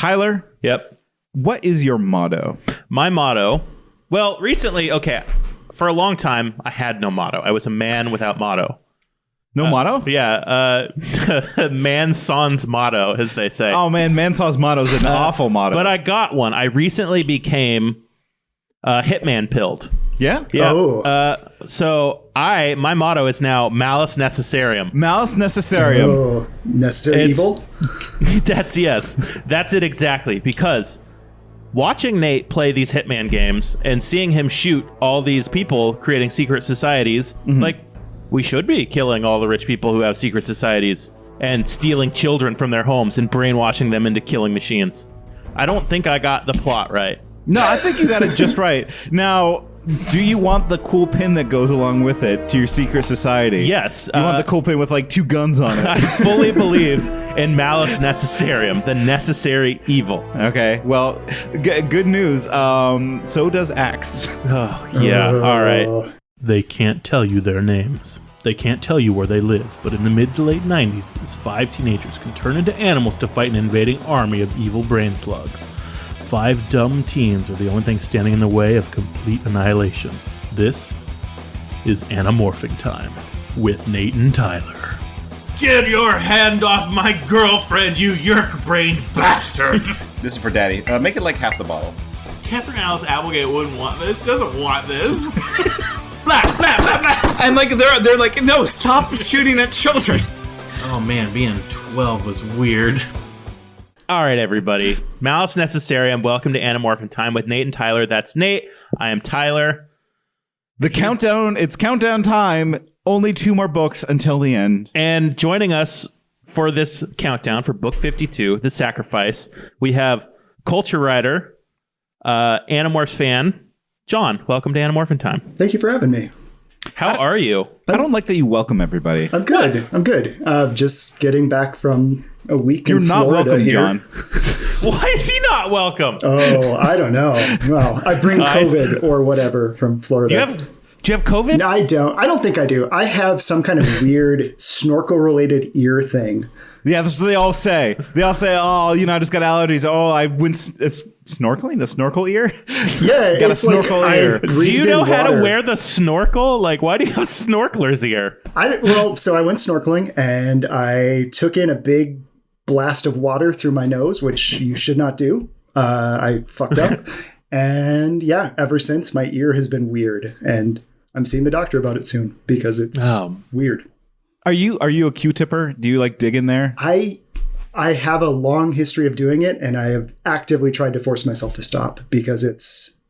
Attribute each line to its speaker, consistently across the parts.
Speaker 1: Tyler.
Speaker 2: Yep.
Speaker 1: What is your motto?
Speaker 2: My motto. Well, recently, okay, for a long time, I had no motto. I was a man without motto.
Speaker 1: No motto?
Speaker 2: Yeah. Man sans motto, as they say.
Speaker 1: Oh, man. Man sans motto is an awful motto.
Speaker 2: But I got one. I recently became Hitman pilled.
Speaker 1: Yeah?
Speaker 2: Yeah.
Speaker 3: Oh.
Speaker 2: So my motto is now Malus Necessarium.
Speaker 1: Malus Necessarium.
Speaker 3: Oh, necessary evil?
Speaker 2: That's it exactly. Because watching Nate play these Hitman games and seeing him shoot all these people creating secret societies, like, we should be killing all the rich people who have secret societies and stealing children from their homes and brainwashing them into killing machines. I don't think I got the plot right.
Speaker 1: No, I think you got it just right. Now, do you want the cool pin that goes along with it to your secret society?
Speaker 2: Yes.
Speaker 1: Do you want the cool pin with like 2 guns on it?
Speaker 2: I fully believe in Malus Necessarium, the necessary evil.
Speaker 1: Okay, well, good news. So does Axe.
Speaker 2: Oh, yeah. All right.
Speaker 4: They can't tell you their names. They can't tell you where they live, but in the mid to late 90s, these 5 teenagers can turn into animals to fight an invading army of evil brain slugs. 5 dumb teens are the only thing standing in the way of complete annihilation. This is Anamorphing Time with Nate and Tyler.
Speaker 5: Get your hand off my girlfriend, you yerk-brained bastard!
Speaker 6: This is for Daddy. Make it like half the bottle.
Speaker 5: Catherine Alice Applegate wouldn't want this. Doesn't want this. Blah, blah, blah, blah.
Speaker 7: And like they're like, no, stop shooting at children.
Speaker 5: Oh man, being 12 was weird.
Speaker 2: All right, everybody. Malus Necessarium. Welcome to Anamorphing Time with Nate and Tyler. That's Nate. I am Tyler.
Speaker 1: It's countdown time. Only 2 more books until the end.
Speaker 2: And joining us for this countdown for book 52, The Sacrifice, we have culture writer, Animorphs fan, John. Welcome to Anamorphing Time.
Speaker 3: Thank you for having me.
Speaker 2: How are you?
Speaker 1: I don't like that you welcome everybody.
Speaker 3: I'm good. I'm good. Just getting back from a week in Florida.
Speaker 1: You're not welcome,
Speaker 3: here.
Speaker 1: John.
Speaker 2: Why is he not welcome?
Speaker 3: Oh, I don't know. Well, I bring COVID or whatever from Florida.
Speaker 2: Do you have COVID?
Speaker 3: No, I don't. I don't think I do. I have some kind of weird snorkel-related ear thing.
Speaker 1: Yeah, that's what they all say. They all say, "Oh, I just got allergies. Oh, I went. It's snorkeling. The snorkel ear.
Speaker 3: Yeah,
Speaker 1: got
Speaker 3: it's
Speaker 1: a snorkel
Speaker 3: like
Speaker 1: ear.
Speaker 2: Do you know how to wear the snorkel? Like, why do you have snorkeler's ear?
Speaker 3: So I went snorkeling and I took in a big blast of water through my nose, which you should not do. I fucked up, and yeah, ever since my ear has been weird, and I'm seeing the doctor about it soon because it's weird.
Speaker 1: Are you a Q-tipper? Do you like dig in there?
Speaker 3: I have a long history of doing it, and I have actively tried to force myself to stop because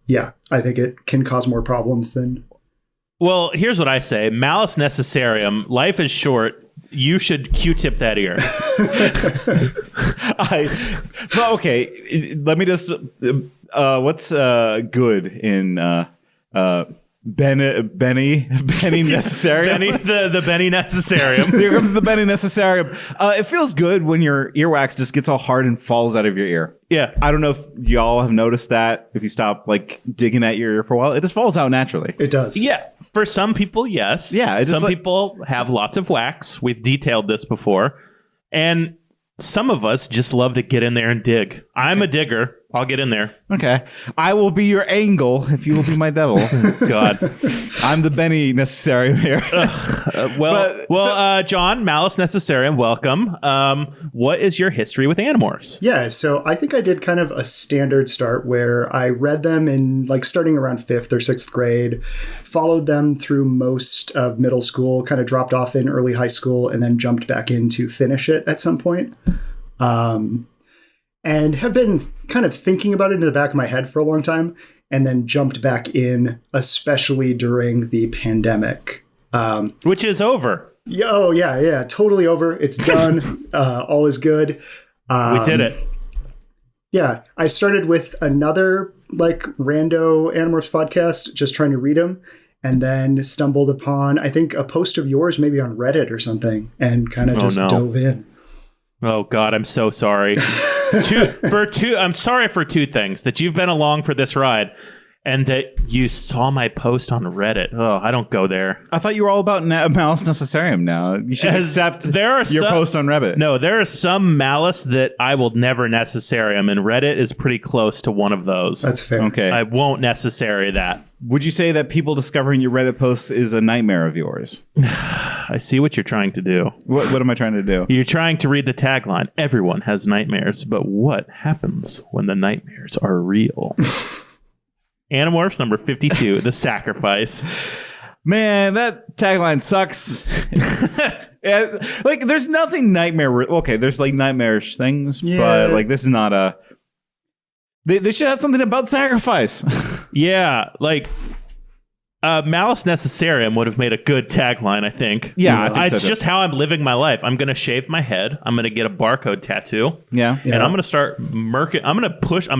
Speaker 3: I think it can cause more problems than...
Speaker 2: Well, here's what I say. Malus Necessarium, life is short. You should Q-tip that ear.
Speaker 1: Okay, let me just... what's good in... Benny Necessarium.
Speaker 2: the Benny Necessarium.
Speaker 1: Here comes the Benny Necessarium. It feels good when your earwax just gets all hard and falls out of your ear.
Speaker 2: Yeah.
Speaker 1: I don't know if y'all have noticed that. If you stop like digging at your ear for a while, it just falls out naturally.
Speaker 3: It does.
Speaker 2: Yeah. For some people, yes.
Speaker 1: Yeah.
Speaker 2: Some people have lots of wax. We've detailed this before. And some of us just love to get in there and dig. I'm a digger. I'll get in there.
Speaker 1: Okay. I will be your angle if you will be my devil.
Speaker 2: God.
Speaker 1: I'm the Benny Necessarium here.
Speaker 2: John, Malus Necessarium, welcome. What is your history with Animorphs?
Speaker 3: Yeah, so I think I did kind of a standard start where I read them in like starting around 5th or 6th grade, followed them through most of middle school, kind of dropped off in early high school, and then jumped back in to finish it at some point. And have been kind of thinking about it in the back of my head for a long time, and then jumped back in, especially during the pandemic.
Speaker 2: Which is over.
Speaker 3: Yeah, totally over. It's done. All is good.
Speaker 2: We did it.
Speaker 3: Yeah, I started with another like rando Animorphs podcast, just trying to read them, and then stumbled upon, I think, a post of yours maybe on Reddit or something, and kind of dove in.
Speaker 2: Oh God, I'm so sorry. I'm sorry for 2 things: that you've been along for this ride, And that you saw my post on Reddit. Oh, I don't go there.
Speaker 1: I thought you were all about Malus Necessarium now. You should accept your post on Reddit.
Speaker 2: No, there are some Malus that I will never Necessarium, and Reddit is pretty close to one of those.
Speaker 3: That's fair.
Speaker 1: Okay.
Speaker 2: I won't necessary that.
Speaker 1: Would you say that people discovering your Reddit posts is a nightmare of yours?
Speaker 2: I see what you're trying to do.
Speaker 1: What am I trying to do?
Speaker 2: You're trying to read the tagline. Everyone has nightmares, but what happens when the nightmares are real? Animorphs number 52, The Sacrifice.
Speaker 1: Man, that tagline sucks. Yeah, like, there's nothing nightmare. Okay, there's like nightmarish things, but like this is not a. They should have something about sacrifice.
Speaker 2: Yeah, like Malus Necessarium would have made a good tagline, I think.
Speaker 1: Yeah, I think
Speaker 2: it's
Speaker 1: so,
Speaker 2: just how I'm living my life. I'm going to shave my head. I'm going to get a barcode tattoo.
Speaker 1: Yeah.
Speaker 2: And I'm going to start murking. I'm going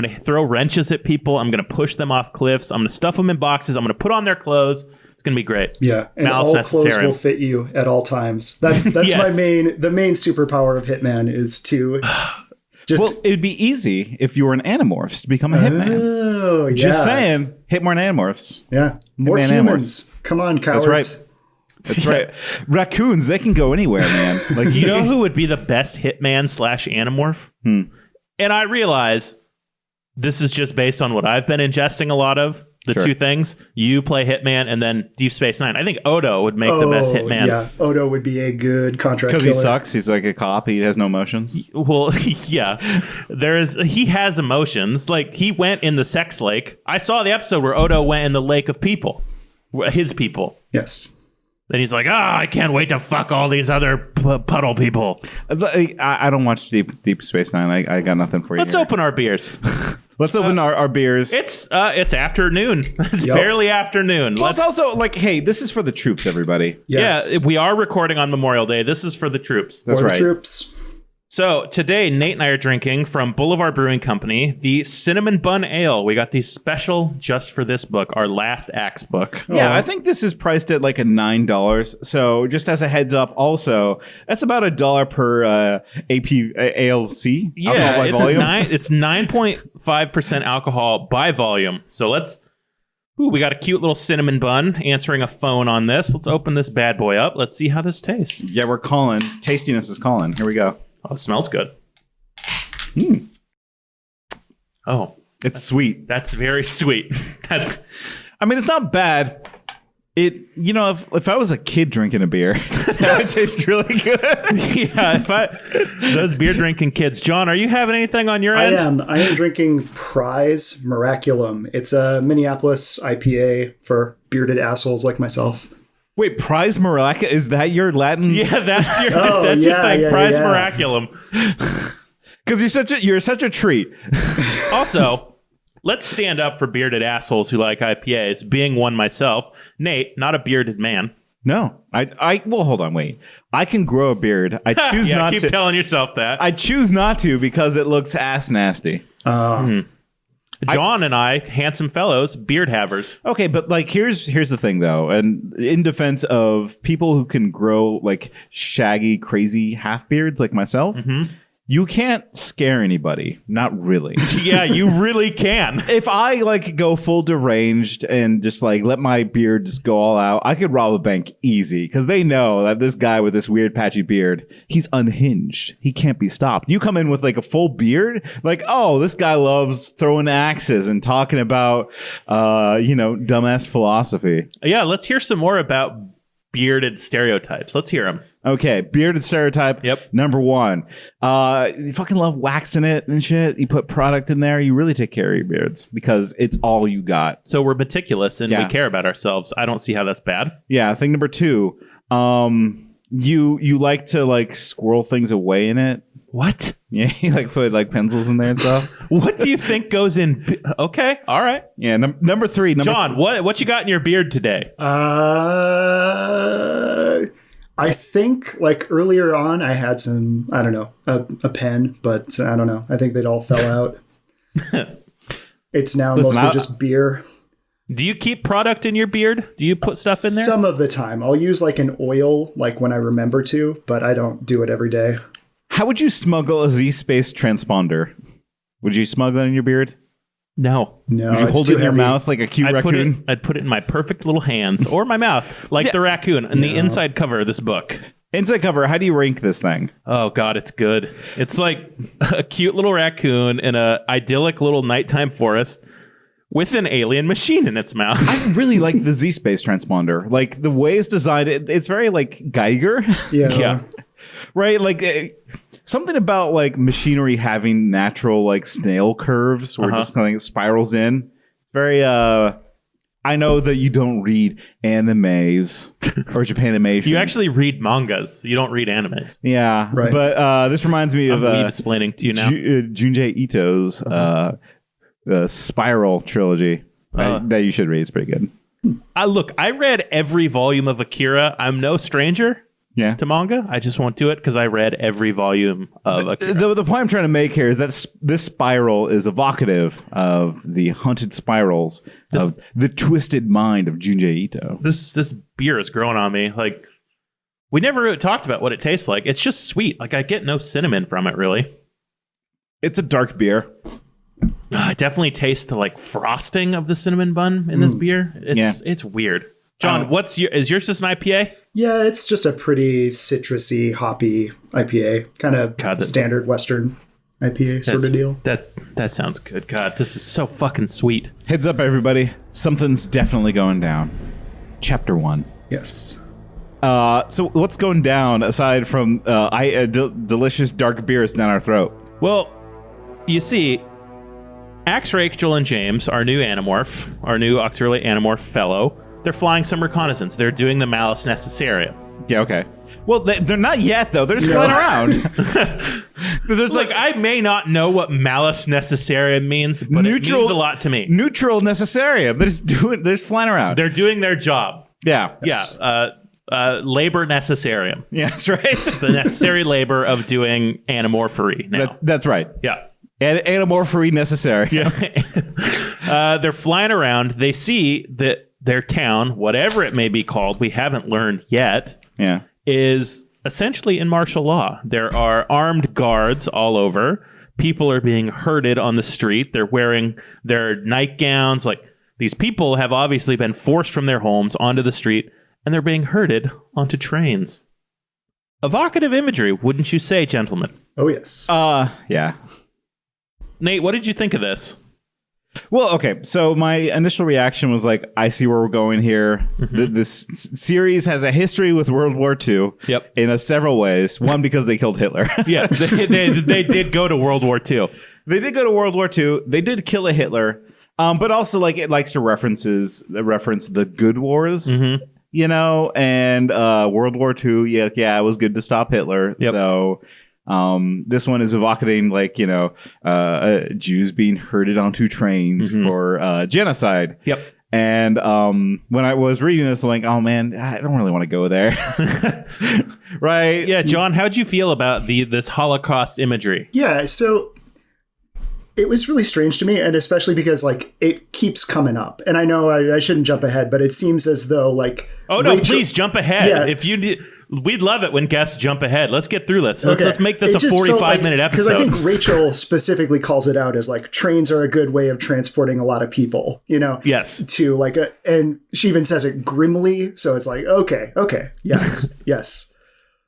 Speaker 2: to throw wrenches at people. I'm going to push them off cliffs. I'm going to stuff them in boxes. I'm going to put on their clothes. It's going to be great.
Speaker 3: Yeah, and
Speaker 2: Malus
Speaker 3: all clothes
Speaker 2: Necessarium.
Speaker 3: will fit you at all times. That's
Speaker 2: Yes.
Speaker 3: the main superpower of Hitman is to just.
Speaker 1: Well, it would be easy if you were an Animorphs to become a hitman.
Speaker 3: Oh, yeah.
Speaker 1: Just saying, hit more Animorphs.
Speaker 3: Yeah, more
Speaker 1: Hitman
Speaker 3: humans. Come on, cowards.
Speaker 1: That's right. That's right. Raccoons, they can go anywhere, man. Like,
Speaker 2: You know who would be the best hitman / Animorph? And I realize this is just based on what I've been ingesting a lot of. The
Speaker 1: Sure.
Speaker 2: two things. You play Hitman and then Deep Space Nine. I think Odo would make the best Hitman.
Speaker 3: Yeah, Odo would be a good contract
Speaker 1: because
Speaker 3: killer.
Speaker 1: he sucks. He's like a cop. He has no emotions.
Speaker 2: Well, yeah. He has emotions. Like, he went in the sex lake. I saw the episode where Odo went in the lake of people. His people.
Speaker 3: Yes.
Speaker 2: Then he's like, I can't wait to fuck all these other puddle people.
Speaker 1: I don't watch Deep Space Nine. I got nothing for you.
Speaker 2: Let's open our beers.
Speaker 1: Let's open our beers.
Speaker 2: It's afternoon. It's
Speaker 3: Yep.
Speaker 2: barely afternoon.
Speaker 1: Well, it's also like, hey, this is for the troops, everybody.
Speaker 3: Yes.
Speaker 2: Yeah, we are recording on Memorial Day. This is for the troops.
Speaker 1: That's
Speaker 3: For the
Speaker 1: right.
Speaker 3: troops.
Speaker 2: So today, Nate and I are drinking from Boulevard Brewing Company the Cinnamon Bun Ale. We got these special just for this book, our last Axe book.
Speaker 1: Yeah, I think this is priced at like a $9. So just as a heads up, also that's about $1 per ALC.
Speaker 2: Yeah,
Speaker 1: alcohol by volume.
Speaker 2: it's 9.5% alcohol by volume. So we got a cute little cinnamon bun answering a phone on this. Let's open this bad boy up. Let's see how this tastes.
Speaker 1: Yeah, we're calling. Tastiness is calling. Here we go.
Speaker 2: Oh, it smells good. Oh,
Speaker 1: It's sweet.
Speaker 2: that's very sweet.
Speaker 1: I mean, it's not bad. If I was a kid drinking a beer, that would taste really good.
Speaker 2: Yeah, those beer drinking kids. John, are you having anything on your
Speaker 3: I
Speaker 2: end?
Speaker 3: am drinking Prize Miraculum. It's a Minneapolis IPA for bearded assholes like myself.
Speaker 1: Wait, Prize Miraculum? Is that your Latin?
Speaker 2: Yeah, that's your
Speaker 3: Oh,
Speaker 2: that's your
Speaker 3: yeah,
Speaker 2: thing.
Speaker 3: yeah,
Speaker 2: Prize
Speaker 3: yeah.
Speaker 2: Miraculum.
Speaker 1: Because you're such a treat.
Speaker 2: Also, let's stand up for bearded assholes who like IPAs. Being one myself, Nate, not a bearded man.
Speaker 1: No, well, hold on, wait. I can grow a beard. I choose
Speaker 2: Yeah,
Speaker 1: not
Speaker 2: keep
Speaker 1: to.
Speaker 2: telling yourself that.
Speaker 1: I choose not to because it looks ass nasty.
Speaker 2: John and I, handsome fellows, beard havers.
Speaker 1: Okay, but like here's the thing though, and in defense of people who can grow like shaggy, crazy half beards like myself, you can't scare anybody. Not really.
Speaker 2: Yeah, you really can.
Speaker 1: If I like go full deranged and just like let my beard just go all out, I could rob a bank easy because they know that this guy with this weird patchy beard, he's unhinged. He can't be stopped. You come in with like a full beard, like, oh, this guy loves throwing axes and talking about, dumbass philosophy.
Speaker 2: Yeah, let's hear some more about bearded stereotypes. Let's hear them.
Speaker 1: Okay, bearded stereotype.
Speaker 2: Yep.
Speaker 1: Number 1. You fucking love waxing it and shit. You put product in there. You really take care of your beards because it's all you got.
Speaker 2: So we're meticulous and
Speaker 1: Yeah.
Speaker 2: we care about ourselves. I don't see how that's bad.
Speaker 1: Yeah. Thing number 2. You like to like squirrel things away in it.
Speaker 2: What?
Speaker 1: Yeah, you like put like pencils in there and stuff.
Speaker 2: What do you think goes in? Okay, all right.
Speaker 1: Yeah. Number 3.
Speaker 2: John, what you got in your beard today?
Speaker 3: I think like earlier on I had some, I don't know, a pen, but I don't know. I think they'd all fell out. It's now mostly just beer.
Speaker 2: Do you keep product in your beard? Do you put stuff in there?
Speaker 3: Some of the time. I'll use like an oil like when I remember to, but I don't do it every day.
Speaker 1: How would you smuggle a Z-space transponder? Would you smuggle it in your beard?
Speaker 2: No.
Speaker 3: No,
Speaker 1: Would you
Speaker 3: it's
Speaker 1: hold
Speaker 3: too
Speaker 1: it in your
Speaker 3: heavy.
Speaker 1: mouth like a cute raccoon?
Speaker 2: I'd put it in my perfect little hands or my mouth, like
Speaker 1: Yeah.
Speaker 2: the raccoon in the inside cover of this book.
Speaker 1: Inside cover, how do you rank this thing?
Speaker 2: Oh God, it's good. It's like a cute little raccoon in a idyllic little nighttime forest with an alien machine in its mouth.
Speaker 1: I really like the Z-Space transponder. Like, the way it's designed, it's very, like, Geiger.
Speaker 3: Yeah.
Speaker 2: Yeah.
Speaker 1: Right? Like, something about, like, machinery having natural, like, snail curves where it just kind of spirals in. It's very, I know that you don't read animes or Japanimation.
Speaker 2: You actually read mangas. You don't read animes.
Speaker 1: Yeah.
Speaker 3: Right.
Speaker 1: But this reminds me of
Speaker 2: I'm explaining to you now.
Speaker 1: Junji Ito's Spiral trilogy that you should read. It's pretty good.
Speaker 2: Look, I read every volume of Akira. I'm no stranger
Speaker 1: Yeah.
Speaker 2: to manga. I just won't do it because I read every volume of Akira.
Speaker 1: The point I'm trying to make here is that this spiral is evocative of the haunted spirals of the twisted mind of Junji Ito.
Speaker 2: This beer is growing on me. Like, we never really talked about what it tastes like. It's just sweet. Like, I get no cinnamon from it, really.
Speaker 1: It's a dark beer.
Speaker 2: I definitely taste the like frosting of the cinnamon bun in this beer. It's weird. John, is yours just an IPA?
Speaker 3: Yeah, it's just a pretty citrusy, hoppy IPA. Kind of standard Western IPA sort of deal.
Speaker 2: That sounds good. God, this is so fucking sweet.
Speaker 1: Heads up, everybody. Something's definitely going down. Chapter 1.
Speaker 3: Yes.
Speaker 1: So what's going down aside from delicious dark beers down our throat?
Speaker 2: Well, you see, Axe, Rachel, and James, our new Animorph, our new Auxiliary Animorph fellow, they're flying some reconnaissance. They're doing the Malus Necessarium.
Speaker 1: Yeah, okay. Well, they're not yet, though. They're just flying around.
Speaker 2: There's I may not know what Malus Necessarium means, but it means a lot to me.
Speaker 1: Neutral Necessarium. They're just flying around.
Speaker 2: They're doing their job.
Speaker 1: Yeah.
Speaker 2: Yeah. Labor Necessarium.
Speaker 1: Yeah, that's right.
Speaker 2: The necessary labor of doing Animorphery now.
Speaker 1: That's right.
Speaker 2: Yeah.
Speaker 1: Anamorphery necessary.
Speaker 2: Yeah. They're flying around. They see that their town, whatever it may be called, we haven't learned yet, is essentially in martial law. There are armed guards all over. People are being herded on the street. They're wearing their nightgowns. Like, these people have obviously been forced from their homes onto the street, and they're being herded onto trains. Evocative imagery, wouldn't you say, gentlemen?
Speaker 3: Oh, yes.
Speaker 1: Yeah.
Speaker 2: Nate, what did you think of this?
Speaker 1: Well, okay. So my initial reaction was like, I see where we're going here. This series has a history with World War II.
Speaker 2: Yep.
Speaker 1: In several ways. One, because they killed Hitler.
Speaker 2: Yeah, they did go to World War II.
Speaker 1: They did go to World War II. They did kill a Hitler. But also, like, it likes to reference the good wars. You know, and World War II. Yeah, it was good to stop Hitler.
Speaker 2: Yep.
Speaker 1: So. This one is evocating, like, you know, Jews being herded onto trains for genocide.
Speaker 2: Yep.
Speaker 1: And when I was reading this, I'm like, oh man, I don't really want to go there. Right?
Speaker 2: Yeah, John, how'd you feel about this Holocaust imagery?
Speaker 3: Yeah, so it was really strange to me, and especially because, like, it keeps coming up. And I know I shouldn't jump ahead, but it seems as though, like...
Speaker 2: Oh, no, please jump ahead.
Speaker 3: Yeah.
Speaker 2: If you... We'd love it when guests jump ahead. Let's get through this. Let's make this a 45-minute episode.
Speaker 3: Because I think Rachel specifically calls it out as, like, trains are a good way of transporting a lot of people, you know?
Speaker 2: Yes.
Speaker 3: To, like, and she even says it grimly, so it's like, okay, yes, yes.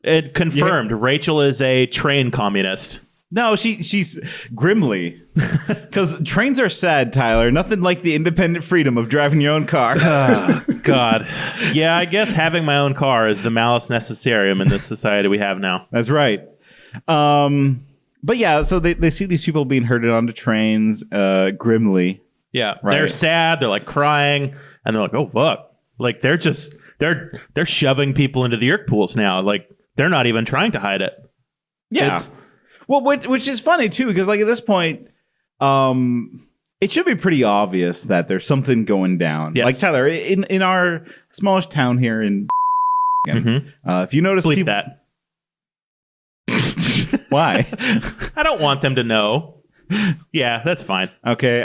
Speaker 2: It confirmed. Yeah. Rachel is a train communist.
Speaker 1: No, she's grimly. Because trains are sad, Tyler. Nothing like the independent freedom of driving your own car.
Speaker 2: God. Yeah, I guess having my own car is the Malus Necessarium in this society we have now.
Speaker 1: That's right. But yeah, so they see these people being herded onto trains grimly.
Speaker 2: Yeah,
Speaker 1: right.
Speaker 2: They're sad. They're like crying, and they're like, "Oh fuck!" Like they're shoving people into the Yerk pools now. Like they're not even trying to hide it.
Speaker 1: Yeah. Well, which is funny too, because like at this point, it should be pretty obvious that there's something going down.
Speaker 2: Yes.
Speaker 1: Like Tyler, in our smallest town here in, if you notice
Speaker 2: Bleep
Speaker 1: people,
Speaker 2: that.
Speaker 1: Why?
Speaker 2: I don't want them to know. Yeah, that's fine.
Speaker 1: Okay.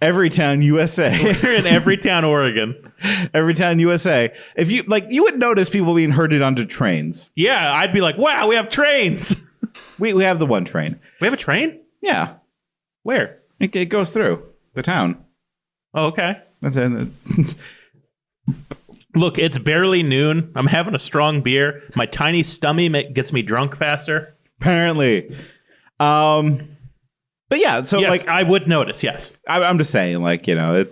Speaker 1: Everytown, USA.
Speaker 2: We're in Everytown, Oregon.
Speaker 1: Everytown, USA. If you you would notice people being herded onto trains.
Speaker 2: Yeah, I'd be like, wow, we have trains.
Speaker 1: We have the one train.
Speaker 2: We have a train?
Speaker 1: Yeah.
Speaker 2: Where?
Speaker 1: It goes through. the town.
Speaker 2: Oh, okay.
Speaker 1: That's it.
Speaker 2: Look, it's barely noon. I'm having a strong beer. My tiny stomach gets me drunk faster.
Speaker 1: Apparently. But yeah, so
Speaker 2: Yes,
Speaker 1: like
Speaker 2: I would notice. Yes,
Speaker 1: I'm just saying, like, you know,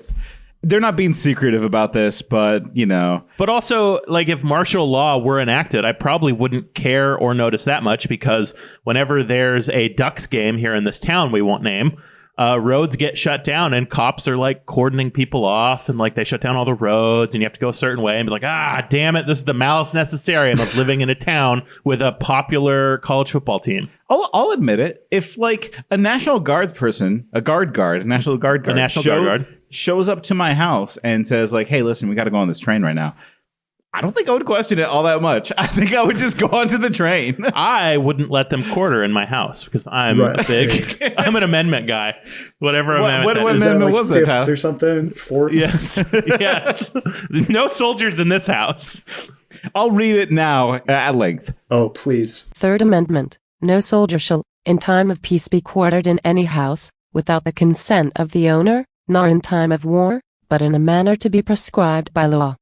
Speaker 1: they're not being secretive about this, but you know.
Speaker 2: but also, like, if martial law were enacted, I probably wouldn't care or notice that much, because whenever there's a Ducks game here in this town we won't name, roads get shut down and cops are like cordoning people off, and like they shut down all the roads and you have to go a certain way and be like, ah, damn it, this is the Malus Necessarium of living in a town with a popular college football team.
Speaker 1: I'll admit it. If like a National Guard shows up to my house and says like, hey, listen, we got to go on this train right now, I don't think I would question it all that much. I think I would just go onto the train.
Speaker 2: I wouldn't let them quarter in my house because I'm I'm an amendment guy. Whatever amendment.
Speaker 1: What
Speaker 3: Is that
Speaker 1: amendment
Speaker 3: like
Speaker 1: was that,
Speaker 3: fifth
Speaker 1: Tyler?
Speaker 3: or something? Fourth?
Speaker 2: Yes. Yes. No soldiers in this house.
Speaker 1: I'll read it now at length.
Speaker 3: Oh, please.
Speaker 8: Third Amendment. No soldier shall, in time of peace, be quartered in any house, without the consent of the owner, nor in time of war, but in a manner to be prescribed by law.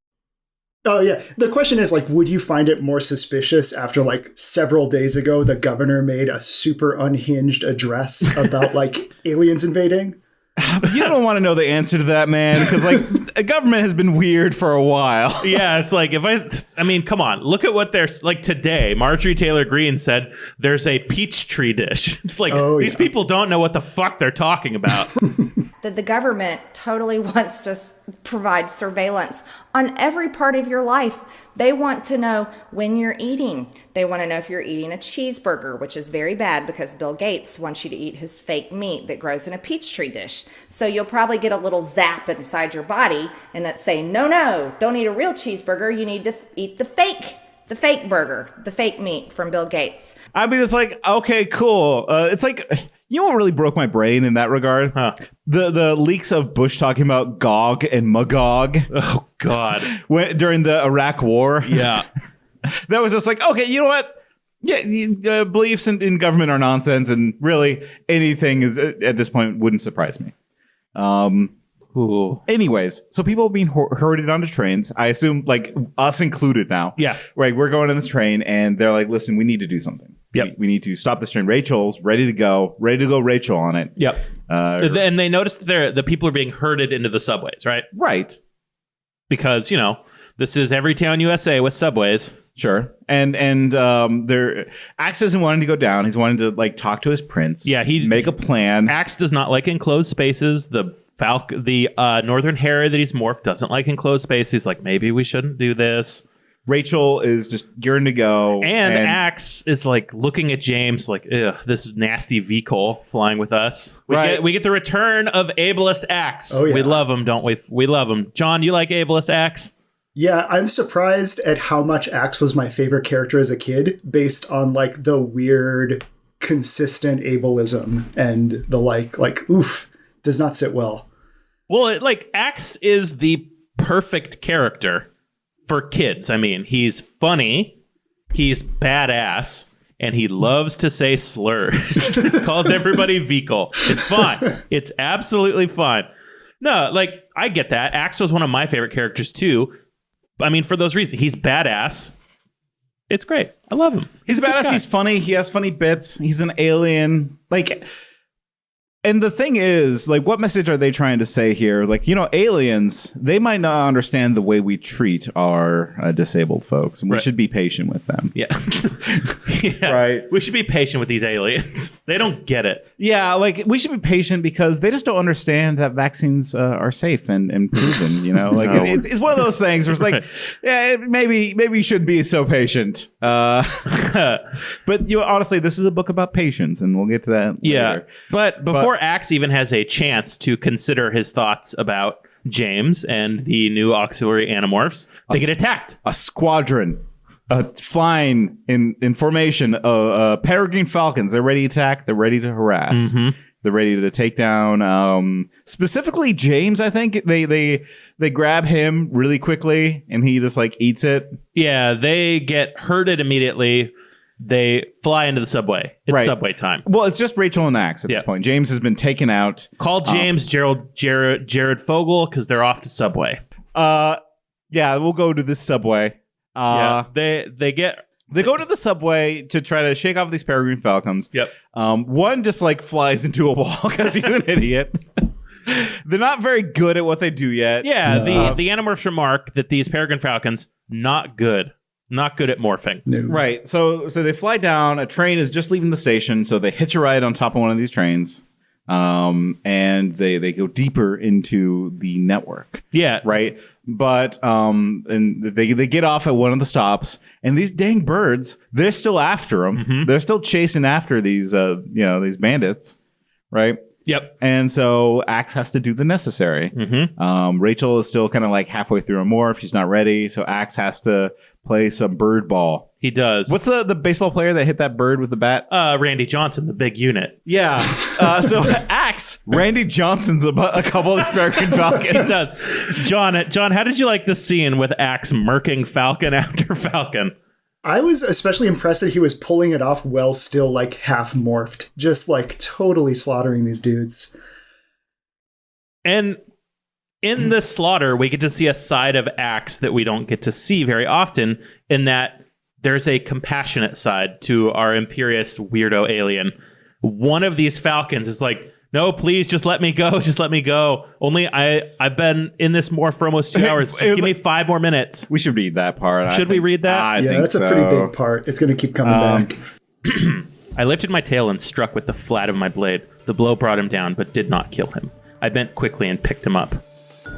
Speaker 3: Oh, yeah. The question is, like, would you find it more suspicious after, like, several days ago, the governor made a super unhinged address about, like, aliens invading?
Speaker 1: You don't want to know the answer to that, man, because like a government has been weird for a while.
Speaker 2: Yeah, it's like I mean, come on, look at what there's like today. Marjorie Taylor Greene said there's a peach tree dish. It's like these people don't know what the fuck they're talking about.
Speaker 9: That the government totally wants to provide surveillance on every part of your life. They want to know when you're eating. They want to know if you're eating a cheeseburger, which is very bad because Bill Gates wants you to eat his fake meat that grows in a Peachtree dish. So you'll probably get a little zap inside your body and that's saying, no, don't eat a real cheeseburger. You need to eat the fake burger, the fake meat from Bill Gates.
Speaker 1: I mean, it's like, okay, cool. It's like, you know what really broke my brain in that regard?
Speaker 2: Huh.
Speaker 1: The leaks of Bush talking about Gog and Magog.
Speaker 2: Oh, God.
Speaker 1: During the Iraq War.
Speaker 2: Yeah.
Speaker 1: That was just like, okay, you know what? Yeah, beliefs in government are nonsense, and really anything is at this point wouldn't surprise me. Anyways, so people being herded onto trains, I assume like us included now.
Speaker 2: Yeah.
Speaker 1: Right, we're going on this train and they're like, listen, we need to do something.
Speaker 2: Yep.
Speaker 1: We need to stop this train. Rachel's ready to go Rachel on it.
Speaker 2: Yep. And they noticed that the people are being herded into the subways, right?
Speaker 1: Right.
Speaker 2: Because, you know, this is every town USA with subways.
Speaker 1: Sure. And Axe isn't wanting to go down. He's wanting to like talk to his prince.
Speaker 2: Yeah, he
Speaker 1: make a plan.
Speaker 2: Axe does not like enclosed spaces. The Northern Hare that he's morphed doesn't like enclosed space. He's like, maybe we shouldn't do this.
Speaker 1: Rachel is just gearing to go.
Speaker 2: And Axe is like looking at James like, ugh, this nasty vehicle flying with us. We get the return of ableist Axe.
Speaker 3: Oh, yeah.
Speaker 2: We love him, don't we? We love him. John, you like ableist Axe?
Speaker 3: Yeah, I'm surprised at how much Axe was my favorite character as a kid, based on like the weird, consistent ableism and the like, oof, does not sit well.
Speaker 2: Well, Axe is the perfect character for kids. I mean, he's funny, he's badass, and he loves to say slurs. Calls everybody vehicle. It's fine. It's absolutely fine. No, I get that. Axe was one of my favorite characters too. I mean, for those reasons, he's badass. It's great. I love him.
Speaker 1: He's badass. He's funny. He has funny bits. He's an alien. And the thing is, what message are they trying to say here? Aliens, they might not understand the way we treat our disabled folks, and we should be patient with them.
Speaker 2: Yeah. Yeah. Right. We should be patient with these aliens. They don't get it.
Speaker 1: Yeah, we should be patient because they just don't understand that vaccines are safe and proven, it's one of those things where it's yeah, maybe you should be so patient. But honestly, this is a book about patience, and we'll get to that later.
Speaker 2: Yeah. But before Axe even has a chance to consider his thoughts about James and the new auxiliary Animorphs, they get attacked.
Speaker 1: A squadron flying in formation of peregrine falcons. They're ready to attack. They're ready to harass. Mm-hmm. They're ready to take down specifically James. I think they grab him really quickly and he just eats it.
Speaker 2: Yeah, they get herded immediately. they fly into the subway. It's
Speaker 1: Right.
Speaker 2: subway time.
Speaker 1: Well, it's just Rachel and Axe at this point. James has been taken out.
Speaker 2: Call James, Jared Fogle, because they're off to subway.
Speaker 1: Yeah, we'll go to this subway. They go to the subway to try to shake off these peregrine falcons.
Speaker 2: Yep.
Speaker 1: One just like flies into a wall because he's an idiot. They're not very good at what they do yet.
Speaker 2: Yeah, the Animorphs remark that these peregrine falcons, not good at morphing.
Speaker 3: No.
Speaker 1: Right. So they fly down. A train is just leaving the station, so they hitch a ride on top of one of these trains. And they go deeper into the network.
Speaker 2: Yeah.
Speaker 1: Right. But and they get off at one of the stops, and these dang birds, they're still after them.
Speaker 2: Mm-hmm.
Speaker 1: They're still chasing after these these bandits, right?
Speaker 2: Yep.
Speaker 1: And so Axe has to do the necessary.
Speaker 2: Mm-hmm.
Speaker 1: Rachel is still kind of like halfway through a morph. She's not ready, so Axe has to play some bird ball.
Speaker 2: He does.
Speaker 1: What's the baseball player that hit that bird with the bat?
Speaker 2: Randy Johnson, the big unit.
Speaker 1: Yeah. So Axe, Randy Johnson's a couple of these peregrine falcons.
Speaker 2: He does. John, how did you like the scene with Axe murking falcon after falcon?
Speaker 3: I was especially impressed that he was pulling it off while still like half morphed, just like totally slaughtering these dudes.
Speaker 2: And in the slaughter, we get to see a side of Axe that we don't get to see very often, in that there's a compassionate side to our imperious weirdo alien. One of these falcons is like, no, please, just let me go. Just let me go. Only I've been in this morph for almost 2 hours. Just give me 5 more minutes.
Speaker 1: We should read that part.
Speaker 2: Should we read that?
Speaker 1: I
Speaker 3: Yeah,
Speaker 1: think
Speaker 3: that's
Speaker 1: so.
Speaker 3: a pretty big part. It's going to keep coming back.
Speaker 2: I lifted my tail and struck with the flat of my blade. The blow brought him down, but did not kill him. I bent quickly and picked him up.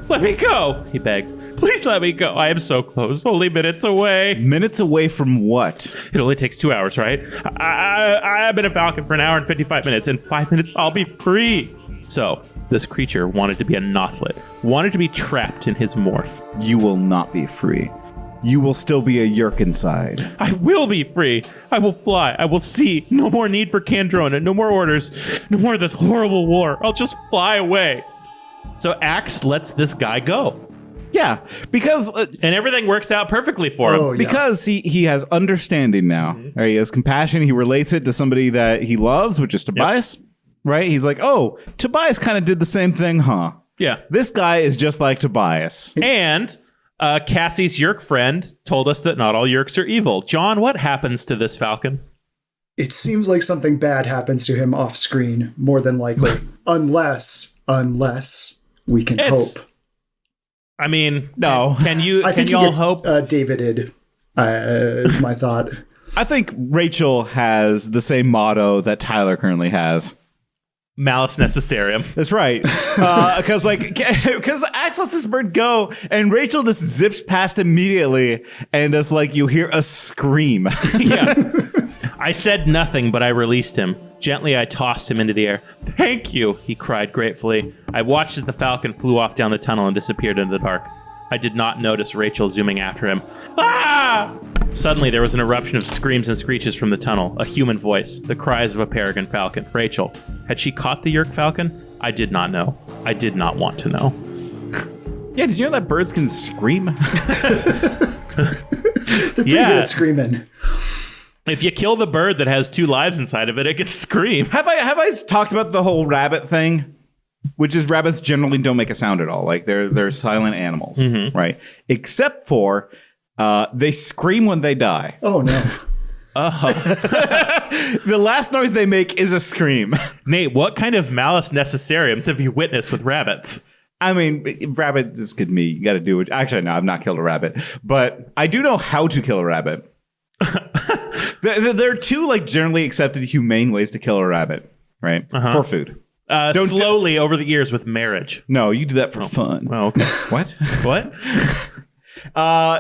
Speaker 2: Let me go, he begged. Please let me go. I am so close. Only minutes away.
Speaker 1: Minutes away from what?
Speaker 2: It only takes 2 hours, right? I've been a falcon for an hour and 55 minutes. In 5 minutes, I'll be free. So, this creature wanted to be a Nothlet, wanted to be trapped in his morph.
Speaker 1: You will not be free. You will still be a yerk inside.
Speaker 2: I will be free. I will fly. I will see. No more need for Kandrona. No more orders. No more of this horrible war. I'll just fly away. So Axe lets this guy go.
Speaker 1: Yeah, because
Speaker 2: And everything works out perfectly for him.
Speaker 3: Oh, yeah.
Speaker 1: because he has understanding now.
Speaker 2: Mm-hmm.
Speaker 1: He has compassion. He relates it to somebody that he loves, which is Tobias. Right? He's like, oh, Tobias kind of did the same thing, huh?
Speaker 2: Yeah.
Speaker 1: This guy is just like Tobias.
Speaker 2: And Cassie's Yerk friend told us that not all Yerks are evil. John, what happens to this falcon?
Speaker 3: It seems like something bad happens to him off screen, more than likely. unless we can hope.
Speaker 2: I mean,
Speaker 1: No.
Speaker 2: Can you
Speaker 3: I think
Speaker 2: you
Speaker 3: he
Speaker 2: all
Speaker 3: gets
Speaker 2: hope?
Speaker 3: Davided, is my thought.
Speaker 1: I think Rachel has the same motto that Tyler currently has.
Speaker 2: Malus Necessarium.
Speaker 1: That's right. Because Axe lets this bird go, and Rachel just zips past immediately, and just like you hear a scream.
Speaker 2: Yeah. I said nothing, but I released him. Gently, I tossed him into the air. Thank you, he cried gratefully. I watched as the falcon flew off down the tunnel and disappeared into the dark. I did not notice Rachel zooming after him. Ah! Suddenly, there was an eruption of screams and screeches from the tunnel. A human voice. The cries of a peregrine falcon. Rachel. Had she caught the Yerk falcon? I did not know. I did not want to know.
Speaker 1: Yeah, did you know that birds can scream?
Speaker 3: They're pretty
Speaker 2: Yeah.
Speaker 3: good at screaming.
Speaker 2: If you kill the bird that has 2 lives inside of it, it can scream.
Speaker 1: Have I talked about the whole rabbit thing? Which is rabbits generally don't make a sound at all. Like they're silent animals, right? Except for they scream when they die.
Speaker 3: Oh, no.
Speaker 1: The last noise they make is a scream.
Speaker 2: Nate, what kind of Malus Necessariums have you witnessed with rabbits?
Speaker 1: I mean, rabbit is good me. You got to do it. Actually, no, I've not killed a rabbit, but I do know how to kill a rabbit. There are 2 like generally accepted humane ways to kill a rabbit, right? For food. Don't
Speaker 2: Slowly over the years with marriage.
Speaker 1: No, you do that for fun.
Speaker 2: Oh, okay.
Speaker 1: What?
Speaker 2: What?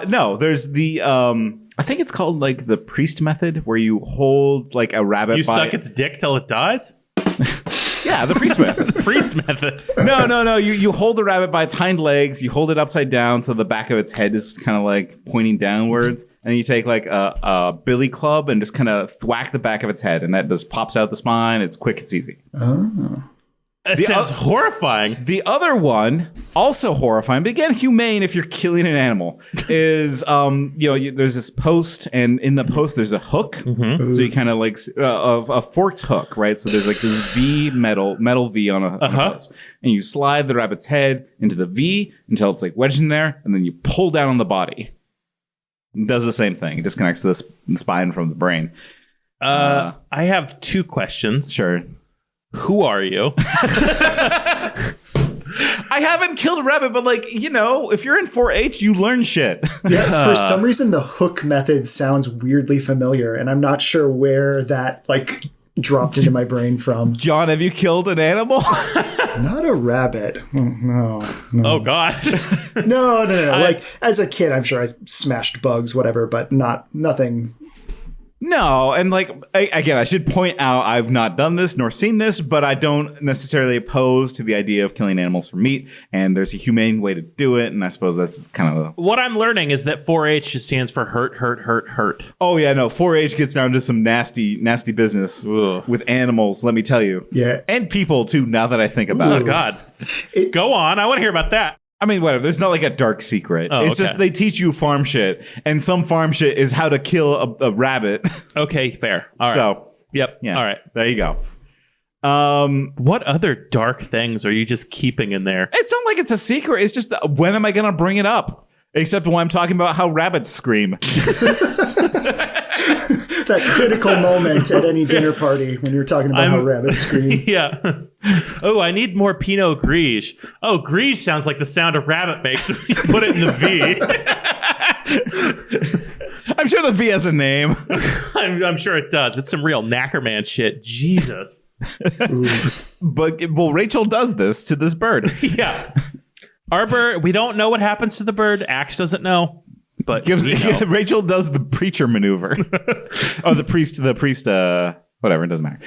Speaker 1: No, there's the I think it's called like the priest method, where you hold like a rabbit.
Speaker 2: You
Speaker 1: by
Speaker 2: suck its dick till it dies?
Speaker 1: Yeah, the priest method.
Speaker 2: Priest method.
Speaker 1: No. You hold the rabbit by its hind legs. You hold it upside down so the back of its head is kind of like pointing downwards, and then you take like a billy club and just kind of thwack the back of its head, and that just pops out the spine. It's quick. It's easy.
Speaker 3: Oh.
Speaker 2: It sounds horrifying.
Speaker 1: The other one, also horrifying, but again humane if you're killing an animal, is there's this post, and in the post there's a hook. So you kind of like a forked hook, right? So there's like this V metal V on a post, and you slide the rabbit's head into the V until it's like wedged in there, and then you pull down on the body. It does the same thing. It disconnects the spine from the brain.
Speaker 2: I have 2 questions.
Speaker 1: Sure.
Speaker 2: Who are you?
Speaker 1: I haven't killed a rabbit, but if you're in 4-H, you learn shit.
Speaker 3: Yeah, for some reason, the hook method sounds weirdly familiar, and I'm not sure where that dropped into my brain from.
Speaker 1: John, have you killed an animal?
Speaker 3: Not a rabbit. No.
Speaker 2: Oh, God.
Speaker 3: No. As a kid, I'm sure I smashed bugs, whatever, but nothing.
Speaker 1: No, and again, I should point out I've not done this nor seen this, but I don't necessarily oppose to the idea of killing animals for meat, and there's a humane way to do it, and I suppose that's kind of
Speaker 2: what I'm learning is that 4-H just stands for hurt.
Speaker 1: Oh yeah, no, 4-H gets down to some nasty business with animals, let me tell you.
Speaker 3: Yeah.
Speaker 1: And people too, now that I think about it.
Speaker 2: Oh God. Go on, I want to hear about that.
Speaker 1: I mean, whatever. There's not a dark secret. It's just they teach you farm shit, and some farm shit is how to kill a rabbit.
Speaker 2: Okay, fair. All right.
Speaker 1: So,
Speaker 2: yep.
Speaker 1: Yeah.
Speaker 2: All right.
Speaker 1: There you go.
Speaker 2: What other dark things are you just keeping in there?
Speaker 1: It's not like it's a secret. It's just when am I going to bring it up? Except when I'm talking about how rabbits scream.
Speaker 3: That critical moment at any dinner party when you're talking about how rabbits scream.
Speaker 2: Yeah. Oh, I need more Pinot Gris. Oh, Gris sounds like the sound a rabbit makes. So you put it in the V.
Speaker 1: I'm sure the V has a name.
Speaker 2: I'm sure it does. It's some real Knackerman shit. Jesus.
Speaker 1: But Rachel does this to this bird.
Speaker 2: Yeah. Our bird, we don't know what happens to the bird. Axe doesn't know. But
Speaker 1: Rachel does the preacher maneuver. The priest, whatever, it doesn't matter.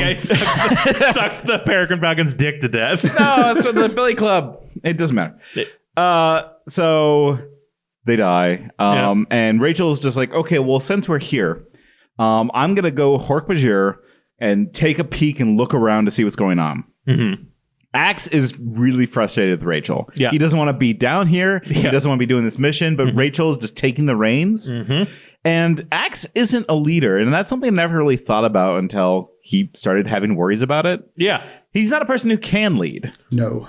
Speaker 2: He sucks the Peregrine Falcon's dick to death.
Speaker 1: No, it's from the Billy Club. It doesn't matter. So they die. And Rachel's just like, okay, well, since we're here, I'm going to go Hork-Bajir and take a peek and look around to see what's going on.
Speaker 2: Mm-hmm.
Speaker 1: Axe is really frustrated with Rachel.
Speaker 2: Yeah.
Speaker 1: He doesn't want to be down here. He doesn't want to be doing this mission, but Rachel is just taking the reins.
Speaker 2: Mm-hmm.
Speaker 1: And Axe isn't a leader. And that's something I never really thought about until he started having worries about it.
Speaker 2: Yeah.
Speaker 1: He's not a person who can lead.
Speaker 3: No,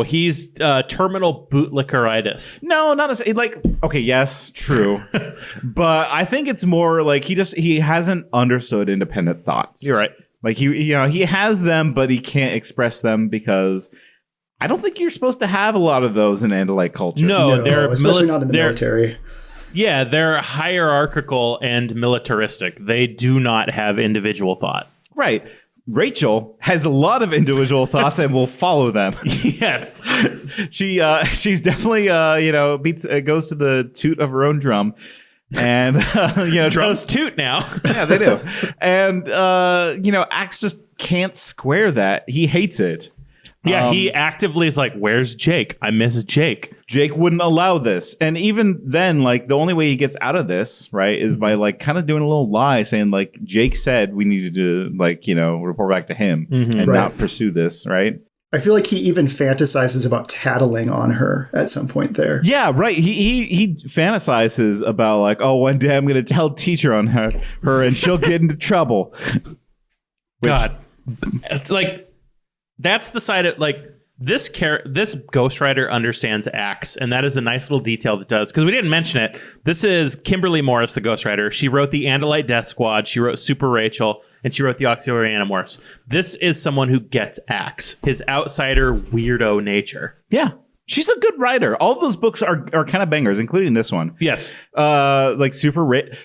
Speaker 2: he's terminal bootlickeritis.
Speaker 1: No, not as okay, yes, true. But I think it's more like he hasn't understood independent thoughts.
Speaker 2: You're right.
Speaker 1: He has them, but he can't express them because I don't think you're supposed to have a lot of those in Andalite culture.
Speaker 2: No, they're
Speaker 3: especially not in the military.
Speaker 2: Yeah, they're hierarchical and militaristic. They do not have individual thought.
Speaker 1: Right. Rachel has a lot of individual thoughts and will follow them.
Speaker 2: Yes.
Speaker 1: She's definitely goes to the toot of her own drum. And
Speaker 2: drums toot now.
Speaker 1: Yeah, they do. And Axe just can't square that. He hates it.
Speaker 2: Yeah, he actively is like, where's Jake? I miss Jake.
Speaker 1: Jake wouldn't allow this. And even then, the only way he gets out of this, right, is by kind of doing a little lie saying Jake said we needed to report back to him and not pursue this, right?
Speaker 3: I feel like he even fantasizes about tattling on her at some point there.
Speaker 1: Yeah, right. He fantasizes about one day I'm going to tell teacher on her and she'll get into trouble.
Speaker 2: God, it's that's the side of this ghostwriter understands Axe, and that is a nice little detail that does, because we didn't mention it. This is Kimberly Morris, the ghostwriter. She wrote the Andalite Death Squad. She wrote Super Rachel, and she wrote the Auxiliary Animorphs. This is someone who gets Axe, his outsider weirdo nature.
Speaker 1: Yeah. She's a good writer. All of those books are kind of bangers, including this one.
Speaker 2: Yes.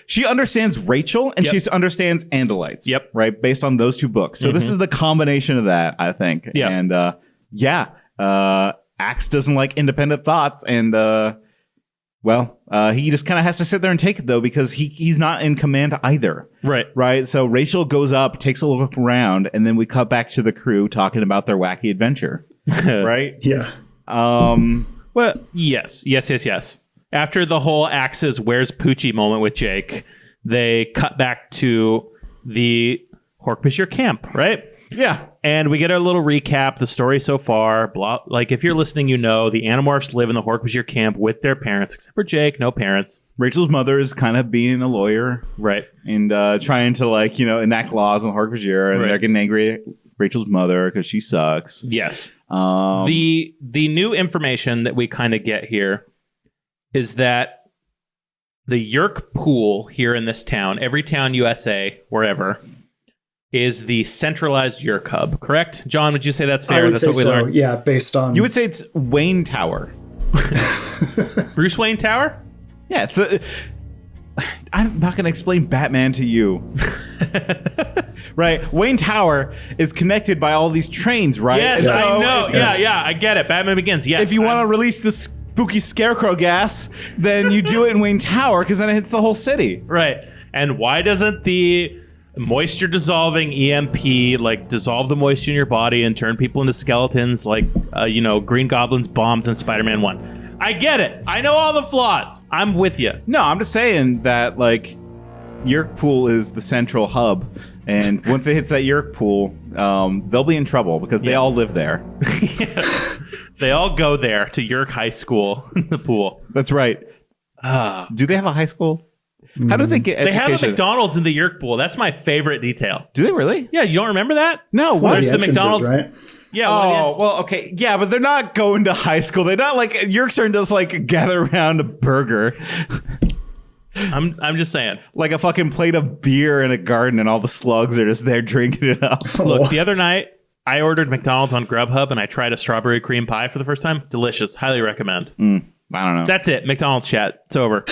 Speaker 1: She understands Rachel and she understands Andalites.
Speaker 2: Yep.
Speaker 1: Right? Based on those two books. So this is the combination of that, I think.
Speaker 2: Yeah.
Speaker 1: And Axe doesn't like independent thoughts. And he just kind of has to sit there and take it, though, because he's not in command either.
Speaker 2: Right.
Speaker 1: Right. So Rachel goes up, takes a look around, and then we cut back to the crew talking about their wacky adventure. Right?
Speaker 3: Yeah.
Speaker 2: Well, yes. After the whole Axe's "Where's Poochie" moment with Jake, they cut back to the Hork-Bajir camp, right?
Speaker 1: Yeah.
Speaker 2: And we get a little recap, the story so far. Blah. Like, if you're listening, you know the Animorphs live in the Hork-Bajir camp with their parents, except for Jake, no parents.
Speaker 1: Rachel's mother is kind of being a lawyer.
Speaker 2: Right.
Speaker 1: And trying to, like, you know, enact laws on Hork-Bajir. And they're getting angry at Rachel's mother because she sucks.
Speaker 2: Yes. The new information that we kind of get here is that the Yerk pool here in this town, every town USA, wherever, is the centralized Yerk hub, correct? John, would you say that's fair?
Speaker 3: I would
Speaker 2: That's
Speaker 3: say
Speaker 2: what we
Speaker 3: so.
Speaker 2: learned.
Speaker 3: Yeah, based on
Speaker 1: You would say it's Wayne Tower.
Speaker 2: Bruce Wayne Tower?
Speaker 1: Yeah, it's I'm not going to explain Batman to you. Right? Wayne Tower is connected by all these trains, right?
Speaker 2: Yes,
Speaker 1: And
Speaker 2: I
Speaker 1: so
Speaker 2: know.
Speaker 3: Yes.
Speaker 2: Yeah, I get it. Batman Begins. Yes.
Speaker 1: If you want to release the spooky scarecrow gas, then you do it in Wayne Tower because then it hits the whole city.
Speaker 2: Right. And why doesn't the moisture dissolving EMP like dissolve the moisture in your body and turn people into skeletons like Green Goblin's bombs in Spider-Man 1? I get it. I know all the flaws. I'm with you.
Speaker 1: No, I'm just saying that, like, Yerk Pool is the central hub. And once it hits that Yerk Pool, they'll be in trouble because they all live there.
Speaker 2: They all go there to Yerk High School, the pool.
Speaker 1: That's right. Do they have a high school? How do they get
Speaker 2: They
Speaker 1: education?
Speaker 2: have a McDonald's in the Yerk pool. That's my favorite detail.
Speaker 1: Do they really?
Speaker 2: Yeah, you don't remember that?
Speaker 1: No. What?
Speaker 2: There's the
Speaker 3: entrances,
Speaker 2: McDonald's.
Speaker 3: right?
Speaker 2: Yeah.
Speaker 1: Oh, well, okay. Yeah, but they're not going to high school. They're not like Yerks aren't just like gather around a burger.
Speaker 2: I'm just saying.
Speaker 1: Like a fucking plate of beer in a garden and all the slugs are just there drinking it up.
Speaker 2: Look, the other night I ordered McDonald's on Grubhub and I tried a strawberry cream pie for the first time. Delicious. Highly recommend.
Speaker 1: I don't know.
Speaker 2: That's it. McDonald's chat. It's over.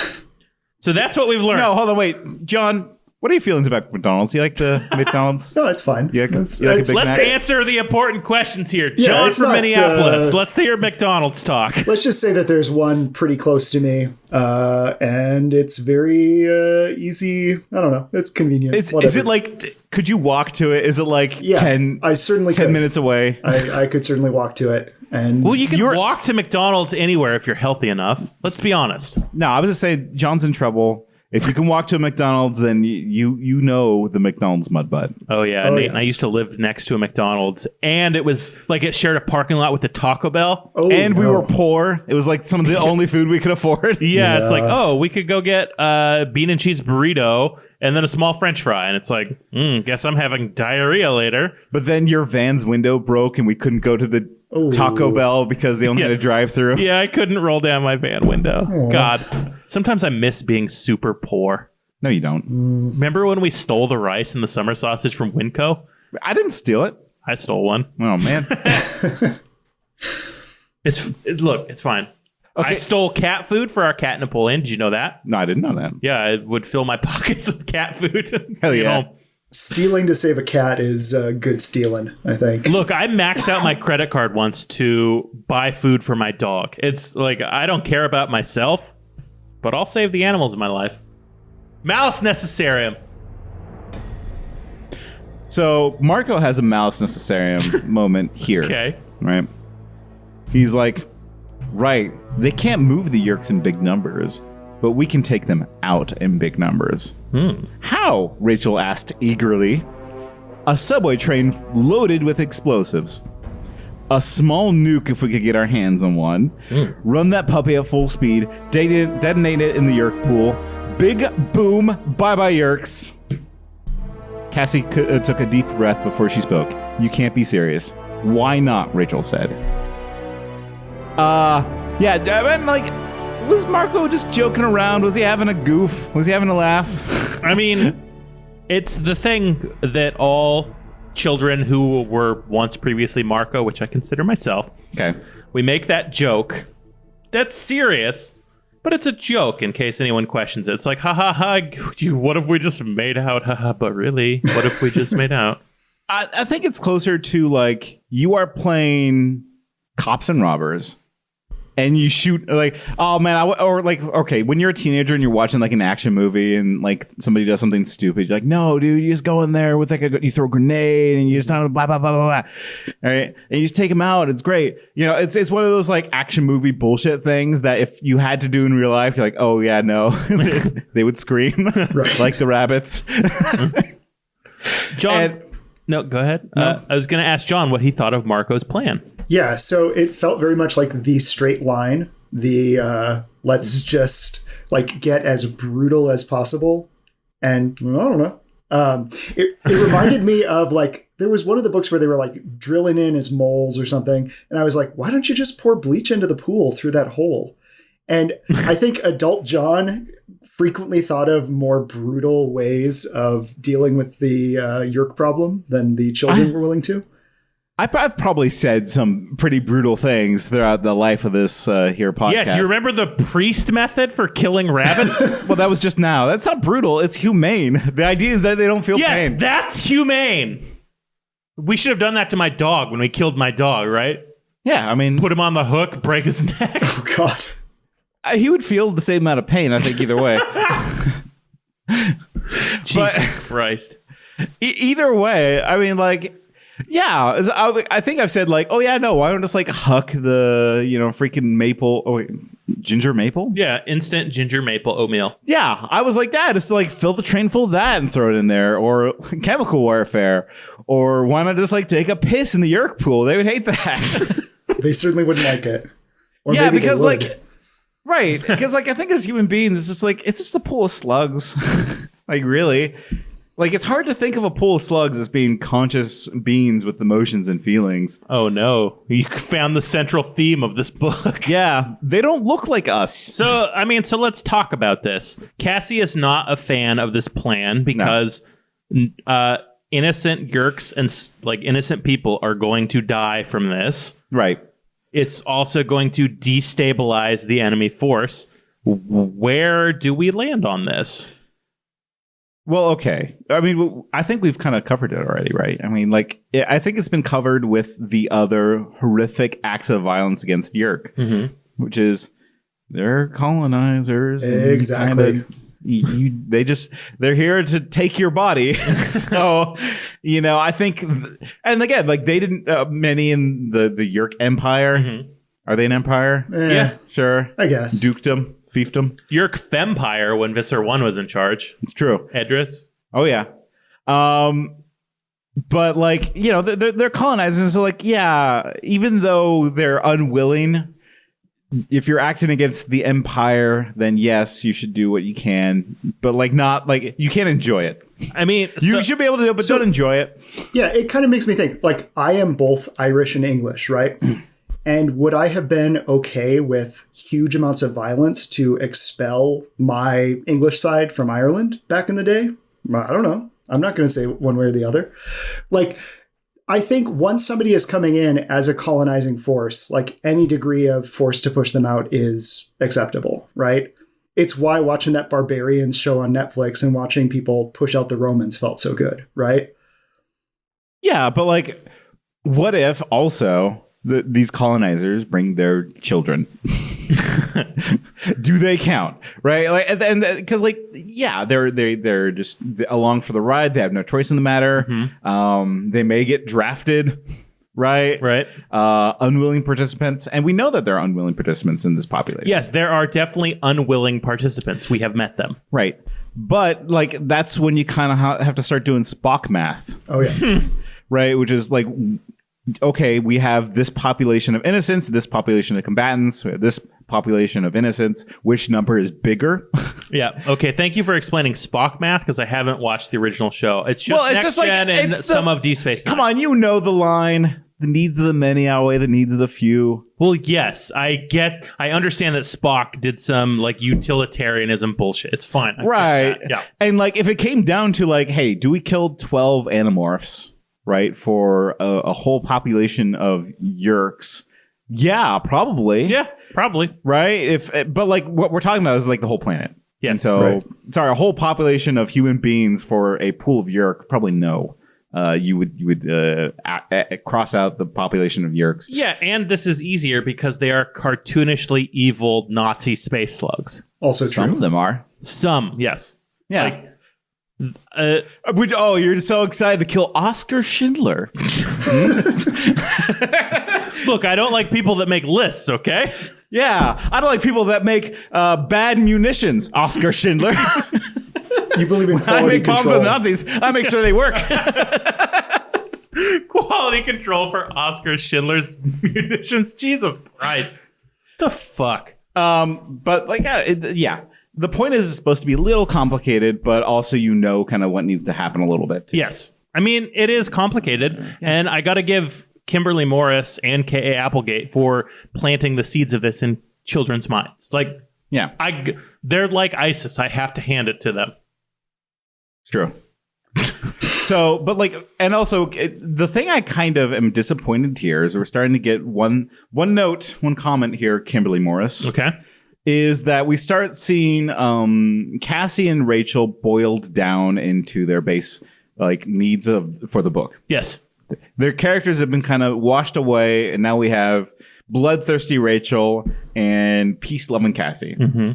Speaker 2: So that's what we've learned.
Speaker 1: No, hold on, wait. John, what are your feelings about McDonald's? You like the McDonald's?
Speaker 3: No, it's fine.
Speaker 1: You like a
Speaker 3: It's-
Speaker 1: Big
Speaker 2: Let's
Speaker 1: Mac?
Speaker 2: answer the important questions here. John
Speaker 3: it's
Speaker 2: from
Speaker 3: not,
Speaker 2: Minneapolis. Let's hear McDonald's talk.
Speaker 3: Let's just say that there's one pretty close to me, and it's very easy. I don't know. It's convenient.
Speaker 1: Is
Speaker 3: Whatever.
Speaker 1: it like, could you walk to it? Is it like
Speaker 3: Yeah,
Speaker 1: 10
Speaker 3: I certainly
Speaker 1: 10
Speaker 3: could.
Speaker 1: minutes away?
Speaker 3: I could certainly walk to it. And
Speaker 2: Well, you can walk to McDonald's anywhere if you're healthy enough. Let's be honest.
Speaker 1: No, I was just saying, John's in trouble. If you can walk to a McDonald's, then you know the McDonald's mud butt.
Speaker 2: Oh, yeah.
Speaker 3: Oh,
Speaker 2: Nate and I
Speaker 3: yes.
Speaker 2: used to live next to a McDonald's, and it was like it shared a parking lot with the Taco Bell.
Speaker 3: Oh,
Speaker 1: And we
Speaker 3: no.
Speaker 1: were poor. It was like some of the only food we could afford.
Speaker 2: Yeah, it's
Speaker 3: Yeah.
Speaker 2: like, oh, we could go get a bean and cheese burrito and then a small French fry. And it's like, guess I'm having diarrhea later.
Speaker 1: But then your van's window broke and we couldn't go to the Taco Bell because they only had a drive-through.
Speaker 2: Yeah, I couldn't roll down my van window. God. Sometimes I miss being super poor.
Speaker 1: No, you don't.
Speaker 2: Remember when we stole the rice and the summer sausage from Winco?
Speaker 1: I didn't steal it.
Speaker 2: I stole one.
Speaker 1: Oh, man.
Speaker 2: Look, it's fine.
Speaker 1: Okay.
Speaker 2: I stole cat food for our cat Napoleon. Did you know that?
Speaker 1: No, I didn't know that.
Speaker 2: Yeah, I would fill my pockets with cat food.
Speaker 1: Hell
Speaker 2: You
Speaker 1: yeah.
Speaker 2: know.
Speaker 3: stealing to save a cat is good stealing, I think.
Speaker 2: Look, I maxed out my credit card once to buy food for my dog. It's like, I don't care about myself, but I'll save the animals in my life. Malus Necessarium.
Speaker 1: So Marco has a Malus Necessarium moment here.
Speaker 2: Okay.
Speaker 1: Right? He's like, right, they can't move the Yerks in big numbers, but we can take them out in big numbers. How? Rachel asked eagerly. A subway train loaded with explosives. A small nuke if we could get our hands on one. Run that puppy at full speed. Detonate it in the Yerk pool. Big boom. Bye-bye, Yerks. Cassie took a deep breath before she spoke. You can't be serious. Why not? Rachel said. Yeah, I mean, like, was Marco just joking around? Was he having a goof? Was he having a laugh?
Speaker 2: I mean, it's the thing that all children who were once previously Marco, which I consider myself,
Speaker 1: Okay.
Speaker 2: we make that joke. That's serious, but it's a joke in case anyone questions it. It's like, ha ha ha, what if we just made out? Ha ha, but really, what if we just made out?
Speaker 1: I think it's closer to, like, you are playing cops and robbers. And you shoot, like, oh man, or like, okay, when you're a teenager and you're watching like an action movie and like somebody does something stupid, you're like, no, dude, you just go in there with like you throw a grenade and you just blah blah blah blah blah, all right, and you just take them out. It's great, you know. It's one of those like action movie bullshit things that if you had to do in real life, you're like, oh yeah, no, they would scream like the rabbits.
Speaker 2: John,
Speaker 1: And-
Speaker 2: No, go ahead. I was going to ask John what he thought of Marco's plan.
Speaker 3: Yeah, so it felt very much like the straight line. The let's just like get as brutal as possible. And I don't know. It reminded me of like, there was one of the books where they were like drilling in as moles or something. And I was like, why don't you just pour bleach into the pool through that hole? And I think adult John frequently thought of more brutal ways of dealing with the Yerk problem than the children were willing to.
Speaker 1: I've probably said some pretty brutal things throughout the life of this here podcast.
Speaker 2: Yeah, do you remember the priest method for killing rabbits?
Speaker 1: Well, that was just now. That's not brutal. It's humane. The idea is that they don't feel pain.
Speaker 2: Yes, that's humane. We should have done that to my dog when we killed my dog, right?
Speaker 1: Yeah, I mean...
Speaker 2: Put him on the hook, break his neck.
Speaker 3: Oh, God.
Speaker 1: He would feel the same amount of pain, I think, either way.
Speaker 2: Jesus Christ.
Speaker 1: Either way, I mean, like... Yeah, I think I've said like, oh yeah, no, why don't just like huck the, freaking maple, ginger maple?
Speaker 2: Yeah, instant ginger maple oatmeal.
Speaker 1: Yeah, I was like that, just to like fill the train full of that and throw it in there, or chemical warfare, or why not just like take a piss in the Yerk pool? They would hate that.
Speaker 3: They certainly wouldn't like it. Or
Speaker 1: yeah,
Speaker 3: maybe
Speaker 1: because
Speaker 3: they would.
Speaker 1: like, right, because like I think as human beings, it's just a pool of slugs. Like really. Like, it's hard to think of a pool of slugs as being conscious beings with emotions and feelings.
Speaker 2: Oh, no. You found the central theme of this book.
Speaker 1: Yeah, they don't look like us.
Speaker 2: So let's talk about this. Cassie is not a fan of this plan because innocent Yerks and, like, innocent people are going to die from this.
Speaker 1: Right.
Speaker 2: It's also going to destabilize the enemy force. Where do we land on this?
Speaker 1: Well, okay. I mean, I think we've kind of covered it already, right? I mean, like, I think it's been covered with the other horrific acts of violence against Yerk, which is they're colonizers.
Speaker 3: Exactly.
Speaker 1: They're here to take your body. So, I think, and again, like they didn't, many in the Yerk Empire, are they an empire?
Speaker 2: Yeah,
Speaker 3: sure. I guess.
Speaker 1: Dukedom. Fiefdom.
Speaker 2: Yerk Fempire when Visser 1 was in charge.
Speaker 1: It's true.
Speaker 2: Edris.
Speaker 1: Oh, yeah. But, like, they're colonizing. So, like, yeah, even though they're unwilling, if you're acting against the Empire, then yes, you should do what you can. But, like, not, like, you can't enjoy it.
Speaker 2: I mean...
Speaker 1: You should be able to do it, but don't enjoy it.
Speaker 3: Yeah, it kind of makes me think, like, I am both Irish and English, right? And would I have been okay with huge amounts of violence to expel my English side from Ireland back in the day? I don't know. I'm not going to say one way or the other. Like, I think once somebody is coming in as a colonizing force, like any degree of force to push them out is acceptable, right? It's why watching that Barbarians show on Netflix and watching people push out the Romans felt so good, right?
Speaker 1: Yeah, but like, what if also... these colonizers bring their children. Do they count? Right? Like, and because, like, yeah, they're just along for the ride. They have no choice in the matter. They may get drafted. Right. Unwilling participants, and we know that there are unwilling participants in this population.
Speaker 2: Yes, there are definitely unwilling participants. We have met them.
Speaker 1: Right, but like that's when you kind of have to start doing Spock math.
Speaker 3: Oh yeah.
Speaker 1: Right, which is like, okay, we have this population of innocents, this population of combatants, this population of innocents. Which number is bigger?
Speaker 2: Yeah. Okay. Thank you for explaining Spock math because I haven't watched the original show. It's just Next Gen and some of Deep Space Nine.
Speaker 1: Come on, you know the line. The needs of the many outweigh the needs of the few.
Speaker 2: Well, yes, I understand that Spock did some like utilitarianism bullshit. It's fine.
Speaker 1: Right.
Speaker 2: Yeah.
Speaker 1: And like, if it came down to like, hey, do we kill 12 Animorphs? Right, for a whole population of Yerks. Yeah, probably.
Speaker 2: Yeah, probably.
Speaker 1: Right? But like what we're talking about is like the whole planet.
Speaker 2: Yeah.
Speaker 1: And so, sorry, a whole population of human beings for a pool of Yerk, probably no. You would cross out the population of Yerks.
Speaker 2: Yeah, and this is easier because they are cartoonishly evil Nazi space slugs.
Speaker 3: Also
Speaker 1: Some
Speaker 3: true.
Speaker 1: of them are.
Speaker 2: Some, yes.
Speaker 1: Yeah.
Speaker 2: Like,
Speaker 1: you're so excited to kill Oscar Schindler.
Speaker 2: Look, I don't like people that make lists, okay?
Speaker 1: Yeah, I don't like people that make bad munitions. Oscar Schindler.
Speaker 3: You believe in
Speaker 1: I
Speaker 3: quality
Speaker 1: make bombs for
Speaker 3: control.
Speaker 1: the Nazis. I make sure they work.
Speaker 2: Quality control for Oscar Schindler's munitions. Jesus Christ. The fuck?
Speaker 1: But like, yeah. The point is it's supposed to be a little complicated, but also kind of what needs to happen a little bit.
Speaker 2: Yes. I mean, it is complicated, and I got to give Kimberly Morris and K.A. Applegate for planting the seeds of this in children's minds. Like,
Speaker 1: yeah,
Speaker 2: they're like ISIS. I have to hand it to them.
Speaker 1: It's true. So, but like, and also the thing I kind of am disappointed here is we're starting to get one comment here, Kimberly Morris.
Speaker 2: Okay.
Speaker 1: Is that we start seeing Cassie and Rachel boiled down into their base like needs for the book.
Speaker 2: Yes.
Speaker 1: Their characters have been kind of washed away, and now we have bloodthirsty Rachel and peace-loving Cassie.
Speaker 2: Mm-hmm.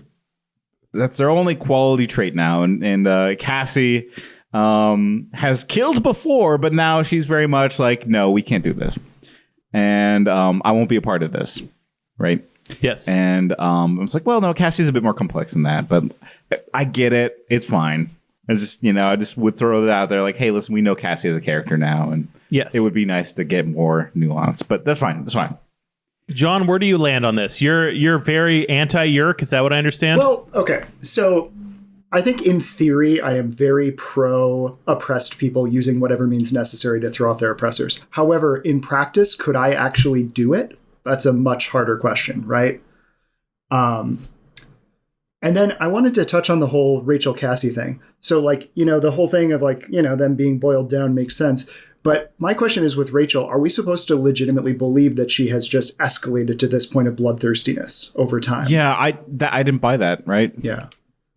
Speaker 1: That's their only quality trait now. And Cassie has killed before, but now she's very much like, no, we can't do this. And I won't be a part of this. Right?
Speaker 2: Yes.
Speaker 1: And I was like, well, no, Cassie's a bit more complex than that, but I get it. It's fine. It's just, I just would throw it out there like, hey, listen, we know Cassie as a character now, and
Speaker 2: yes,
Speaker 1: it would be nice to get more nuance, but that's fine. That's fine.
Speaker 2: John, where do you land on this? You're very anti-Yerk. Is that what I understand?
Speaker 3: Well, okay. So I think in theory, I am very pro oppressed people using whatever means necessary to throw off their oppressors. However, in practice, could I actually do it? That's a much harder question, right? And then I wanted to touch on the whole Rachel Cassie thing. So like, the whole thing of like, them being boiled down makes sense. But my question is with Rachel, are we supposed to legitimately believe that she has just escalated to this point of bloodthirstiness over time?
Speaker 1: Yeah, I didn't buy that, right?
Speaker 3: Yeah.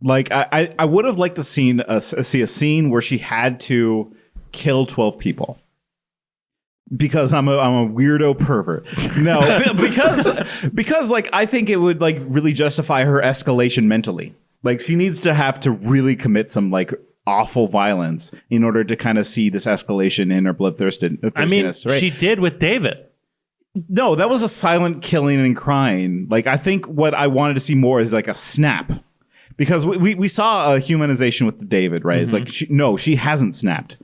Speaker 1: Like I would have liked to see a scene where she had to kill 12 people. Because I'm a weirdo pervert. No, because like I think it would like really justify her escalation mentally. Like she needs to have to really commit some like awful violence in order to kind of see this escalation in her bloodthirstiness.
Speaker 2: I mean,
Speaker 1: right?
Speaker 2: She did with David.
Speaker 1: No, that was a silent killing and crying. Like I think what I wanted to see more is like a snap. Because we saw a humanization with David, right? Mm-hmm. It's like she hasn't snapped.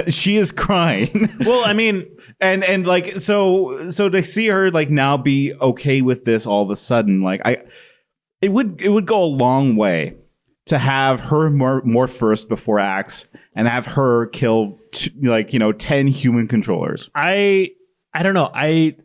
Speaker 1: She is crying.
Speaker 2: Well, I mean,
Speaker 1: and like so to see her like now be okay with this all of a sudden, like it would go a long way to have her more first before Axe and have her kill 10 human controllers.
Speaker 2: I don't know. I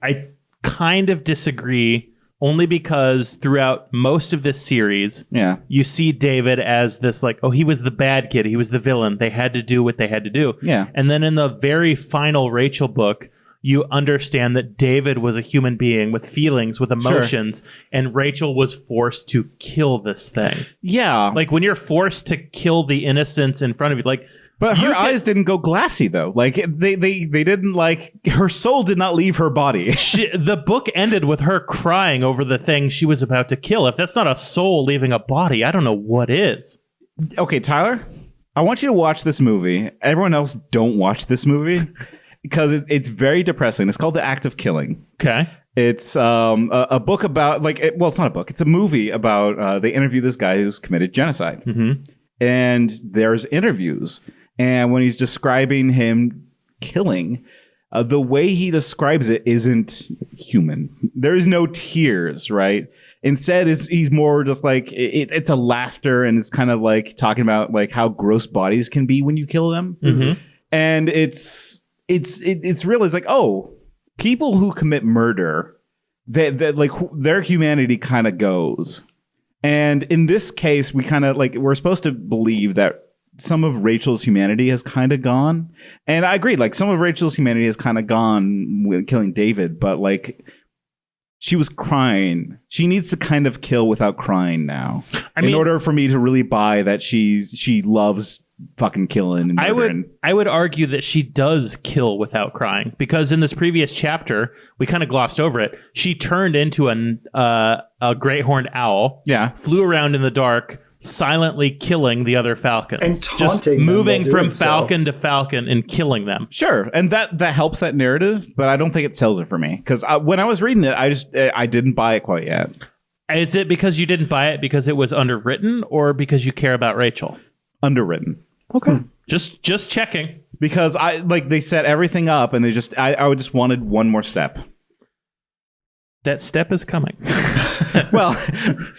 Speaker 2: kind of disagree. Only because throughout most of this series, you see David as this like, oh, he was the bad kid. He was the villain. They had to do what they had to do.
Speaker 1: Yeah.
Speaker 2: And then in the very final Rachel book, you understand that David was a human being with feelings, with emotions, and Rachel was forced to kill this thing.
Speaker 1: Yeah.
Speaker 2: Like when you're forced to kill the innocents in front of you, like...
Speaker 1: But her eyes didn't go glassy, though. Like they didn't like her soul did not leave her body.
Speaker 2: The book ended with her crying over the thing she was about to kill. If that's not a soul leaving a body, I don't know what is.
Speaker 1: Okay, Tyler, I want you to watch this movie. Everyone else, don't watch this movie because it's very depressing. It's called The Act of Killing.
Speaker 2: Okay.
Speaker 1: It's a book about it's not a book. It's a movie about they interview this guy who's committed genocide, and there's interviews. And when he's describing him killing, the way he describes it isn't human. There is no tears, right? Instead, he's more just like it's a laughter, and it's kind of like talking about like how gross bodies can be when you kill them.
Speaker 2: Mm-hmm.
Speaker 1: And it's real. It's like, oh, people who commit murder, that like their humanity kind of goes. And in this case, we're supposed to believe that some of Rachel's humanity has kind of gone. And I agree, like some of Rachel's humanity has kind of gone with killing David, but like she was crying. She needs to kind of kill without crying now. In order for me to really buy that she loves fucking killing and murdering.
Speaker 2: I would argue that she does kill without crying, because in this previous chapter, we kind of glossed over it. She turned into a great horned owl.
Speaker 1: Yeah.
Speaker 2: Flew around in the dark, silently killing the other falcons,
Speaker 3: and taunting
Speaker 2: just
Speaker 3: them
Speaker 2: moving from
Speaker 3: so.
Speaker 2: falcon to falcon and killing them.
Speaker 1: Sure, and that helps that narrative, but I don't think it sells it for me because when I was reading it, I didn't buy it quite yet.
Speaker 2: Is it because you didn't buy it because it was underwritten, or because you care about Rachel?
Speaker 1: Underwritten.
Speaker 2: Okay. Just checking.
Speaker 1: Because they set everything up, and I just wanted one more step.
Speaker 2: That step is coming.
Speaker 1: Well,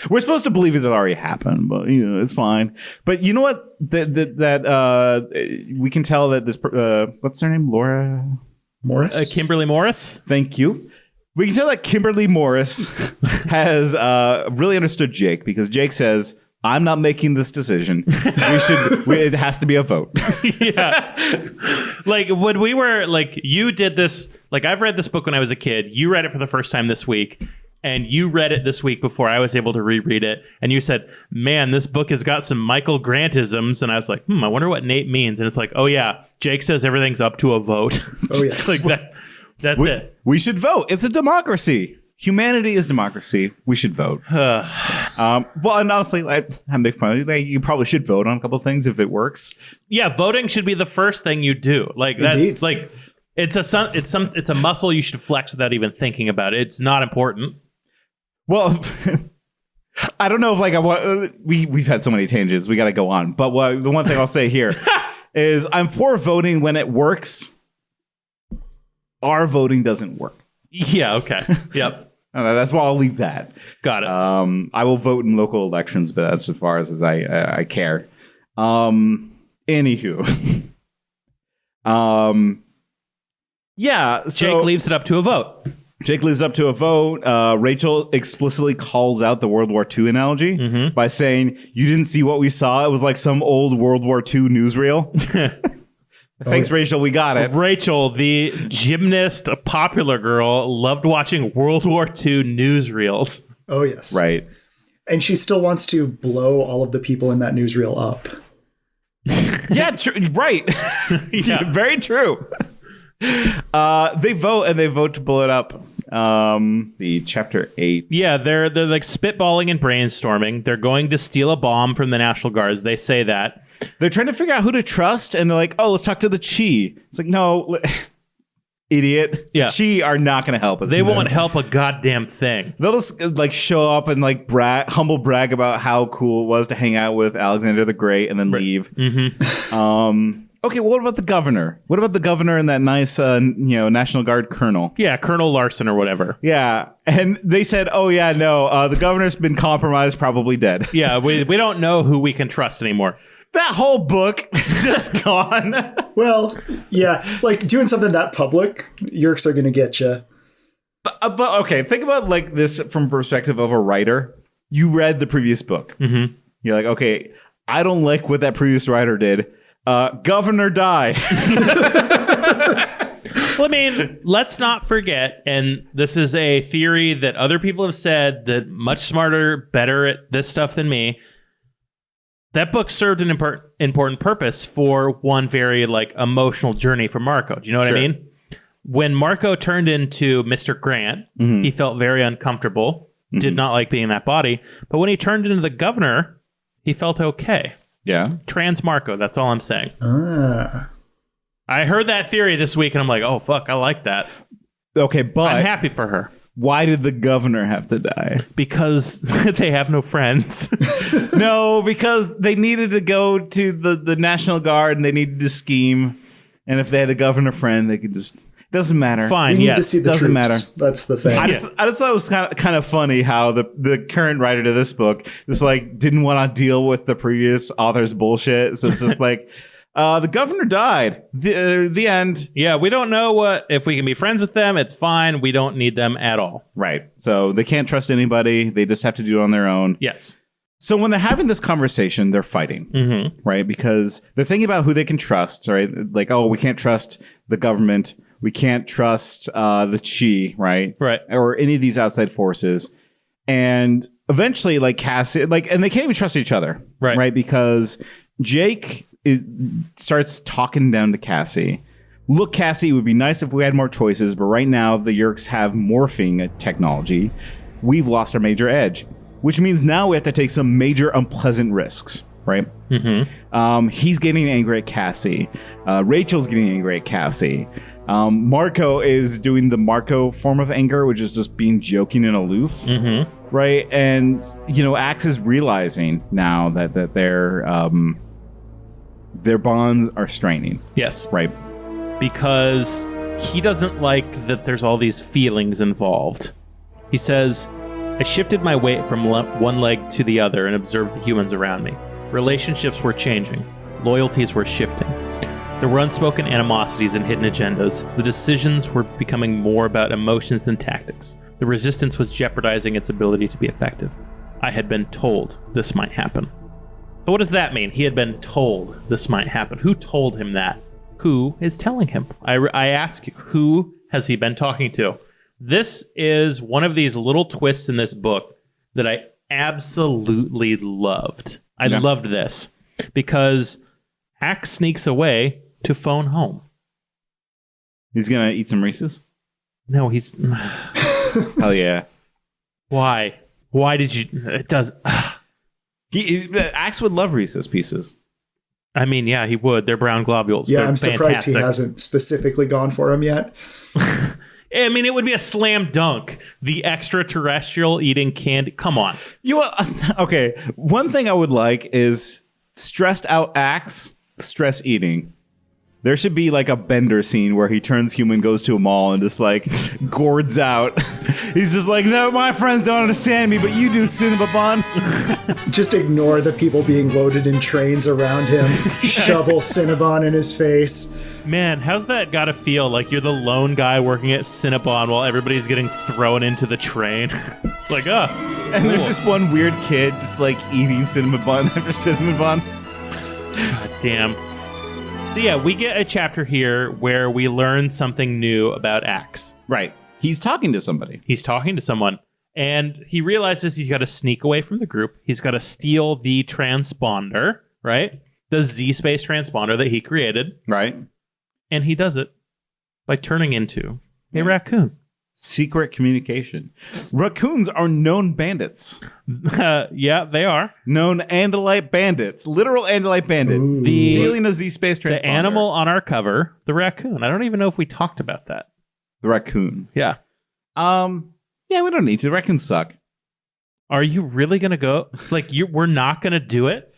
Speaker 1: we're supposed to believe it already happened, but it's fine. But you know what? That we can tell that this what's her name? Laura
Speaker 3: Morris?
Speaker 2: Kimberly Morris.
Speaker 1: Thank you. We can tell that Kimberly Morris has really understood Jake, because Jake says, I'm not making this decision. It has to be a vote.
Speaker 2: Yeah. Like when we were you did this, I've read this book when I was a kid. You read it for the first time this week, and you read it this week before I was able to reread it. And you said, man, this book has got some Michael Grantisms. And I was like, I wonder what Nate means. And it's like, oh yeah, Jake says everything's up to a vote.
Speaker 3: Oh yes.
Speaker 2: That's it.
Speaker 1: We should vote. It's a democracy. Humanity is democracy. We should vote.
Speaker 3: Yes.
Speaker 1: Well, and honestly, I make fun of you probably should vote on a couple of things if it works.
Speaker 2: Yeah, voting should be the first thing you do. That's
Speaker 3: Indeed.
Speaker 2: it's a muscle you should flex without even thinking about it. It's not important.
Speaker 1: Well, I don't know if I want. We've had so many tangents. We got to go on. But the one thing I'll say here is I'm for voting when it works. Our voting doesn't work.
Speaker 2: Yeah. Okay. Yep.
Speaker 1: That's why I'll leave that.
Speaker 2: Got it.
Speaker 1: I will vote in local elections, but that's as far as I care. Anywho. Yeah. So
Speaker 2: Jake leaves it up to a vote.
Speaker 1: Jake leaves up to a vote. Rachel explicitly calls out the World War II analogy by saying, you didn't see what we saw. It was like some old World War II newsreel. Thanks, Rachel. We got it.
Speaker 2: Rachel, the gymnast, popular girl, loved watching World War II newsreels.
Speaker 3: Oh, yes.
Speaker 1: Right.
Speaker 3: And she still wants to blow all of the people in that newsreel up.
Speaker 1: Yeah, right.
Speaker 2: Yeah.
Speaker 1: Very true. They vote to blow it up. The chapter 8.
Speaker 2: Yeah, they're spitballing and brainstorming. They're going to steal a bomb from the National Guards. They say that.
Speaker 1: They're trying to figure out who to trust, and they're like, oh, let's talk to the Chi. It's like, no, idiot.
Speaker 2: Yeah.
Speaker 1: The Chi are not going to help us.
Speaker 2: They won't help a goddamn thing.
Speaker 1: They'll just show up and humble brag about how cool it was to hang out with Alexander the Great and then leave. Mm-hmm. Okay, well, what about the governor? What about the governor and that nice, National Guard colonel?
Speaker 2: Yeah, Colonel Larson or whatever.
Speaker 1: Yeah, and they said, oh, yeah, no, the governor's been compromised, probably dead.
Speaker 2: Yeah, we don't know who we can trust anymore.
Speaker 1: That whole book just gone.
Speaker 3: Well, yeah, doing something that public, Yerks are going to get you.
Speaker 1: But okay, think about this from perspective of a writer. You read the previous book. Mm-hmm. You're like, okay, I don't like what that previous writer did. Governor died.
Speaker 2: Well, I mean, let's not forget, and this is a theory that other people have said that much smarter, better at this stuff than me. That book served an important purpose for one very emotional journey for Marco. Do you know what I mean? When Marco turned into Mr. Grant, he felt very uncomfortable, did not like being in that body. But when he turned into the governor, he felt okay.
Speaker 1: Yeah.
Speaker 2: Trans Marco, that's all I'm saying.
Speaker 3: Ah.
Speaker 2: I heard that theory this week, and I'm like, oh, fuck, I like that.
Speaker 1: Okay, but
Speaker 2: I'm happy for her.
Speaker 1: Why did the governor have to die?
Speaker 2: Because they have no friends.
Speaker 1: No, because they needed to go to the National Guard and they needed to scheme. And if they had a governor friend, they could just... Doesn't matter.
Speaker 2: Fine,
Speaker 3: We need to see the
Speaker 1: doesn't
Speaker 3: troops.
Speaker 1: matter.
Speaker 3: That's the thing.
Speaker 1: I just thought it was kind of funny how the current writer to this book just didn't want to deal with the previous author's bullshit. So it's just the governor died. The end.
Speaker 2: Yeah, we don't know if we can be friends with them. It's fine. We don't need them at all.
Speaker 1: Right. So they can't trust anybody. They just have to do it on their own.
Speaker 2: Yes.
Speaker 1: So when they're having this conversation, they're fighting, right? Because they're thinking about who they can trust, right? Oh, we can't trust the government. We can't trust the Chi, right?
Speaker 2: Right.
Speaker 1: Or any of these outside forces. And eventually, Cassie, and they can't even trust each other, right? Because Jake starts talking down to Cassie. Look, Cassie, it would be nice if we had more choices, but right now the Yerks have morphing technology. We've lost our major edge, which means now we have to take some major unpleasant risks, right? Mm-hmm. He's getting angry at Cassie. Rachel's getting angry at Cassie. Marco is doing the Marco form of anger, which is just being joking and aloof, right? And Axe is realizing now that Their bonds are straining.
Speaker 2: Yes.
Speaker 1: Right.
Speaker 2: Because he doesn't like that there's all these feelings involved. He says, I shifted my weight from one leg to the other and observed the humans around me. Relationships were changing. Loyalties were shifting. There were unspoken animosities and hidden agendas. The decisions were becoming more about emotions than tactics. The resistance was jeopardizing its ability to be effective. I had been told this might happen. So what does that mean? He had been told this might happen. Who told him that? Who is telling him? I ask you, who has he been talking to? This is one of these little twists in this book that I absolutely loved. I loved this because Axe sneaks away to phone home.
Speaker 1: He's going to eat some Reese's?
Speaker 2: No, he's...
Speaker 1: Hell yeah.
Speaker 2: Why? Why did you... It does...
Speaker 1: Axe would love Reese's Pieces.
Speaker 2: I mean, yeah, he would. They're brown globules.
Speaker 3: Yeah,
Speaker 2: They're
Speaker 3: I'm surprised
Speaker 2: fantastic.
Speaker 3: he hasn't specifically gone for him yet.
Speaker 2: I mean, it would be a slam dunk. The extraterrestrial eating candy. Come on.
Speaker 1: Okay, one thing I would like is stressed out Axe, stress eating. There should be like a Bender scene where he turns human, goes to a mall, and just like gourds out. He's just like, no, my friends don't understand me, but you do, Cinnabon.
Speaker 3: Just ignore the people being loaded in trains around him. Shovel Cinnabon in his face.
Speaker 2: Man, how's that gotta feel? Like you're the lone guy working at Cinnabon while everybody's getting thrown into the train. It's like,
Speaker 1: And there's this one weird kid just like eating Cinnabon after Cinnabon.
Speaker 2: God damn. So yeah, we get a chapter here where we learn something new about Axe.
Speaker 1: Right. He's talking to somebody.
Speaker 2: He's talking to someone, and he realizes he's got to sneak away from the group. He's got to steal the transponder, right? The Z-Space transponder that he created.
Speaker 1: Right.
Speaker 2: And he does it by turning into a raccoon.
Speaker 1: Secret communication. Raccoons are known bandits.
Speaker 2: Yeah, they are.
Speaker 1: Known Andalite bandits. Literal Andalite bandit. Stealing a Z-Space transponder.
Speaker 2: The animal on our cover, the raccoon. I don't even know if we talked about that.
Speaker 1: The raccoon.
Speaker 2: Yeah.
Speaker 1: Yeah, we don't need to. The raccoons suck.
Speaker 2: Are you really going to go? Like, we're not going to do it?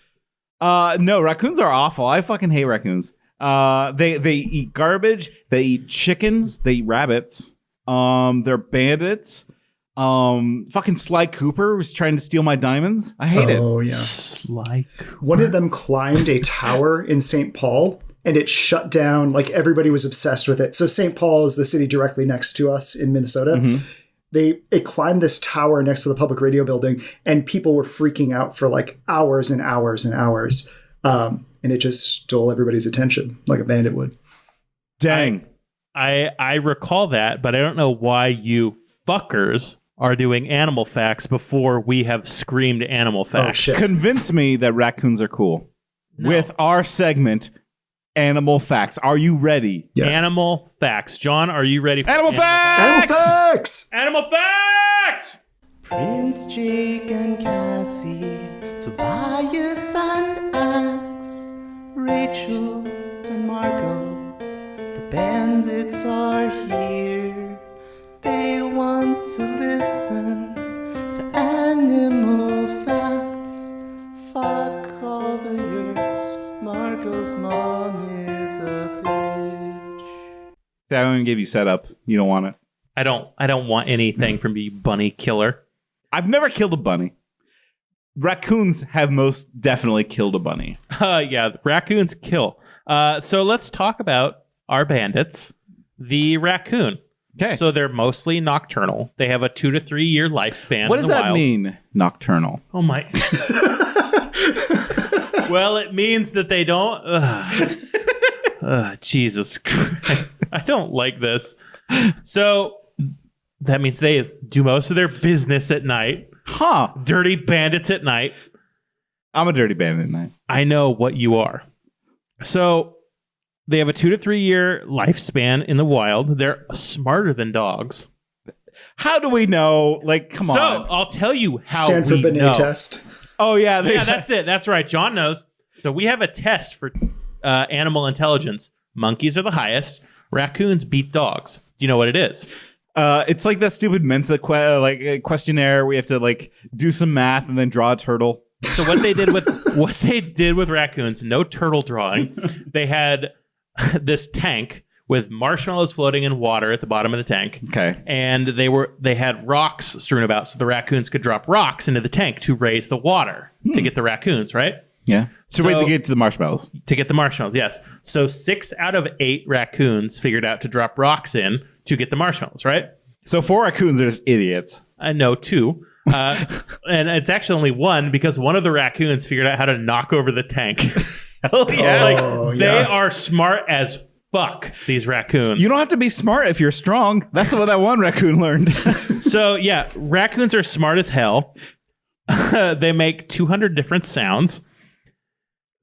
Speaker 1: No, raccoons are awful. I fucking hate raccoons. They eat garbage. They eat chickens. They eat rabbits. They're bandits. Fucking Sly Cooper was trying to steal my diamonds. I hate it.
Speaker 3: Oh, yeah.
Speaker 2: Sly Cooper.
Speaker 3: One of them climbed a tower in St. Paul, and it shut down. Like, everybody was obsessed with it. So St. Paul is the city directly next to us in Minnesota. Mm-hmm. It climbed this tower next to the public radio building, and people were freaking out for like hours and hours and hours. And it just stole everybody's attention like a bandit would.
Speaker 1: Dang.
Speaker 2: I recall that, but I don't know why you fuckers are doing animal facts before we have screamed animal facts.
Speaker 3: Oh, shit.
Speaker 1: Convince me that raccoons are cool. No. With our segment, Animal Facts. Are you ready?
Speaker 2: Yes. Animal Facts. John, are you ready for
Speaker 1: Animal Facts?
Speaker 3: Animal Facts!
Speaker 2: Animal Facts!
Speaker 10: Prince Jake and Cassie, Tobias and Axe, Rachel and Margot. The bandits are here. They want to listen to animal facts. Fuck all the yerks. Margot's mom is a bitch.
Speaker 1: See, I don't give you setup. You don't want it.
Speaker 2: I don't want anything from you, bunny killer.
Speaker 1: I've never killed a bunny. Raccoons have most definitely killed a bunny.
Speaker 2: Yeah, raccoons kill. So let's talk about our bandits, the raccoon.
Speaker 1: Okay.
Speaker 2: So they're mostly nocturnal. They have a 2 to 3 year lifespan.
Speaker 1: What does that mean, nocturnal?
Speaker 2: Oh my. Well, it means that they don't. Jesus Christ. I don't like this. So that means they do most of their business at night.
Speaker 1: Huh.
Speaker 2: Dirty bandits at night.
Speaker 1: I'm a dirty bandit at night.
Speaker 2: I know what you are. So they have a 2 to 3 year lifespan in the wild. They're smarter than dogs.
Speaker 1: How do we know? Like, come on.
Speaker 2: So I'll tell you how
Speaker 3: Stanford
Speaker 2: we
Speaker 3: Binet
Speaker 2: know.
Speaker 3: test.
Speaker 1: Oh, yeah.
Speaker 2: Yeah, that's it. That's right. John knows. So we have a test for animal intelligence. Monkeys are the highest. Raccoons beat dogs. Do you know what it is?
Speaker 1: It's like that stupid Mensa questionnaire where you have to like do some math and then draw a turtle.
Speaker 2: So what they did with raccoons, no turtle drawing. They had this tank with marshmallows floating in water at the bottom of the tank.
Speaker 1: Okay.
Speaker 2: And they had rocks strewn about so the raccoons could drop rocks into the tank to raise the water to get the raccoons, right?
Speaker 1: Yeah. So wait to get to the marshmallows.
Speaker 2: To get the marshmallows, yes. So 6 out of 8 raccoons figured out to drop rocks in to get the marshmallows, right?
Speaker 1: So 4 raccoons are just idiots.
Speaker 2: No, 2. And it's actually only 1 because one of the raccoons figured out how to knock over the tank.
Speaker 1: Hell yeah.
Speaker 2: They are smart as fuck, these raccoons.
Speaker 1: You don't have to be smart if you're strong. That's what that one raccoon learned.
Speaker 2: So, yeah, raccoons are smart as hell. They make 200 different sounds.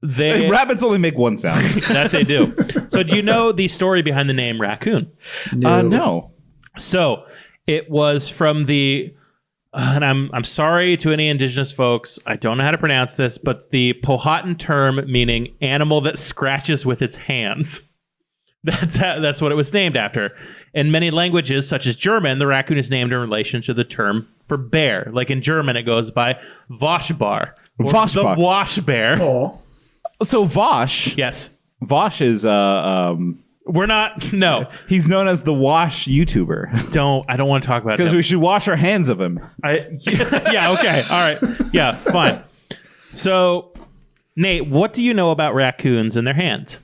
Speaker 1: Rabbits only make one sound.
Speaker 2: That they do. So do you know the story behind the name raccoon?
Speaker 1: No.
Speaker 2: So it was from the, and I'm sorry to any indigenous folks, I don't know how to pronounce this, but the Powhatan term meaning animal that scratches with its hands. That's what it was named after. In many languages, such as German, the raccoon is named in relation to the term for bear. Like in German, it goes by Waschbär.
Speaker 1: Waschbär.
Speaker 2: The wash bear.
Speaker 3: Oh.
Speaker 1: So Vosh.
Speaker 2: Yes.
Speaker 1: Vosh is
Speaker 2: We're not. No.
Speaker 1: He's known as the wash YouTuber.
Speaker 2: I don't want to talk about
Speaker 1: Because
Speaker 2: him.
Speaker 1: we should wash our hands of him.
Speaker 2: Yeah, okay. All right. Yeah, fine. So, Nate, what do you know about raccoons and their hands?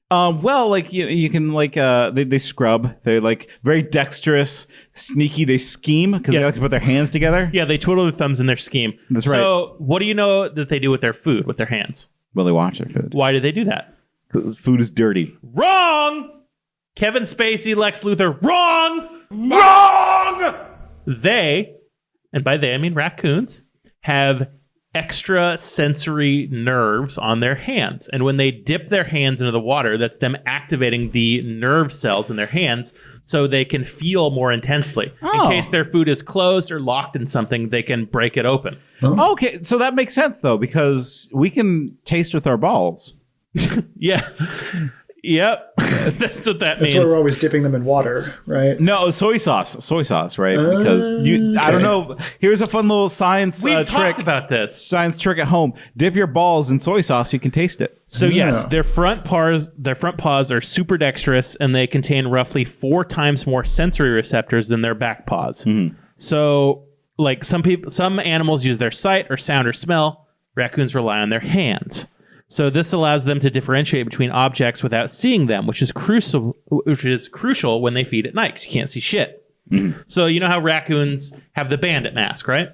Speaker 1: Well, like you can like they scrub. They're like very dexterous, sneaky. They scheme because they like to put their hands together.
Speaker 2: Yeah, they twiddle their thumbs in their scheme.
Speaker 1: That's right.
Speaker 2: So, what do you know that they do with their food, with their hands?
Speaker 1: Well, they watch their food.
Speaker 2: Why do they do that?
Speaker 1: 'Cause food is dirty.
Speaker 2: Wrong! Kevin Spacey, Lex Luthor, wrong! Wrong! They, and by they I mean raccoons, have extra sensory nerves on their hands. And when they dip their hands into the water, that's them activating the nerve cells in their hands so they can feel more intensely. In case their food is closed or locked in something, they can break it open.
Speaker 1: Oh. Okay, so that makes sense though, because we can taste with our balls.
Speaker 2: Yeah. Yep. That's what that means.
Speaker 3: That's why we're always dipping them in water, right?
Speaker 1: No, soy sauce, right? Because I don't know. Here's a fun little science
Speaker 2: We've
Speaker 1: trick.
Speaker 2: talked about this.
Speaker 1: Science trick at home. Dip your balls in soy sauce. You can taste it.
Speaker 2: So yes, their front paws are super dexterous, and they contain roughly 4 times more sensory receptors than their back paws.
Speaker 1: Mm-hmm.
Speaker 2: So, like some animals use their sight or sound or smell. Raccoons rely on their hands. So this allows them to differentiate between objects without seeing them, which is crucial when they feed at night because you can't see shit. Mm-hmm. So you know how raccoons have the bandit mask, right?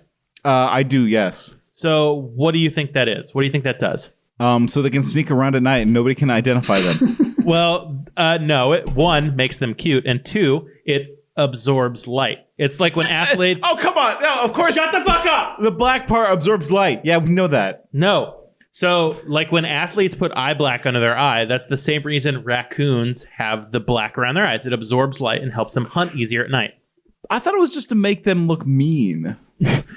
Speaker 1: I do, yes.
Speaker 2: So what do you think that is? What do you think that does?
Speaker 1: So they can sneak around at night and nobody can identify them.
Speaker 2: Well, no. It 1 makes them cute, and 2 it absorbs light. It's like when athletes.
Speaker 1: Oh come on! No, of course.
Speaker 2: Shut the fuck up.
Speaker 1: The black part absorbs light. Yeah, we know that.
Speaker 2: No. So, like when athletes put eye black under their eye, that's the same reason raccoons have the black around their eyes. It absorbs light and helps them hunt easier at night.
Speaker 1: I thought it was just to make them look mean.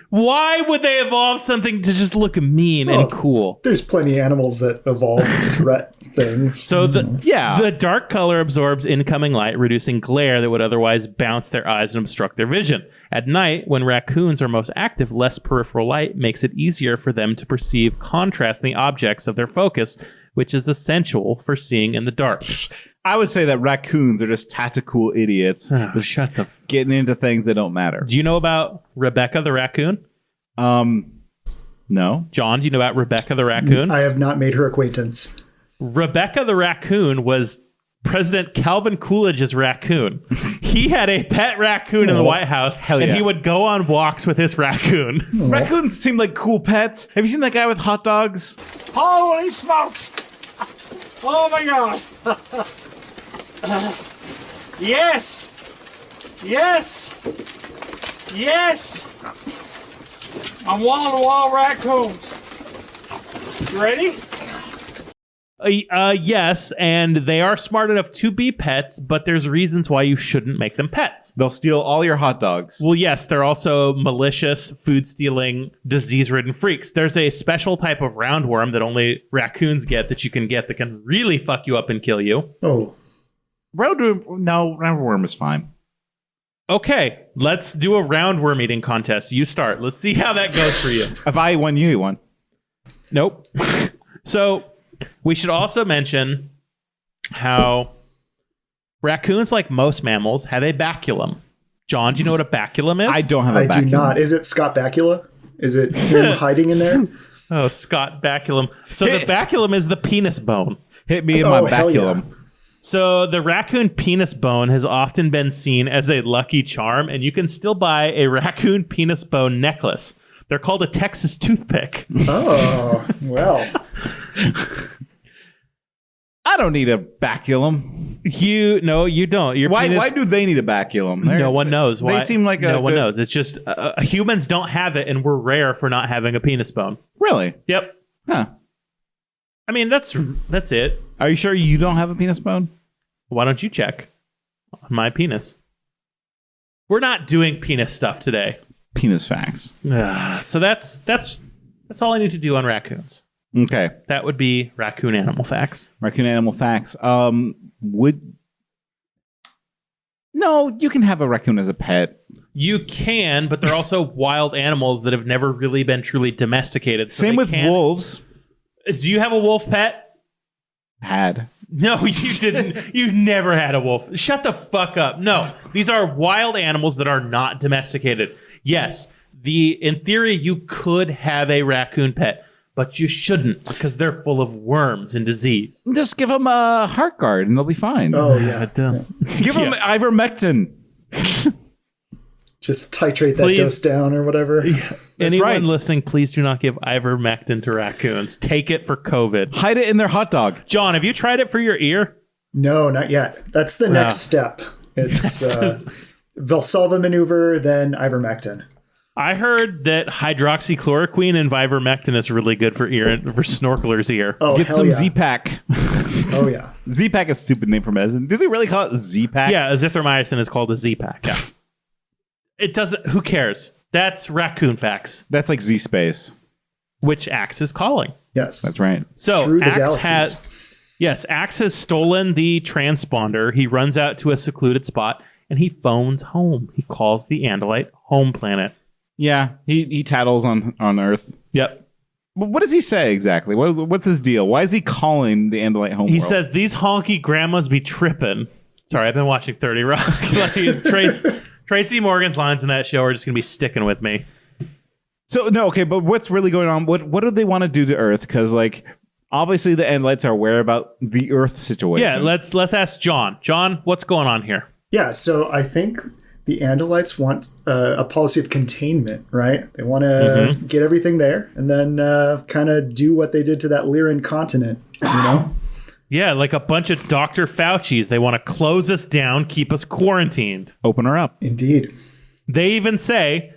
Speaker 2: Why would they evolve something to just look mean and cool?
Speaker 3: There's plenty of animals that evolve threat things.
Speaker 2: So the dark color absorbs incoming light, reducing glare that would otherwise bounce their eyes and obstruct their vision. At night, when raccoons are most active, less peripheral light makes it easier for them to perceive contrasting objects of their focus, which is essential for seeing in the dark.
Speaker 1: I would say that raccoons are just tactical idiots.
Speaker 2: Shut the
Speaker 1: getting into things that don't matter.
Speaker 2: Do you know about Rebecca the raccoon?
Speaker 1: No.
Speaker 2: John, do you know about Rebecca the raccoon?
Speaker 3: I have not made her acquaintance.
Speaker 2: Rebecca the raccoon was President Calvin Coolidge's raccoon. He had a pet raccoon in the White House, and he would go on walks with his raccoon.
Speaker 1: Raccoons seem like cool pets. Have you seen that guy with hot dogs?
Speaker 7: Holy smokes! Oh my god! Yes! Yes! Yes! I'm wall-to-wall raccoons. You ready?
Speaker 2: Yes, and they are smart enough to be pets, but there's reasons why you shouldn't make them pets.
Speaker 1: They'll steal all your hot dogs.
Speaker 2: Well, yes, they're also malicious, food-stealing, disease-ridden freaks. There's a special type of roundworm that only raccoons get that can really fuck you up and kill you.
Speaker 3: Oh.
Speaker 1: Roundworm is fine.
Speaker 2: Okay, let's do a roundworm eating contest. You start. Let's see how that goes for you.
Speaker 1: If I won, you won.
Speaker 2: Nope. So we should also mention how raccoons, like most mammals, have a baculum. John, do you know what a baculum is?
Speaker 1: I don't have a
Speaker 3: I
Speaker 1: baculum.
Speaker 3: do not. Is it Scott Bakula? Is it him hiding in there?
Speaker 2: Oh, Scott Baculum. So the baculum is the penis bone.
Speaker 1: Hit me in
Speaker 3: Oh,
Speaker 1: my
Speaker 3: hell yeah.
Speaker 1: baculum.
Speaker 2: So the raccoon penis bone has often been seen as a lucky charm, and you can still buy a raccoon penis bone necklace. They're called a Texas toothpick.
Speaker 3: Oh, well.
Speaker 1: I don't need a baculum.
Speaker 2: You don't. Your
Speaker 1: Why?
Speaker 2: penis,
Speaker 1: Why do they need a baculum?
Speaker 2: no one knows why.
Speaker 1: They seem like
Speaker 2: no one knows. It's just humans don't have it, and we're rare for not having a penis bone.
Speaker 1: Really?
Speaker 2: Yep.
Speaker 1: Huh?
Speaker 2: I mean, that's it.
Speaker 1: Are you sure you don't have a penis bone?
Speaker 2: Why don't you check on my penis? We're not doing penis stuff today.
Speaker 1: Penis facts.
Speaker 2: So that's all I need to do on raccoons.
Speaker 1: Okay.
Speaker 2: That would be raccoon animal facts.
Speaker 1: Raccoon animal facts. No, you can have a raccoon as a pet.
Speaker 2: You can, but they're also wild animals that have never really been truly domesticated. So
Speaker 1: Same
Speaker 2: they
Speaker 1: with
Speaker 2: can-
Speaker 1: wolves.
Speaker 2: Do you have a wolf pet?
Speaker 1: Had.
Speaker 2: No, you didn't. You've never had a wolf. Shut the fuck up. No, these are wild animals that are not domesticated. Yes, in theory, you could have a raccoon pet, but you shouldn't because they're full of worms and disease.
Speaker 1: Just give them a heart guard and they'll be fine.
Speaker 3: Oh, yeah.
Speaker 1: Give them ivermectin.
Speaker 3: Just titrate that
Speaker 2: Please.
Speaker 3: dose down or whatever.
Speaker 2: Anyone
Speaker 1: right.
Speaker 2: listening, please do not give ivermectin to raccoons. Take it for COVID.
Speaker 1: Hide it in their hot dog.
Speaker 2: John, have you tried it for your ear?
Speaker 3: No, not yet. That's the next step. It's Valsalva maneuver, then ivermectin.
Speaker 2: I heard that hydroxychloroquine and ivermectin is really good for snorkelers' ear.
Speaker 3: Oh,
Speaker 1: Get
Speaker 3: hell
Speaker 1: some
Speaker 3: yeah.
Speaker 1: Z-Pack.
Speaker 3: Oh, yeah.
Speaker 1: Z-Pack is a stupid name for medicine. Do they really call it Z-Pack?
Speaker 2: Yeah, azithromycin is called a Z-Pack. Yeah. It doesn't. Who cares? That's raccoon facts.
Speaker 1: That's like Z-Space.
Speaker 2: Which Axe is calling.
Speaker 3: Yes.
Speaker 1: That's right.
Speaker 2: So
Speaker 3: Through the
Speaker 2: Axe
Speaker 3: galaxies.
Speaker 2: Axe has stolen the transponder. He runs out to a secluded spot and he phones home. He calls the Andalite home planet.
Speaker 1: Yeah, he tattles on Earth.
Speaker 2: Yep.
Speaker 1: What does he say exactly? What's his deal? Why is he calling the Andalite home
Speaker 2: He
Speaker 1: world?
Speaker 2: says these honky grandmas be tripping. Sorry, I've been watching 30 Rock. Tracy Morgan's lines in that show are just going to be sticking with me.
Speaker 1: So, no, okay, but what's really going on? What do they want to do to Earth? Because, like, obviously the Andalites are aware about the Earth situation.
Speaker 2: Yeah, let's ask John. John, what's going on here?
Speaker 3: Yeah, so I think the Andalites want a policy of containment, right? They want to get everything there and then kind of do what they did to that Lyran continent, you know?
Speaker 2: Yeah, like a bunch of Dr. Fauci's. They want to close us down, keep us quarantined.
Speaker 1: Open her up.
Speaker 3: Indeed.
Speaker 2: They even say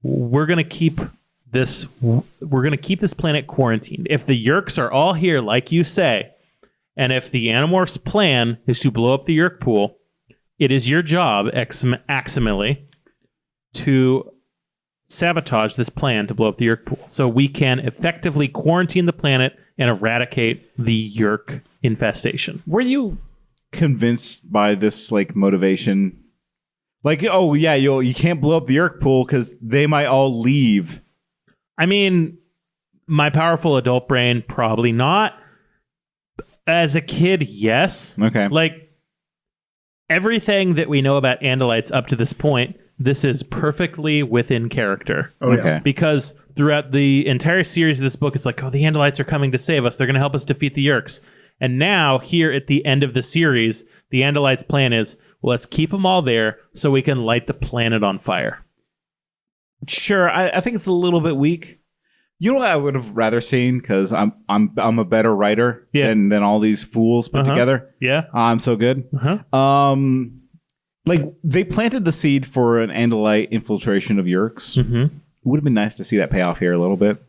Speaker 2: we're going to keep this planet quarantined. If the Yerks are all here like you say, and if the Animorphs' plan is to blow up the Yerk pool, it is your job, Aximili, to sabotage this plan to blow up the Yerk pool so we can effectively quarantine the planet and eradicate the Yerk infestation.
Speaker 1: Were you convinced by this, like, motivation? Like, oh, yeah, you can't blow up the Yerk pool because they might all leave.
Speaker 2: I mean, my powerful adult brain, probably not. As a kid, yes.
Speaker 1: Okay.
Speaker 2: Like, everything that we know about Andalites up to this point, this is perfectly within character.
Speaker 3: Oh, yeah.
Speaker 1: Okay.
Speaker 2: Because throughout the entire series of this book, it's like, oh, the Andalites are coming to save us. They're going to help us defeat the Yerks. And now, here at the end of the series, the Andalites' plan is, well, let's keep them all there so we can light the planet on fire.
Speaker 1: Sure, I think it's a little bit weak. You know what I would have rather seen? Because I'm a better writer than all these fools put together.
Speaker 2: Yeah.
Speaker 1: I'm so good. Like, they planted the seed for an Andalite infiltration of Yerks. It would have been nice to see that pay off here a little bit.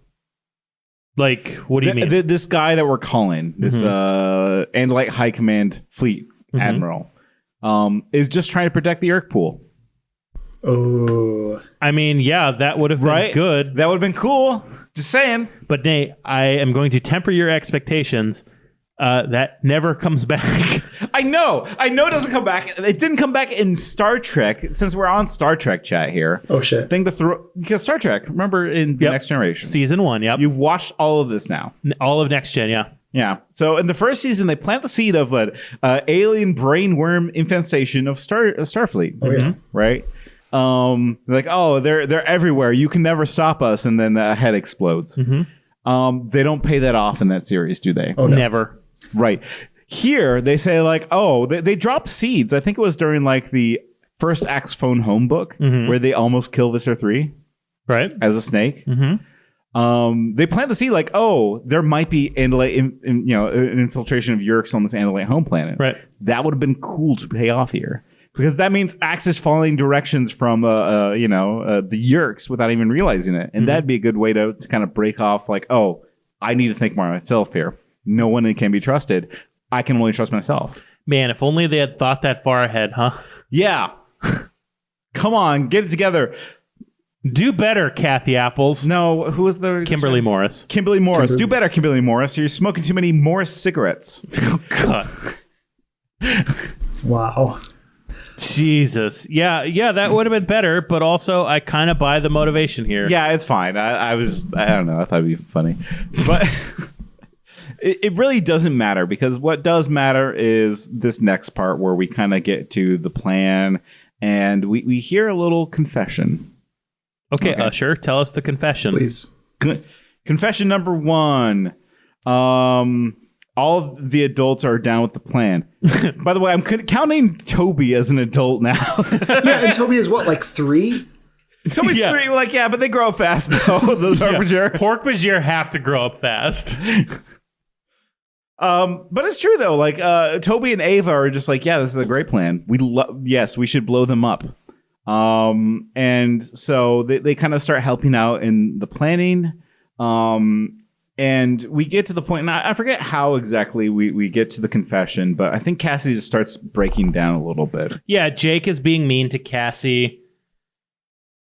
Speaker 2: Like, what do you mean?
Speaker 1: This guy that we're calling, this Andalite High Command Fleet Admiral, is just trying to protect the Yerk pool.
Speaker 3: Oh.
Speaker 2: I mean, yeah, that would have been good.
Speaker 1: That would have been cool. Just saying.
Speaker 2: But Nate, I am going to temper your expectations. That never comes back.
Speaker 1: I know it doesn't come back. It didn't come back in Star Trek, since we're on Star Trek chat here.
Speaker 3: Oh, shit.
Speaker 1: Thing to throw, because Star Trek, remember in the Next Generation?
Speaker 2: Season 1, yep.
Speaker 1: You've watched all of this now.
Speaker 2: All of Next Gen, yeah.
Speaker 1: Yeah. So in the first season, they plant the seed of an alien brainworm infestation of Starfleet.
Speaker 3: Oh, yeah.
Speaker 1: Right? Like, oh, they're everywhere. You can never stop us. And then the head explodes. They don't pay that off in that series, do they?
Speaker 3: Oh, no.
Speaker 2: Never.
Speaker 1: Right. Here, they say, like, oh, they drop seeds. I think it was during, like, the first Axe Phone Home book where they almost kill Visser 3.
Speaker 2: Right.
Speaker 1: As a snake. They plant the seed, like, oh, there might be an infiltration of Yeerks on this Andalite home planet.
Speaker 2: Right.
Speaker 1: That would have been cool to pay off here. Because that means Axe is following directions from, the Yeerks without even realizing it. And that'd be a good way to kind of break off, like, oh, I need to think more myself here. No one can be trusted. I can only trust myself.
Speaker 2: Man, if only they had thought that far ahead, huh?
Speaker 1: Yeah. Come on, get it together.
Speaker 2: Do better, Kathy Apples.
Speaker 1: No, who was the...
Speaker 2: Kimberly Morris.
Speaker 1: Kimberly Morris. Do better, Kimberly Morris. You're smoking too many Morris cigarettes.
Speaker 2: Oh, God.
Speaker 3: Wow.
Speaker 2: Jesus. Yeah, that would have been better, but also I kind of buy the motivation here.
Speaker 1: Yeah, it's fine. I don't know. I thought it'd be funny. But... It really doesn't matter, because what does matter is this next part where we kind of get to the plan and we hear a little confession.
Speaker 2: Okay, Usher, tell us the confession.
Speaker 3: Please.
Speaker 1: Confession number 1. All of the adults are down with the plan. By the way, I'm counting Toby as an adult now.
Speaker 3: Yeah, and Toby is what, like 3?
Speaker 1: Toby's 3. Like, yeah, but they grow up fast now. Those Harbinger.
Speaker 2: Pork-Bajir have to grow up fast.
Speaker 1: But it's true though. Like, Toby and Ava are just like, yeah, this is a great plan. Yes, we should blow them up. And so they kind of start helping out in the planning. And we get to the point, and I forget how exactly we get to the confession, but I think Cassie just starts breaking down a little bit.
Speaker 2: Yeah, Jake is being mean to Cassie.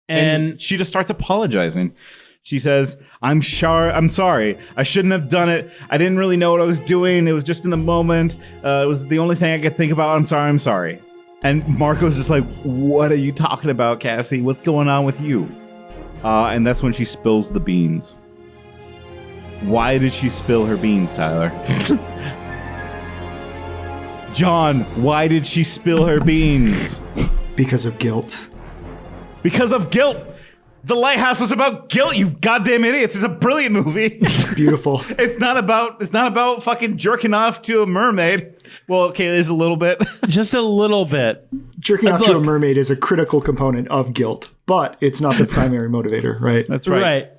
Speaker 2: And
Speaker 1: she just starts apologizing. She says, I'm sorry. I shouldn't have done it. I didn't really know what I was doing. It was just in the moment. It was the only thing I could think about. I'm sorry. And Marco's just like, what are you talking about, Cassie? What's going on with you? And that's when she spills the beans. Why did she spill her beans, Tyler? John, why did she spill her beans?
Speaker 3: Because of guilt.
Speaker 1: Because of guilt. The Lighthouse was about guilt, you goddamn idiots. It's a brilliant movie.
Speaker 3: It's beautiful.
Speaker 1: It's not about fucking jerking off to a mermaid. Well, okay, it is a little bit.
Speaker 2: Just a little bit.
Speaker 3: Jerking off to a mermaid is a critical component of guilt, but it's not the primary motivator, right?
Speaker 1: That's right.
Speaker 2: Right.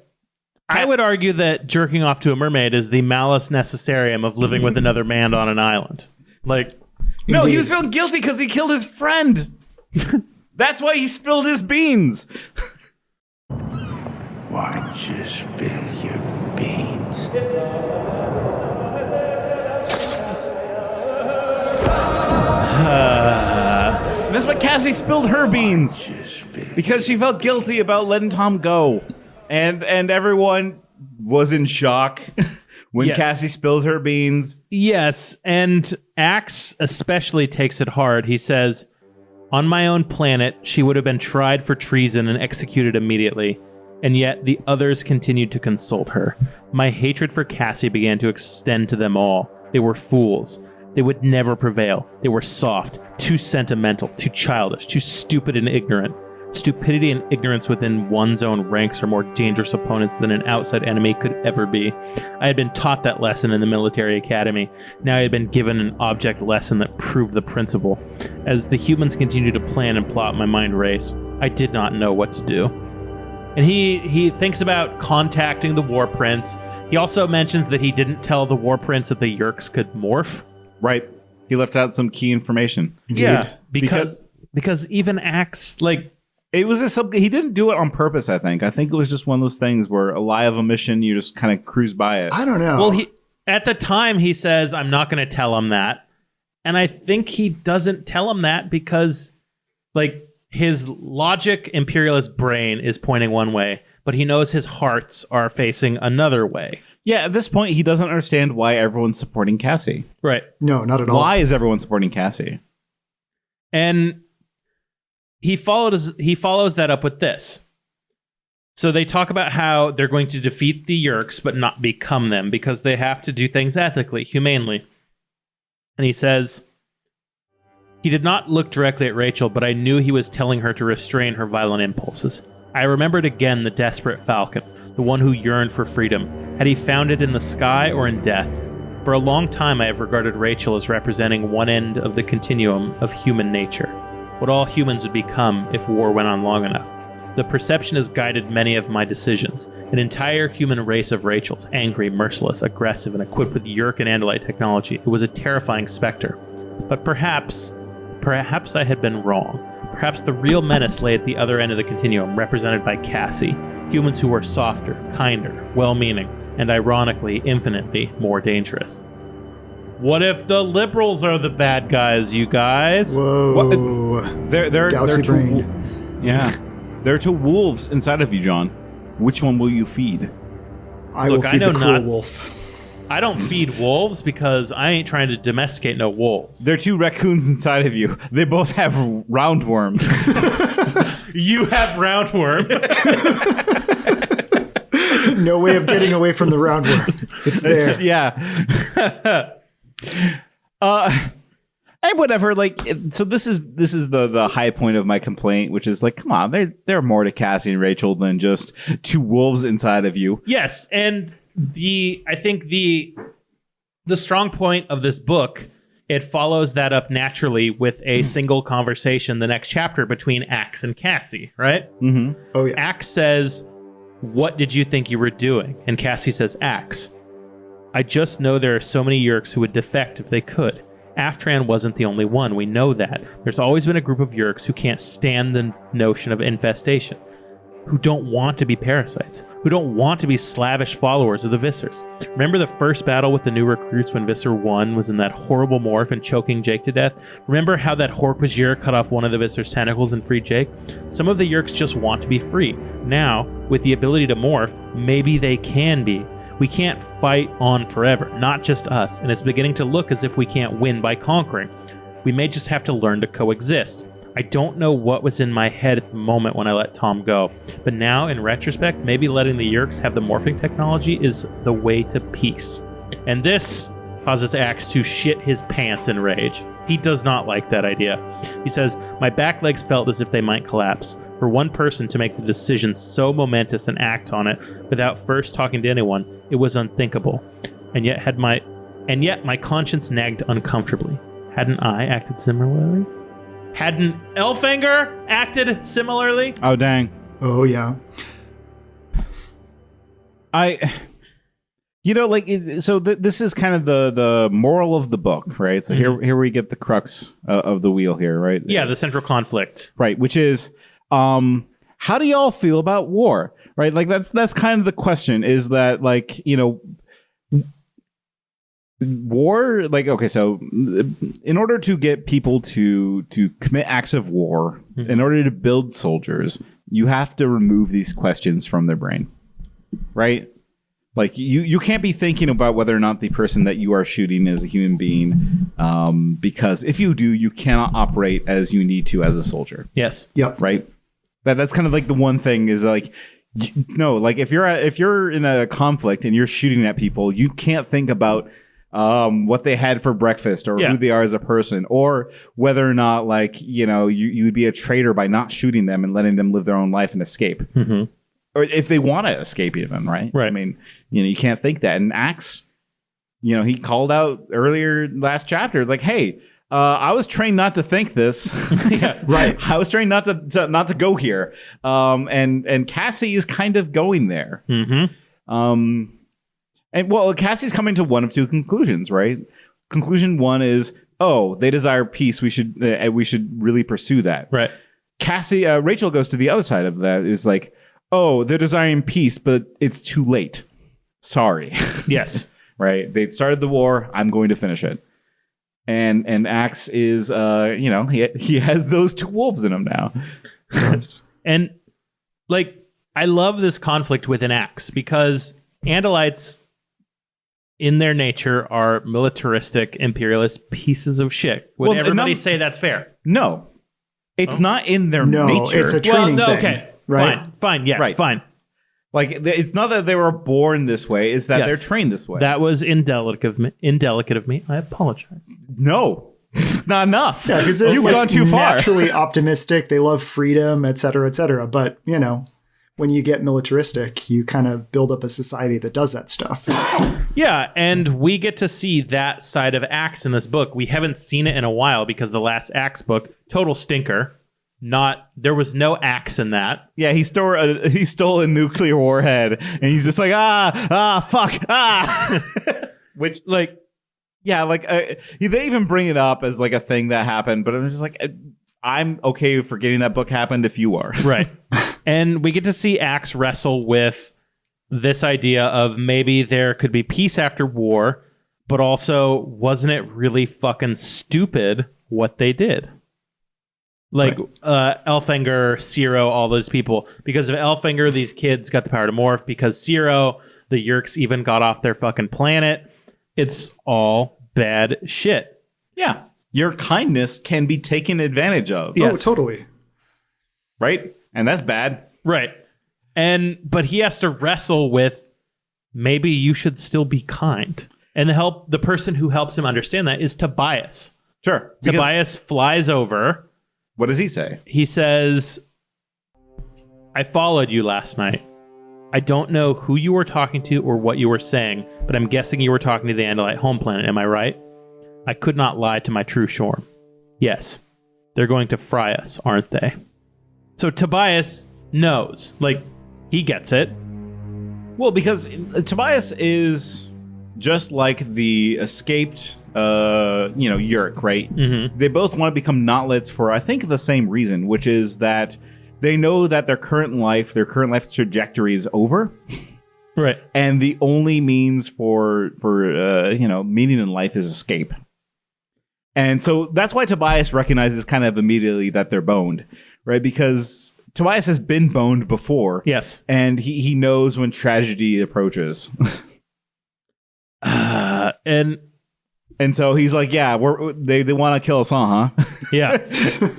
Speaker 2: I would argue that jerking off to a mermaid is the Malus Necessarium of living with another man on an island. Like,
Speaker 1: no, he was found guilty because he killed his friend. That's why he spilled his beans.
Speaker 11: Why'd you spill your beans?
Speaker 1: That's why Cassie spilled her beans. Because she felt guilty about letting Tom go. And everyone was in shock when Cassie spilled her beans.
Speaker 2: Yes, and Axe especially takes it hard. He says, on my own planet, she would have been tried for treason and executed immediately. And yet the others continued to consult her. My hatred for Cassie began to extend to them all. They were fools. They would never prevail. They were soft, too sentimental, too childish, too stupid and ignorant. Stupidity and ignorance within one's own ranks are more dangerous opponents than an outside enemy could ever be. I had been taught that lesson in the military academy. Now I had been given an object lesson that proved the principle. As the humans continued to plan and plot, my mind raced. I did not know what to do. And he thinks about contacting the War Prince. He also mentions that he didn't tell the War Prince that the Yeerks could morph.
Speaker 1: Right. He left out some key information.
Speaker 2: Yeah, because even Axe, like...
Speaker 1: He didn't do it on purpose, I think. I think it was just one of those things where a lie of omission, you just kind of cruise by it.
Speaker 3: I don't know.
Speaker 2: Well, at the time, he says, I'm not going to tell him that. And I think he doesn't tell him that because, like... His logic imperialist brain is pointing one way, but he knows his hearts are facing another way.
Speaker 1: Yeah, at this point, he doesn't understand why everyone's supporting Cassie.
Speaker 2: Right.
Speaker 3: No, not at all.
Speaker 1: Why is everyone supporting Cassie?
Speaker 2: And he follows that up with this. So they talk about how they're going to defeat the Yeerks, but not become them, because they have to do things ethically, humanely. And he says, he did not look directly at Rachel, but I knew he was telling her to restrain her violent impulses. I remembered again the desperate falcon, the one who yearned for freedom. Had he found it in the sky or in death? For a long time I have regarded Rachel as representing one end of the continuum of human nature, what all humans would become if war went on long enough. The perception has guided many of my decisions. An entire human race of Rachels, angry, merciless, aggressive, and equipped with Yeerk and Andalite technology. It was a terrifying specter. But perhaps I had been wrong. Perhaps the real menace lay at the other end of the continuum, represented by Cassie. Humans who were softer, kinder, well-meaning, and ironically, infinitely more dangerous. What if the liberals are the bad guys, you guys?
Speaker 3: Whoa.
Speaker 1: They're
Speaker 3: Galaxy
Speaker 1: two,
Speaker 3: brain.
Speaker 1: yeah. There are two wolves inside of you, John. Which one will you feed?
Speaker 3: I
Speaker 2: Look,
Speaker 3: will
Speaker 2: I
Speaker 3: feed
Speaker 2: know
Speaker 3: the cruel
Speaker 2: not-
Speaker 3: wolf.
Speaker 2: I don't feed wolves because I ain't trying to domesticate no wolves.
Speaker 1: There are two raccoons inside of you. They both have roundworms.
Speaker 2: You have roundworm.
Speaker 3: No way of getting away from the roundworm. It's there.
Speaker 1: Yeah. And whatever, like, so this is the high point of my complaint, which is like, come on, there are more to Cassie and Rachel than just two wolves inside of you.
Speaker 2: Yes, and I think the strong point of this book, it follows that up naturally with a single conversation, the next chapter, between Axe and Cassie, right?
Speaker 1: Mm-hmm.
Speaker 3: Oh, yeah.
Speaker 2: Axe says, "What did you think you were doing?" And Cassie says, "Axe, I just know there are so many Yeerks who would defect if they could. Aftran wasn't the only one. We know that. There's always been a group of Yeerks who can't stand the notion of infestation, who don't want to be parasites, who don't want to be slavish followers of the Viscers. Remember the first battle with the new recruits when Viscer 1 was in that horrible morph and choking Jake to death? Remember how that Hork-Bajir cut off one of the Viscer's tentacles and freed Jake? Some of the Yeerks just want to be free. Now, with the ability to morph, maybe they can be. We can't fight on forever, not just us, and it's beginning to look as if we can't win by conquering. We may just have to learn to coexist. I don't know what was in my head at the moment when I let Tom go, but now, in retrospect, maybe letting the Yeerks have the morphing technology is the way to peace." And this causes Axe to shit his pants in rage. He does not like that idea. He says, "My back legs felt as if they might collapse. For one person to make the decision so momentous and act on it without first talking to anyone, it was unthinkable. And yet my conscience nagged uncomfortably. Hadn't I acted similarly? Hadn't Elfanger acted similarly?"
Speaker 1: Oh, dang.
Speaker 3: Oh, yeah.
Speaker 1: This is kind of the moral of the book, right? So here we get the crux of the wheel here, right?
Speaker 2: Yeah, the central conflict.
Speaker 1: Right, which is, how do y'all feel about war? Right? Like that's kind of the question, is that, like, you know, war, like, okay, so in order to get people to commit acts of war, in order to build soldiers, you have to remove these questions from their brain. Right? Like, you can't be thinking about whether or not the person that you are shooting is a human being, because if you do, you cannot operate as you need to as a soldier.
Speaker 2: Yes.
Speaker 3: Yep.
Speaker 1: Right? That's kind of like the one thing is, like, no, like, if you're in a conflict and you're shooting at people, you can't think about what they had for breakfast or who they are as a person, or whether or not, like, you know, you would be a traitor by not shooting them and letting them live their own life and escape.
Speaker 2: Mm-hmm.
Speaker 1: Or if they want to escape even, right?
Speaker 2: Right.
Speaker 1: I mean, you know, you can't think that. And Axe, you know, he called out earlier last chapter, like, hey, I was trained not to think this.
Speaker 2: Yeah,
Speaker 1: right. I was trained not to go here. And Cassie is kind of going there.
Speaker 2: Mm-hmm.
Speaker 1: And well, Cassie's coming to one of two conclusions, right? Conclusion one is, oh, they desire peace. We should really pursue that.
Speaker 2: Right.
Speaker 1: Rachel goes to the other side of that, is like, oh, they're desiring peace, but it's too late. Sorry.
Speaker 2: Yes.
Speaker 1: Right. They started the war. I'm going to finish it. And Axe is, you know, he has those two wolves in him now.
Speaker 3: Yes.
Speaker 2: And, like, I love this conflict within Axe, because Andalites in their nature are militaristic, imperialist pieces of shit. Would everybody say that's fair?
Speaker 1: No. It's not in their nature.
Speaker 3: No, it's a training thing.
Speaker 2: Okay.
Speaker 3: Right?
Speaker 2: Fine. Yes,
Speaker 1: Right.
Speaker 2: fine.
Speaker 1: Like, it's not that they were born this way. It's that
Speaker 2: Yes.
Speaker 1: they're trained this way.
Speaker 2: That was indelicate of me. I apologize.
Speaker 1: No. It's not enough.
Speaker 3: Yeah, because they're
Speaker 1: You've
Speaker 3: like,
Speaker 1: gone too far.
Speaker 3: naturally optimistic. They love freedom, et cetera, et cetera. But, when you get militaristic, you kind of build up a society that does that stuff.
Speaker 2: Yeah, and we get to see that side of Axe in this book. We haven't seen it in a while because the last Axe book, total stinker. There was no Axe in that.
Speaker 1: Yeah, he stole a nuclear warhead, and he's just like, fuck.
Speaker 2: Which, like,
Speaker 1: yeah, like they even bring it up as like a thing that happened, but I'm just like, I'm okay forgetting that book happened if you are.
Speaker 2: right. And we get to see Axe wrestle with this idea of maybe there could be peace after war, but also wasn't it really fucking stupid what they did? Like Elfinger, Ciro, all those people. Because of Elfinger, these kids got the power to morph. Because Ciro, the Yeerks even got off their fucking planet. It's all bad shit.
Speaker 1: Yeah. Your kindness can be taken advantage of.
Speaker 2: Yes.
Speaker 3: Oh, totally.
Speaker 1: Right? And that's bad.
Speaker 2: Right. But he has to wrestle with maybe you should still be kind. And the person who helps him understand that is Tobias.
Speaker 1: Sure.
Speaker 2: Tobias flies over.
Speaker 1: What does he say?
Speaker 2: He says, I followed you last night. I don't know who you were talking to or what you were saying, but I'm guessing you were talking to the Andalite home planet. Am I right? I could not lie to my true shore. Yes. They're going to fry us, aren't they? So Tobias knows. Like, he gets it.
Speaker 1: Well, because Tobias is just like the escaped, Yeerk, right?
Speaker 2: Mm-hmm.
Speaker 1: They both want to become Nautlets for, I think, the same reason, which is that they know that their current life trajectory is over.
Speaker 2: Right.
Speaker 1: And the only means for meaning in life is escape. And so that's why Tobias recognizes kind of immediately that they're boned, right? Because Tobias has been boned before.
Speaker 2: Yes.
Speaker 1: And he knows when tragedy approaches. And so he's like, yeah, they want to kill us all, huh?
Speaker 2: Yeah.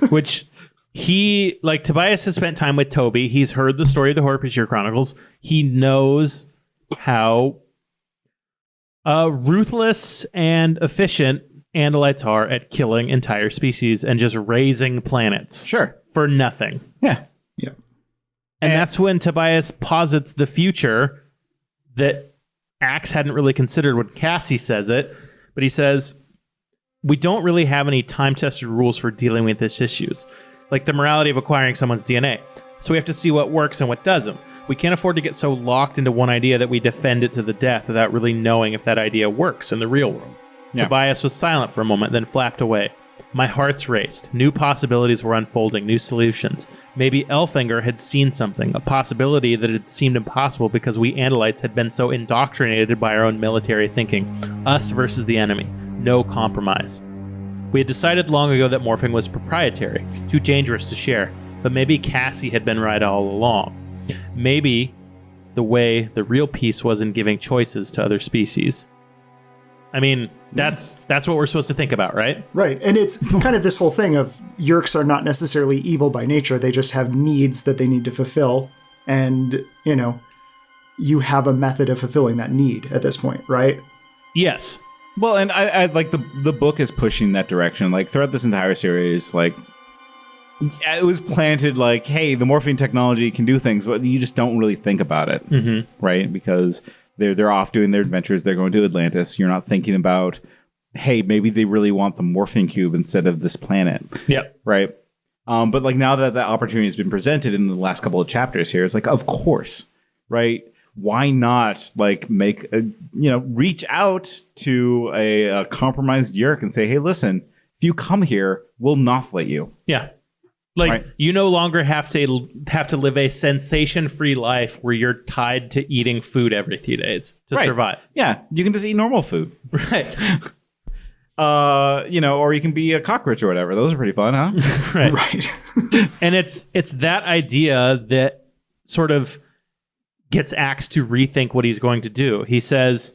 Speaker 2: Which Tobias has spent time with Toby. He's heard the story of the Horror Chronicles. He knows how ruthless and efficient Andalites are at killing entire species and just raising planets.
Speaker 1: Sure.
Speaker 2: For nothing.
Speaker 1: Yeah.
Speaker 3: Yeah.
Speaker 2: And that's when Tobias posits the future that Axe hadn't really considered when Cassie says it. But he says, we don't really have any time-tested rules for dealing with these issues, like the morality of acquiring someone's DNA. So we have to see what works and what doesn't. We can't afford to get so locked into one idea that we defend it to the death without really knowing if that idea works in the real world. Yeah. Tobias was silent for a moment, then flapped away. My heart's raced. New possibilities were unfolding, new solutions. Maybe Elfinger had seen something, a possibility that had seemed impossible because we Andalites had been so indoctrinated by our own military thinking. Us versus the enemy. No compromise. We had decided long ago that morphing was proprietary, too dangerous to share, but maybe Cassie had been right all along. Maybe the way the real peace was in giving choices to other species. I mean, that's what we're supposed to think about, right?
Speaker 3: Right. And it's kind of this whole thing of Yeerks are not necessarily evil by nature. They just have needs that they need to fulfill. And, you have a method of fulfilling that need at this point, right?
Speaker 2: Yes.
Speaker 1: Well, and I like the book is pushing that direction. Like throughout this entire series, like it was planted like, hey, the morphine technology can do things, but you just don't really think about it, right? Because they're off doing their adventures. They're going to Atlantis. You're not thinking about, hey, maybe they really want the morphine cube instead of this planet.
Speaker 2: Yep.
Speaker 1: Right. But like now that the opportunity has been presented in the last couple of chapters here, it's like, of course, right? Why not like reach out to a compromised Yeerk and say, hey, listen, if you come here, we'll Nauthlet you.
Speaker 2: Yeah. Like, you no longer have to live a sensation-free life where you're tied to eating food every few days to survive.
Speaker 1: Yeah, you can just eat normal food.
Speaker 2: Right.
Speaker 1: Or you can be a cockroach or whatever. Those are pretty fun, huh?
Speaker 2: Right. And it's that idea that sort of gets Axe to rethink what he's going to do. He says,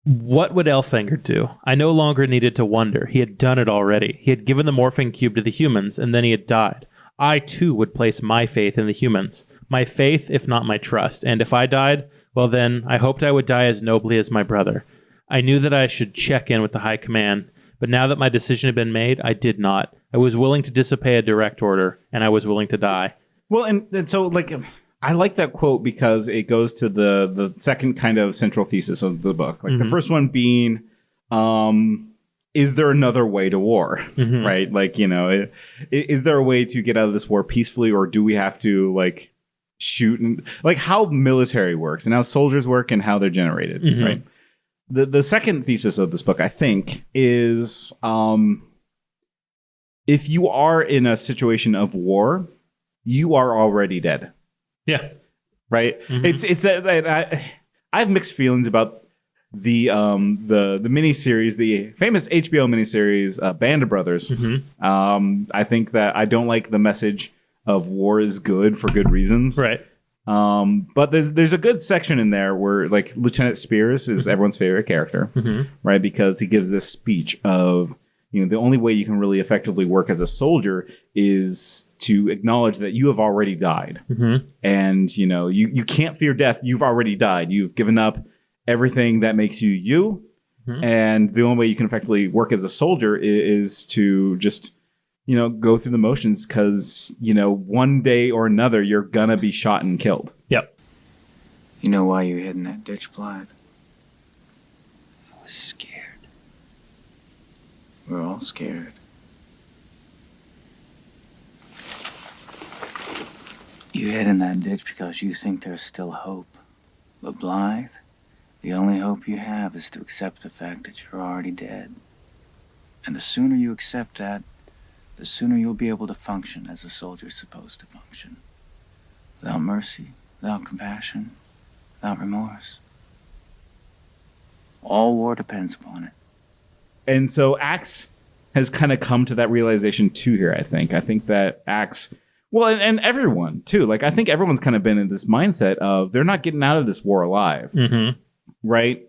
Speaker 2: What would Elfangor do? I no longer needed to wonder. He had done it already. He had given the morphing cube to the humans, and then he had died. I, too, would place my faith in the humans. My faith, if not my trust. And if I died, well then, I hoped I would die as nobly as my brother. I knew that I should check in with the High Command, but now that my decision had been made, I did not. I was willing to disobey a direct order, and I was willing to die.
Speaker 1: Well, and so, like, I like that quote because it goes to the second kind of central thesis of the book. Like, the first one being, is there another way to war? Right? Like, you know, is there a way to get out of this war peacefully, or do we have to, like, shoot? And, like, how military works and how soldiers work and how they're generated, right? The second thesis of this book, I think, is if you are in a situation of war, you are already dead.
Speaker 2: Yeah.
Speaker 1: Right? It's that I have mixed feelings about the miniseries, the famous HBO miniseries, Band of Brothers. I think that I don't like the message of war is good for good reasons.
Speaker 2: Right.
Speaker 1: But there's a good section in there where, like, Lieutenant Spears is everyone's favorite character, right? Because he gives this speech of, you know, the only way you can really effectively work as a soldier is to acknowledge that you have already died. And, you know, you can't fear death. You've already died. You've given up everything that makes you you. And the only way you can effectively work as a soldier is to just, you know, go through the motions, because, you know, one day or another, you're gonna be shot and killed.
Speaker 2: Yep.
Speaker 11: You know why you hid in that ditch, Blythe? I was scared. We're all scared. You hid in that ditch because you think there's still hope. But Blythe, the only hope you have is to accept the fact that you're already dead. And the sooner you accept that, the sooner you'll be able to function as a soldier's supposed to function. Without mercy, without compassion, without remorse. All war depends upon it.
Speaker 1: And so Axe has kind of come to that realization too here, I think. I think that Axe, well, and everyone too, like, I think everyone's kind of been in this mindset of they're not getting out of this war alive. Right?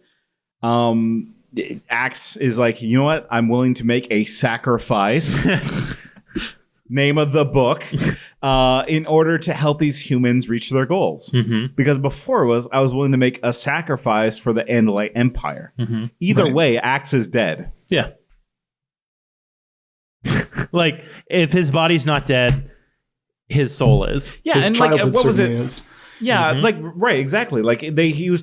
Speaker 1: Axe is like, you know what? I'm willing to make a sacrifice. Name of the book, in order to help these humans reach their goals. Because before I was willing to make a sacrifice for the Andalite Empire. Either way, Axe is dead.
Speaker 2: Yeah. Like, if his body's not dead, his soul is.
Speaker 1: Yeah,
Speaker 3: His
Speaker 1: and like,
Speaker 3: childhood
Speaker 1: what was it?
Speaker 3: certainly is.
Speaker 1: Yeah, like, right, exactly. Like, he was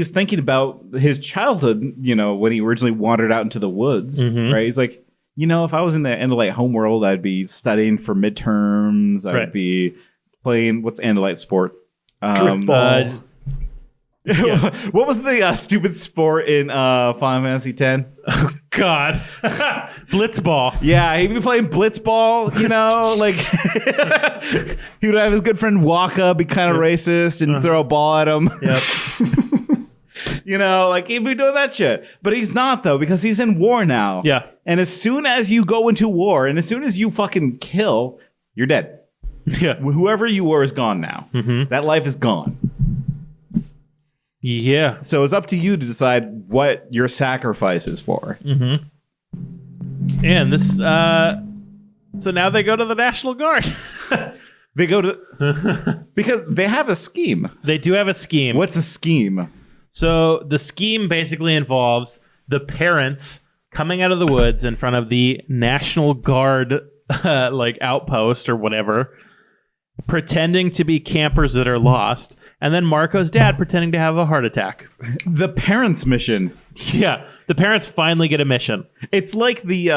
Speaker 1: thinking about his childhood, you know, when he originally wandered out into the woods, right? He's like, you know, if I was in the Andalite homeworld, I'd be studying for midterms. I'd be playing, what's Andalite sport?
Speaker 3: Driftball.
Speaker 1: What was the stupid sport in Final Fantasy X?
Speaker 2: Oh, God. Blitzball.
Speaker 1: Yeah, he'd be playing blitzball, you know, like he would have his good friend Waka be kind of racist and throw a ball at him. You know, like, he'd be doing that shit. But he's not, though, because he's in war now.
Speaker 2: Yeah.
Speaker 1: And as soon as you go into war and as soon as you fucking kill, you're dead.
Speaker 2: Yeah.
Speaker 1: Whoever you were is gone now. That life is gone.
Speaker 2: Yeah.
Speaker 1: So it's up to you to decide what your sacrifice is for.
Speaker 2: And this, so now they go to the National Guard.
Speaker 1: They go to, because they have a scheme.
Speaker 2: They do have a scheme.
Speaker 1: What's a scheme?
Speaker 2: So the scheme basically involves the parents coming out of the woods in front of the National Guard, like, outpost or whatever, pretending to be campers that are lost, and then Marco's dad pretending to have a heart attack.
Speaker 1: The parents' mission.
Speaker 2: Yeah, the parents finally get a mission.
Speaker 1: It's like the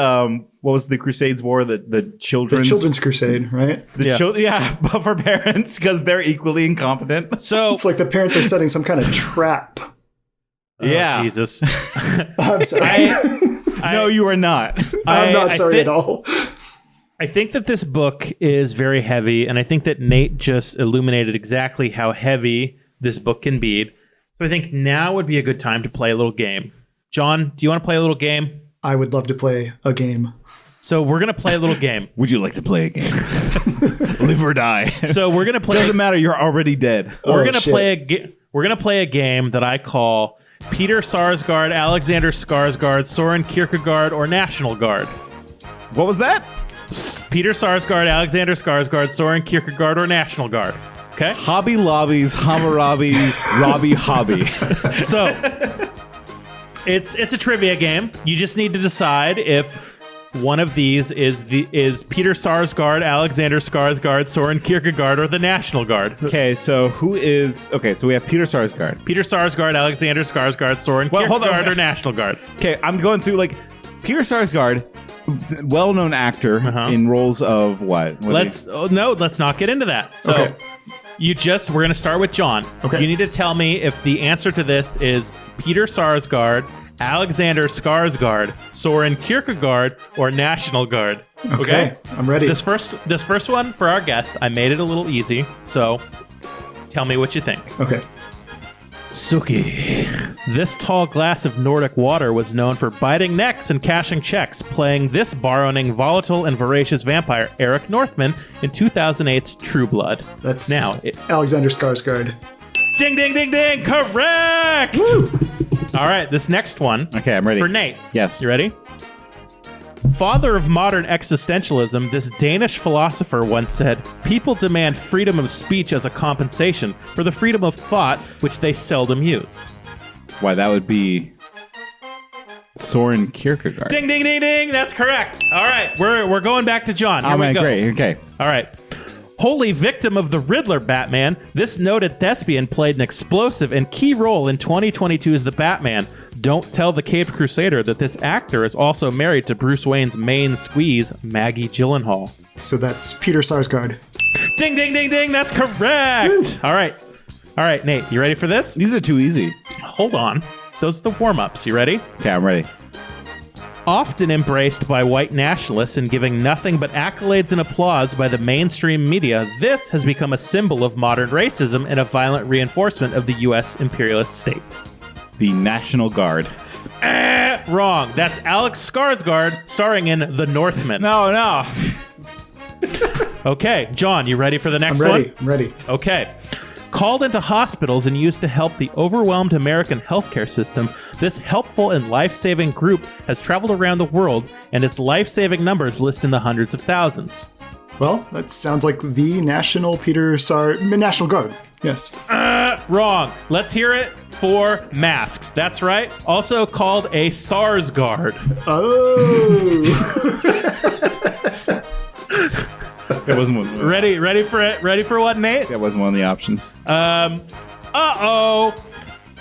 Speaker 1: what was the Crusades War? The children's
Speaker 3: crusade, right?
Speaker 1: But for parents, because they're equally incompetent.
Speaker 2: So
Speaker 3: it's like the parents are setting some kind of trap.
Speaker 1: Yeah,
Speaker 2: Jesus.
Speaker 3: I'm sorry.
Speaker 1: No, you are not.
Speaker 3: I'm not sorry at all.
Speaker 2: I think that this book is very heavy, and I think that Nate just illuminated exactly how heavy this book can be. So I think now would be a good time to play a little game. John, do you want to play a little game?
Speaker 3: I would love to play a game.
Speaker 2: So we're going to play a little game.
Speaker 1: Would you like to play a game? Live or die.
Speaker 2: So we're going to play...
Speaker 1: Doesn't matter, you're already dead.
Speaker 2: We're going to play a game that I call Peter Sarsgaard, Alexander Skarsgård, Soren Kierkegaard, or National Guard?
Speaker 1: What was that?
Speaker 2: Peter Sarsgaard, Alexander Skarsgård, Soren Kierkegaard, or National Guard. Okay.
Speaker 1: Hobby Lobbies, Hammurabi, Robbie Hobby.
Speaker 2: So it's a trivia game. You just need to decide if one of these is Peter Sarsgaard, Alexander Skarsgård, Soren Kierkegaard, or the National Guard.
Speaker 1: Okay, so so we have Peter Sarsgaard.
Speaker 2: Peter Sarsgaard, Alexander Skarsgård, Soren Kierkegaard, or National Guard.
Speaker 1: Okay, I'm going through like Peter Sarsgaard, well-known actor in roles of what?
Speaker 2: Let's not get into that. So
Speaker 3: Okay.
Speaker 2: we're going to start with John.
Speaker 3: Okay.
Speaker 2: You need to tell me if the answer to this is Peter Sarsgaard, Alexander Skarsgård, Soren Kierkegaard, or National Guard.
Speaker 3: Okay, I'm ready.
Speaker 2: This first one for our guest, I made it a little easy. So tell me what you think.
Speaker 3: Okay.
Speaker 1: Suki.
Speaker 2: This tall glass of Nordic water was known for biting necks and cashing checks, playing this bar-owning, volatile, and voracious vampire, Eric Northman, in 2008's True Blood.
Speaker 3: That's
Speaker 2: Now,
Speaker 3: Alexander Skarsgård.
Speaker 2: Ding, ding, ding, ding! Correct!
Speaker 3: Woo!
Speaker 2: All right, this next one.
Speaker 1: Okay, I'm ready.
Speaker 2: For Nate.
Speaker 1: Yes.
Speaker 2: You ready? Father of modern existentialism, this Danish philosopher once said, "People demand freedom of speech as a compensation for the freedom of thought, which they seldom use."
Speaker 1: Why, that would be Soren Kierkegaard.
Speaker 2: Ding, ding, ding, ding! That's correct. All right, we're going back to John. Here we go.
Speaker 1: Great. Okay.
Speaker 2: All right. Wholly victim of the Riddler Batman, this noted thespian played an explosive and key role in 2022's The Batman. Don't tell the Caped Crusader that this actor is also married to Bruce Wayne's main squeeze, Maggie Gyllenhaal.
Speaker 3: So that's Peter Sarsgaard.
Speaker 2: Ding, ding, ding, ding. That's correct. All right, Nate, you ready for this?
Speaker 1: These are too easy.
Speaker 2: Hold on. Those are the warm-ups. You ready?
Speaker 1: Okay, I'm ready.
Speaker 2: Often embraced by white nationalists and giving nothing but accolades and applause by the mainstream media, this has become a symbol of modern racism and a violent reinforcement of the U.S. imperialist state.
Speaker 1: The National Guard.
Speaker 2: Wrong. That's Alex Skarsgård starring in The Northman.
Speaker 1: No.
Speaker 2: Okay, John, you ready for the next
Speaker 3: I'm ready.
Speaker 2: one?
Speaker 3: I'm ready.
Speaker 2: Okay. Called into hospitals and used to help the overwhelmed American healthcare system, this helpful and life-saving group has traveled around the world, and its life-saving numbers list in the hundreds of thousands.
Speaker 3: Well, that sounds like the National Guard. Yes.
Speaker 2: Wrong. Let's hear it for masks. That's right. Also called a SARS guard.
Speaker 3: Oh.
Speaker 1: That wasn't one.
Speaker 2: Ready for it? Ready for what, Nate?
Speaker 1: That wasn't one of the options.
Speaker 2: I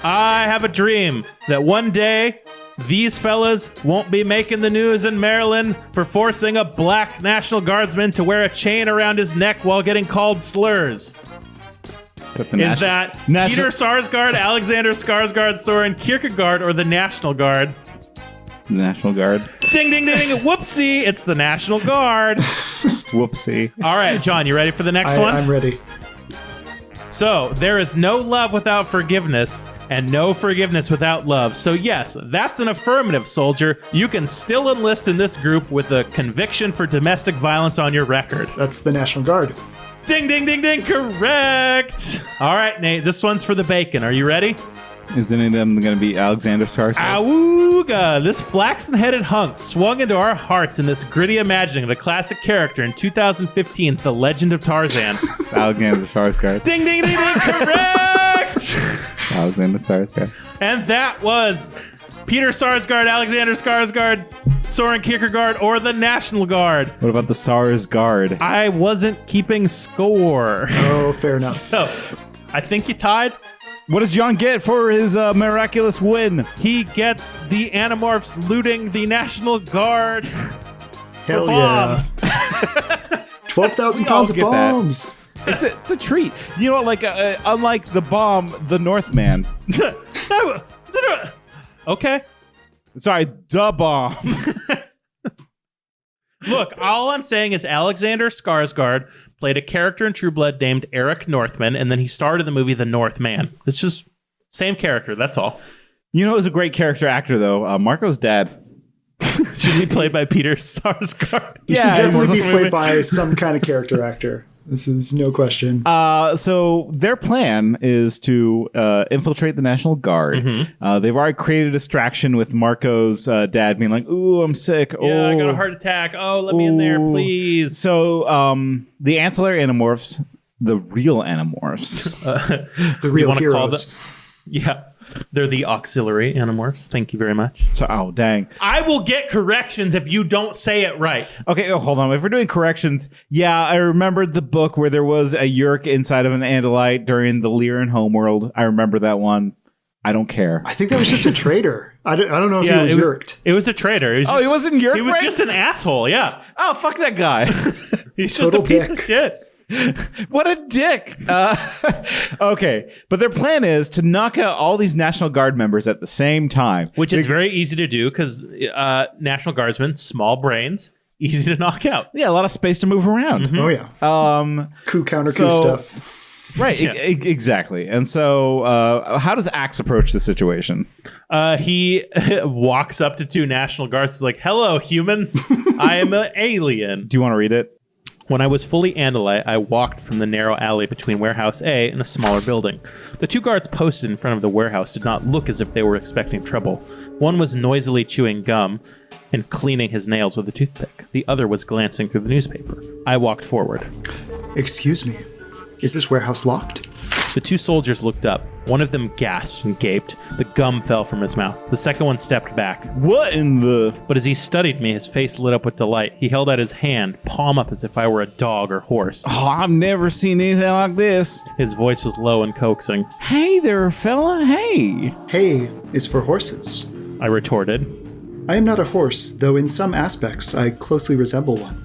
Speaker 2: have a dream that one day these fellas won't be making the news in Maryland for forcing a black National Guardsman to wear a chain around his neck while getting called slurs. Is that Peter Sarsgaard, Alexander Skarsgård, Soren Kierkegaard, or the National Guard?
Speaker 1: The National Guard.
Speaker 2: Ding, ding, ding. Whoopsie. It's the National Guard.
Speaker 1: Whoopsie.
Speaker 2: All right, John, you ready for the next one?
Speaker 3: I'm ready.
Speaker 2: So, there is no love without forgiveness, and no forgiveness without love. So, yes, that's an affirmative, soldier. You can still enlist in this group with a conviction for domestic violence on your record.
Speaker 3: That's the National Guard.
Speaker 2: Ding, ding, ding, ding. Correct. All right, Nate, this one's for the bacon. Are you ready?
Speaker 1: Is any of them going to be Alexander Skarsgård?
Speaker 2: Awooga! This flaxen-headed hunk swung into our hearts in this gritty imagining of the classic character in 2015's The Legend of Tarzan.
Speaker 1: Alexander Skarsgård.
Speaker 2: Ding, ding, ding, ding. Correct.
Speaker 1: Alexander Skarsgård.
Speaker 2: And that was Peter Sarsgaard, Alexander Skarsgård, Soren Kierkegaard, or the National Guard.
Speaker 1: What about the SARS Guard?
Speaker 2: I wasn't keeping score.
Speaker 3: Oh, fair enough.
Speaker 2: So, I think you tied.
Speaker 1: What does John get for his miraculous win?
Speaker 2: He gets the Animorphs looting the National Guard.
Speaker 3: Hell
Speaker 2: yeah.
Speaker 3: 12,000 pounds of bombs.
Speaker 1: It's a treat. You know what? Like unlike the bomb, the Northman.
Speaker 2: Okay.
Speaker 1: Sorry, the bomb.
Speaker 2: Look, all I'm saying is Alexander Skarsgård played a character in True Blood named Eric Northman, and then he starred in the movie The Northman. It's just same character, that's all.
Speaker 1: You know who's a great character actor, though? Marco's dad.
Speaker 2: Should be played by Peter Sarsgaard.
Speaker 3: He should definitely be played by some kind of character actor. This is no question.
Speaker 1: So their plan is to infiltrate the National Guard. They've already created a distraction with Marco's dad being like, "Ooh, I'm sick.
Speaker 2: Yeah, I got a heart attack. Oh, let me in there, please."
Speaker 1: So the ancillary Animorphs, the real Animorphs,
Speaker 3: the real
Speaker 2: wanna call
Speaker 3: heroes.
Speaker 2: Yeah. They're the auxiliary Animorphs. Thank you very much.
Speaker 1: So, oh, dang.
Speaker 2: I will get corrections if you don't say it right.
Speaker 1: Okay, hold on. If we're doing corrections, yeah, I remembered the book where there was a Yeerk inside of an Andalite during the Lyran homeworld. I remember that one. I don't care.
Speaker 3: I think that was just a traitor. I don't know if he was Yeerked.
Speaker 2: It was a traitor.
Speaker 1: He wasn't Yeerk?
Speaker 2: He was just an asshole, yeah.
Speaker 1: Oh, fuck that guy.
Speaker 2: He's
Speaker 3: Total
Speaker 2: just a piece
Speaker 3: dick.
Speaker 2: of shit.
Speaker 1: What a dick. Okay, but their plan is to knock out all these National Guard members at the same time.
Speaker 2: Which is very easy to do because National Guardsmen, small brains, easy to knock out.
Speaker 1: Yeah, a lot of space to move around.
Speaker 3: Oh, yeah. Coup, counter,
Speaker 1: so-
Speaker 3: coup stuff.
Speaker 1: Right, exactly. And so how does Axe approach the situation?
Speaker 2: He walks up to two National Guards. He's like, "Hello, humans. I am an alien."
Speaker 1: Do you want to read it?
Speaker 2: When I was fully Andalite, I walked from the narrow alley between Warehouse A and a smaller building. The two guards posted in front of the warehouse did not look as if they were expecting trouble. One was noisily chewing gum and cleaning his nails with a toothpick. The other was glancing through the newspaper. I walked forward.
Speaker 3: Excuse me. Is this warehouse locked?
Speaker 2: The two soldiers looked up. One of them gasped and gaped. The gum fell from his mouth. The second one stepped back.
Speaker 1: What in the...
Speaker 2: But as he studied me, his face lit up with delight. He held out his hand, palm up as if I were a dog or horse.
Speaker 1: Oh, I've never seen anything like this.
Speaker 2: His voice was low and coaxing.
Speaker 1: Hey there, fella. Hey.
Speaker 3: Hay is for horses.
Speaker 2: I retorted.
Speaker 3: I am not a horse, though in some aspects I closely resemble one.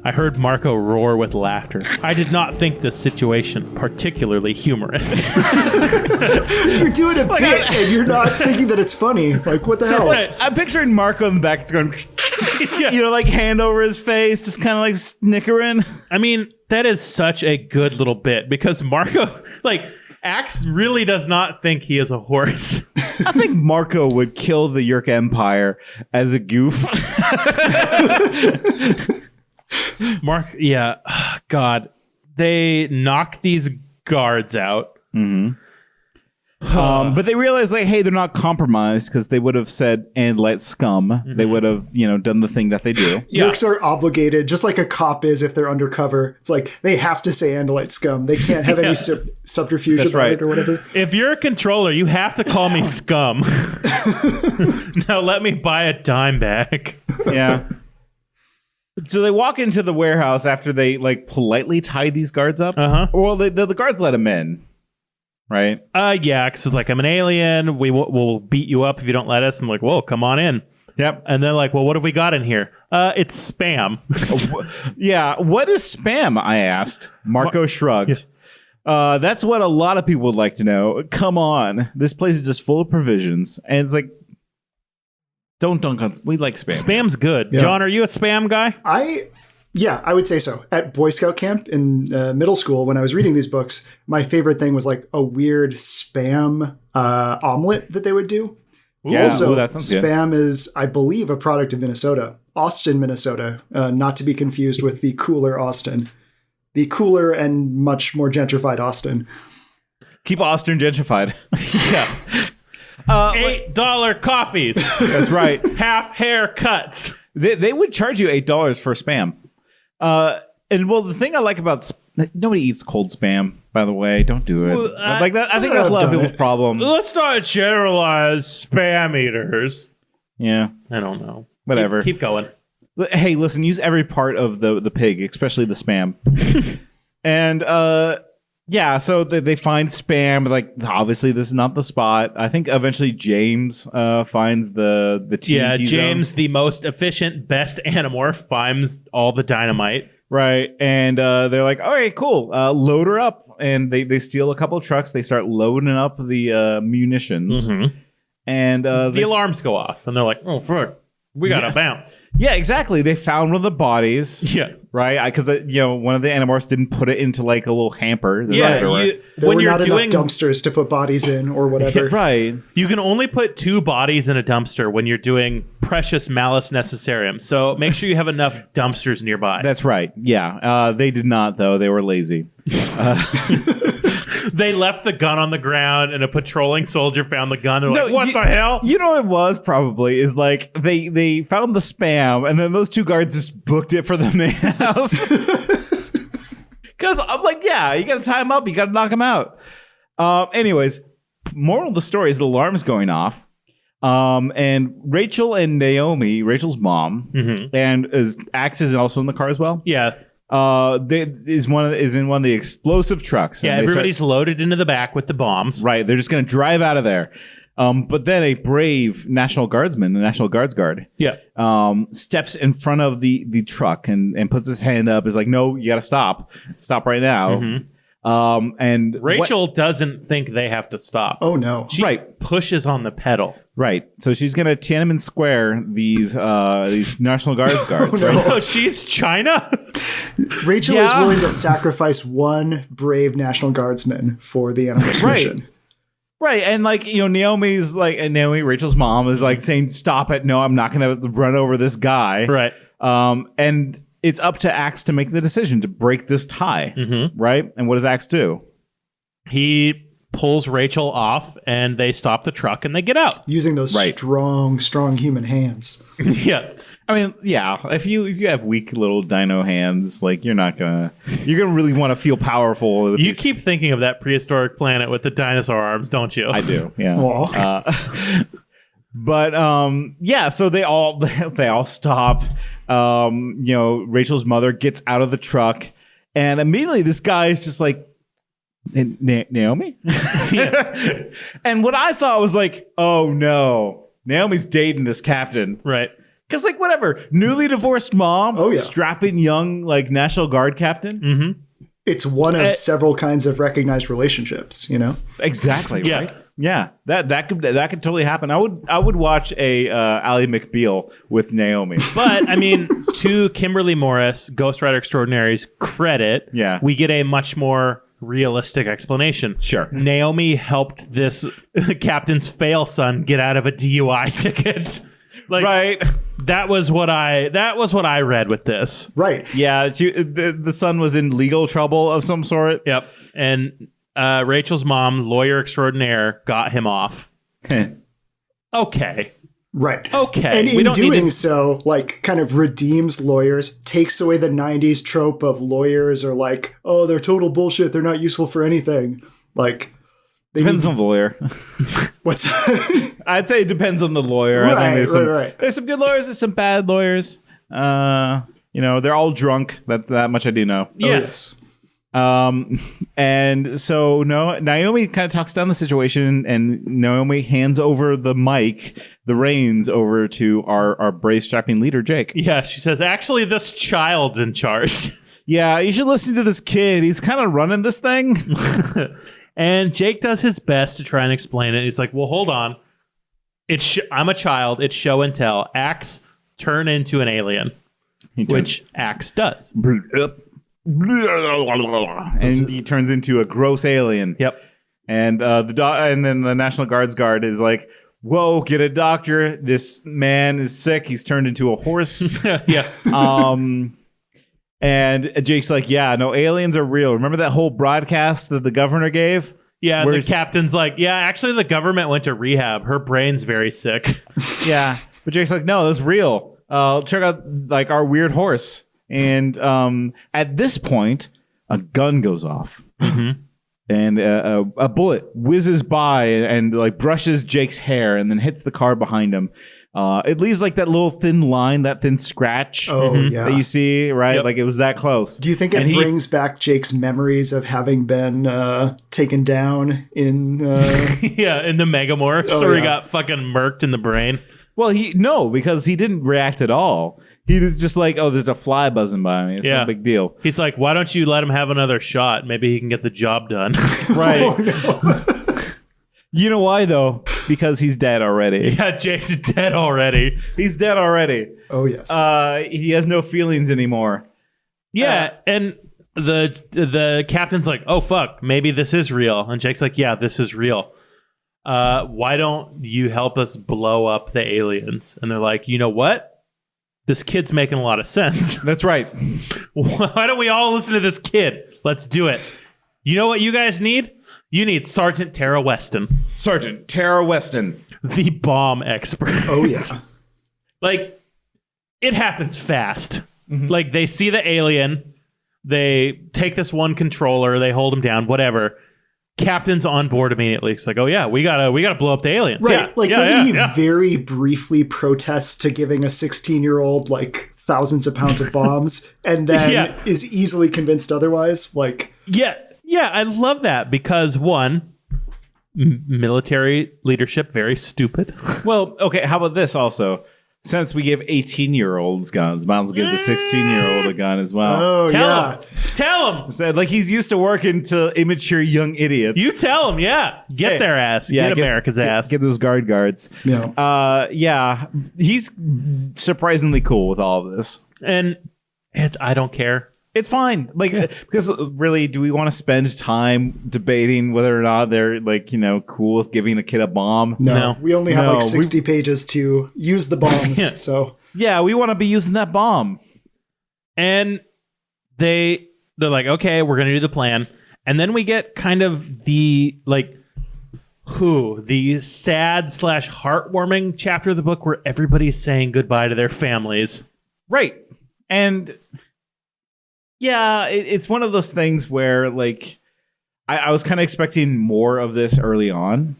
Speaker 2: I heard Marco roar with laughter. I did not think this situation particularly humorous.
Speaker 3: You're doing a bit and you're not thinking that it's funny. Like, what the hell?
Speaker 1: Right. I'm picturing Marco in the back. It's going, like hand over his face, just kind of like snickering.
Speaker 2: I mean, that is such a good little bit because Marco, Axe really does not think he is a horse.
Speaker 1: I think Marco would kill the Yeerk Empire as a goof.
Speaker 2: God, they knock these guards out.
Speaker 1: But they realize, hey, they're not compromised because they would have said "and light scum." They would have, done the thing that they do.
Speaker 3: Yeerks are obligated, just like a cop is if they're undercover. It's like they have to say Andalite scum. They can't have any subterfuge
Speaker 1: That's
Speaker 3: about
Speaker 1: right.
Speaker 3: it or whatever.
Speaker 2: If you're a controller, you have to call me scum. Now let me buy a dime bag.
Speaker 1: Yeah. So they walk into the warehouse after they politely tie these guards up. Well, the guards let them in, right?
Speaker 2: Yeah, because I'm an alien. We'll beat you up if you don't let us. And whoa, come on in.
Speaker 1: Yep.
Speaker 2: And then well, what have we got in here? It's spam.
Speaker 1: Yeah. What is spam? I asked. Marco shrugged. That's what a lot of people would like to know. Come on, this place is just full of provisions, and it's don't dunk on. We like spam.
Speaker 2: Spam's good.
Speaker 3: Yeah.
Speaker 2: John, are you a spam guy?
Speaker 3: I would say so. At Boy Scout camp in middle school, when I was reading these books, my favorite thing was a weird spam omelet that they would do.
Speaker 1: Yeah,
Speaker 3: also,
Speaker 1: that sounds good.
Speaker 3: spam is, I believe, a product of Minnesota. Austin, Minnesota, not to be confused with the cooler Austin. The cooler and much more gentrified Austin.
Speaker 1: Keep Austin gentrified.
Speaker 2: Yeah. $8 coffees.
Speaker 1: That's right.
Speaker 2: Half haircuts.
Speaker 1: They would charge you $8 for spam. And the thing I like about nobody eats cold spam. By the way, don't do it.
Speaker 2: Well,
Speaker 1: that. I think that's a lot of people's problem.
Speaker 2: Let's not generalize spam eaters.
Speaker 1: Yeah,
Speaker 2: I don't know.
Speaker 1: Whatever.
Speaker 2: Keep going.
Speaker 1: Hey, listen. Use every part of the pig, especially the spam. And yeah, so they find spam. Obviously, this is not the spot. I think eventually James finds the TNT
Speaker 2: Yeah,
Speaker 1: zone.
Speaker 2: James, the most efficient, best Animorph, finds all the dynamite.
Speaker 1: Right, and they're like, all right, cool, load her up. And they steal a couple of trucks. They start loading up the munitions. And
Speaker 2: the alarms go off. And they're like, oh, fuck, we got to bounce.
Speaker 1: Yeah, exactly. They found one of the bodies.
Speaker 2: Yeah.
Speaker 1: Right? Because, one of the Animorphs didn't put it into a little hamper.
Speaker 2: Yeah,
Speaker 3: There were not enough dumpsters to put bodies in or whatever.
Speaker 1: Right.
Speaker 2: You can only put 2 bodies in a dumpster when you're doing precious Malus Necessarium. So make sure you have enough dumpsters nearby.
Speaker 1: That's right. Yeah. They did not, though. They were lazy.
Speaker 2: They left the gun on the ground, and a patrolling soldier found the gun. They're like, what the hell?
Speaker 1: You know what it was probably is like they found the spam, and then those two guards just booked it for the main house. Because I'm like, yeah, you got to tie him up. You got to knock him out. Anyways, moral of the story is the alarm's going off. And Rachel and Naomi, Rachel's mom, and Axe is also in the car as well.
Speaker 2: Yeah.
Speaker 1: Is in one of the explosive trucks.
Speaker 2: Yeah, everybody's loaded into the back with the bombs.
Speaker 1: Right. They're just going to drive out of there. But then a brave National Guardsman, the National Guards guard, steps in front of the truck and puts his hand up. Is like, no, you got to stop. Stop right now. And
Speaker 2: Rachel doesn't think they have to stop.
Speaker 3: Oh no!
Speaker 2: She pushes on the pedal.
Speaker 1: Right. So she's gonna Tiananmen Square these National Guards guards.
Speaker 3: Oh, no.
Speaker 2: So she's China.
Speaker 3: Rachel is willing to sacrifice one brave National Guardsman for the Animals mission.
Speaker 1: Right, and like, you know, Naomi's like, and Naomi, Rachel's mom, is like saying, "Stop it! No, I'm not gonna run over this guy."
Speaker 2: Right.
Speaker 1: And it's up to Axe to make the decision to break this tie. Right. And what does Axe do?
Speaker 2: He pulls Rachel off, and they stop the truck, and they get out
Speaker 3: using those strong human hands.
Speaker 2: Yeah.
Speaker 1: I mean, yeah. If you have weak little dino hands, like you're gonna really want to feel powerful. With
Speaker 2: you keep thinking of that prehistoric planet with the dinosaur arms, don't you?
Speaker 1: I do. Yeah. But yeah. So they all stop. You know, Rachel's mother gets out of the truck, and immediately this guy is just like, Naomi? And what I thought was like, oh no, Naomi's dating this captain.
Speaker 2: Right.
Speaker 1: Because, like, whatever, newly divorced mom, strapping young, like, National Guard captain.
Speaker 3: It's one of several kinds of recognized relationships, you know?
Speaker 1: Exactly. Right. Yeah. That could totally happen. I would watch a Ally McBeal with Naomi.
Speaker 2: But I mean, to Kimberly Morris, Ghost Rider Extraordinary's credit, we get a much more realistic explanation.
Speaker 1: Sure.
Speaker 2: Naomi helped this captain's fail son get out of a DUI ticket. Like,
Speaker 1: right.
Speaker 2: That was what I read with this.
Speaker 3: Right.
Speaker 1: Yeah. The son was in legal trouble of some sort.
Speaker 2: Yep. And Rachel's mom, lawyer extraordinaire, got him off. Okay.
Speaker 3: Right.
Speaker 2: Okay.
Speaker 3: And in doing so, like, kind of redeems lawyers, takes away the 90s trope of lawyers are like, oh, they're total bullshit. They're not useful for anything. Like,
Speaker 1: depends on the lawyer.
Speaker 3: What's that?
Speaker 1: I'd say it depends on the lawyer.
Speaker 3: Right,
Speaker 1: I think
Speaker 3: there's
Speaker 1: some good lawyers, there's some bad lawyers. You know, they're all drunk. That much I do know.
Speaker 3: Yes.
Speaker 1: And so Naomi kind of talks down the situation, and Naomi hands over the reins over to our brave strapping leader, Jake.
Speaker 2: Yeah, she says, actually, this child's in charge.
Speaker 1: Yeah, you should listen to this kid. He's kind of running this thing.
Speaker 2: And Jake does his best to try and explain it. He's like, well, hold on. I'm a child. It's show and tell. Axe turn into an alien, which Axe does.
Speaker 1: And he turns into a gross alien.
Speaker 2: Yep.
Speaker 1: And and then the National Guard is like, whoa, get a doctor. This man is sick. He's turned into a horse.
Speaker 2: Yeah.
Speaker 1: And Jake's like, yeah, no, aliens are real. Remember that whole broadcast that the governor gave?
Speaker 2: Yeah, the captain's like, yeah, actually the government went to rehab. Her brain's very sick.
Speaker 1: Yeah. But Jake's like, no, that's real. Check out like our weird horse. And at this point, a gun goes off. And a bullet whizzes by and like brushes Jake's hair and then hits the car behind him. It leaves like that little thin line, that thin scratch that you see, right? Yep. Like it was that close.
Speaker 3: Do you think it brings back Jake's memories of having been taken down in...
Speaker 2: in the Megamorphs where he got fucking murked in the brain?
Speaker 1: Well, because he didn't react at all. He was just like, oh, there's a fly buzzing by me. It's no big deal.
Speaker 2: He's like, why don't you let him have another shot? Maybe he can get the job done.
Speaker 1: Right. Oh, no. You know why, though? Because he's dead already.
Speaker 2: Yeah, Jake's dead already.
Speaker 1: He's dead already.
Speaker 3: Oh, yes.
Speaker 1: He has no feelings anymore.
Speaker 2: Yeah, and the captain's like, oh, fuck, maybe this is real. And Jake's like, yeah, this is real. why don't you help us blow up the aliens? And they're like, you know what? This kid's making a lot of sense.
Speaker 1: That's right.
Speaker 2: Why don't we all listen to this kid? Let's do it. You know what you guys need? You need Sergeant Tara Weston.
Speaker 1: Sergeant Tara Weston.
Speaker 2: The bomb expert.
Speaker 3: Oh, yes.
Speaker 2: Like, it happens fast. Like, they see the alien. They take this one controller. They hold him down, whatever. Captain's on board immediately. It's like, oh, yeah, we gotta blow up the aliens.
Speaker 3: Right.
Speaker 2: Yeah.
Speaker 3: Like,
Speaker 2: yeah,
Speaker 3: doesn't he
Speaker 2: yeah.
Speaker 3: very briefly protest to giving a 16-year-old, like, thousands of pounds of bombs and then is easily convinced otherwise? Like,
Speaker 2: Yeah, I love that because, one, military leadership, very stupid.
Speaker 1: Well, okay, how about this also? Since we give 18-year-olds guns, might as well give the 16-year-old a gun as well.
Speaker 3: oh, yeah.
Speaker 2: Tell him.
Speaker 1: Said, like, he's used to working to immature young idiots.
Speaker 2: You tell him, yeah. Get their ass. Get America's ass.
Speaker 1: Get those guards.
Speaker 3: Yeah.
Speaker 1: Yeah, he's surprisingly cool with all of this.
Speaker 2: And I don't care.
Speaker 1: It's fine. Like, because really, do we want to spend time debating whether or not they're, like, you know, cool with giving a kid a bomb?
Speaker 3: No. We only have
Speaker 1: No,
Speaker 3: like 60 pages to use the bombs.
Speaker 2: Yeah.
Speaker 3: So,
Speaker 1: Yeah, we want to be using that bomb.
Speaker 2: And they're like, okay, we're going to do the plan. And then we get kind of the, like, the sad / heartwarming chapter of the book where everybody's saying goodbye to their families.
Speaker 1: Right. And yeah, it's one of those things where, like, I was kind of expecting more of this early on,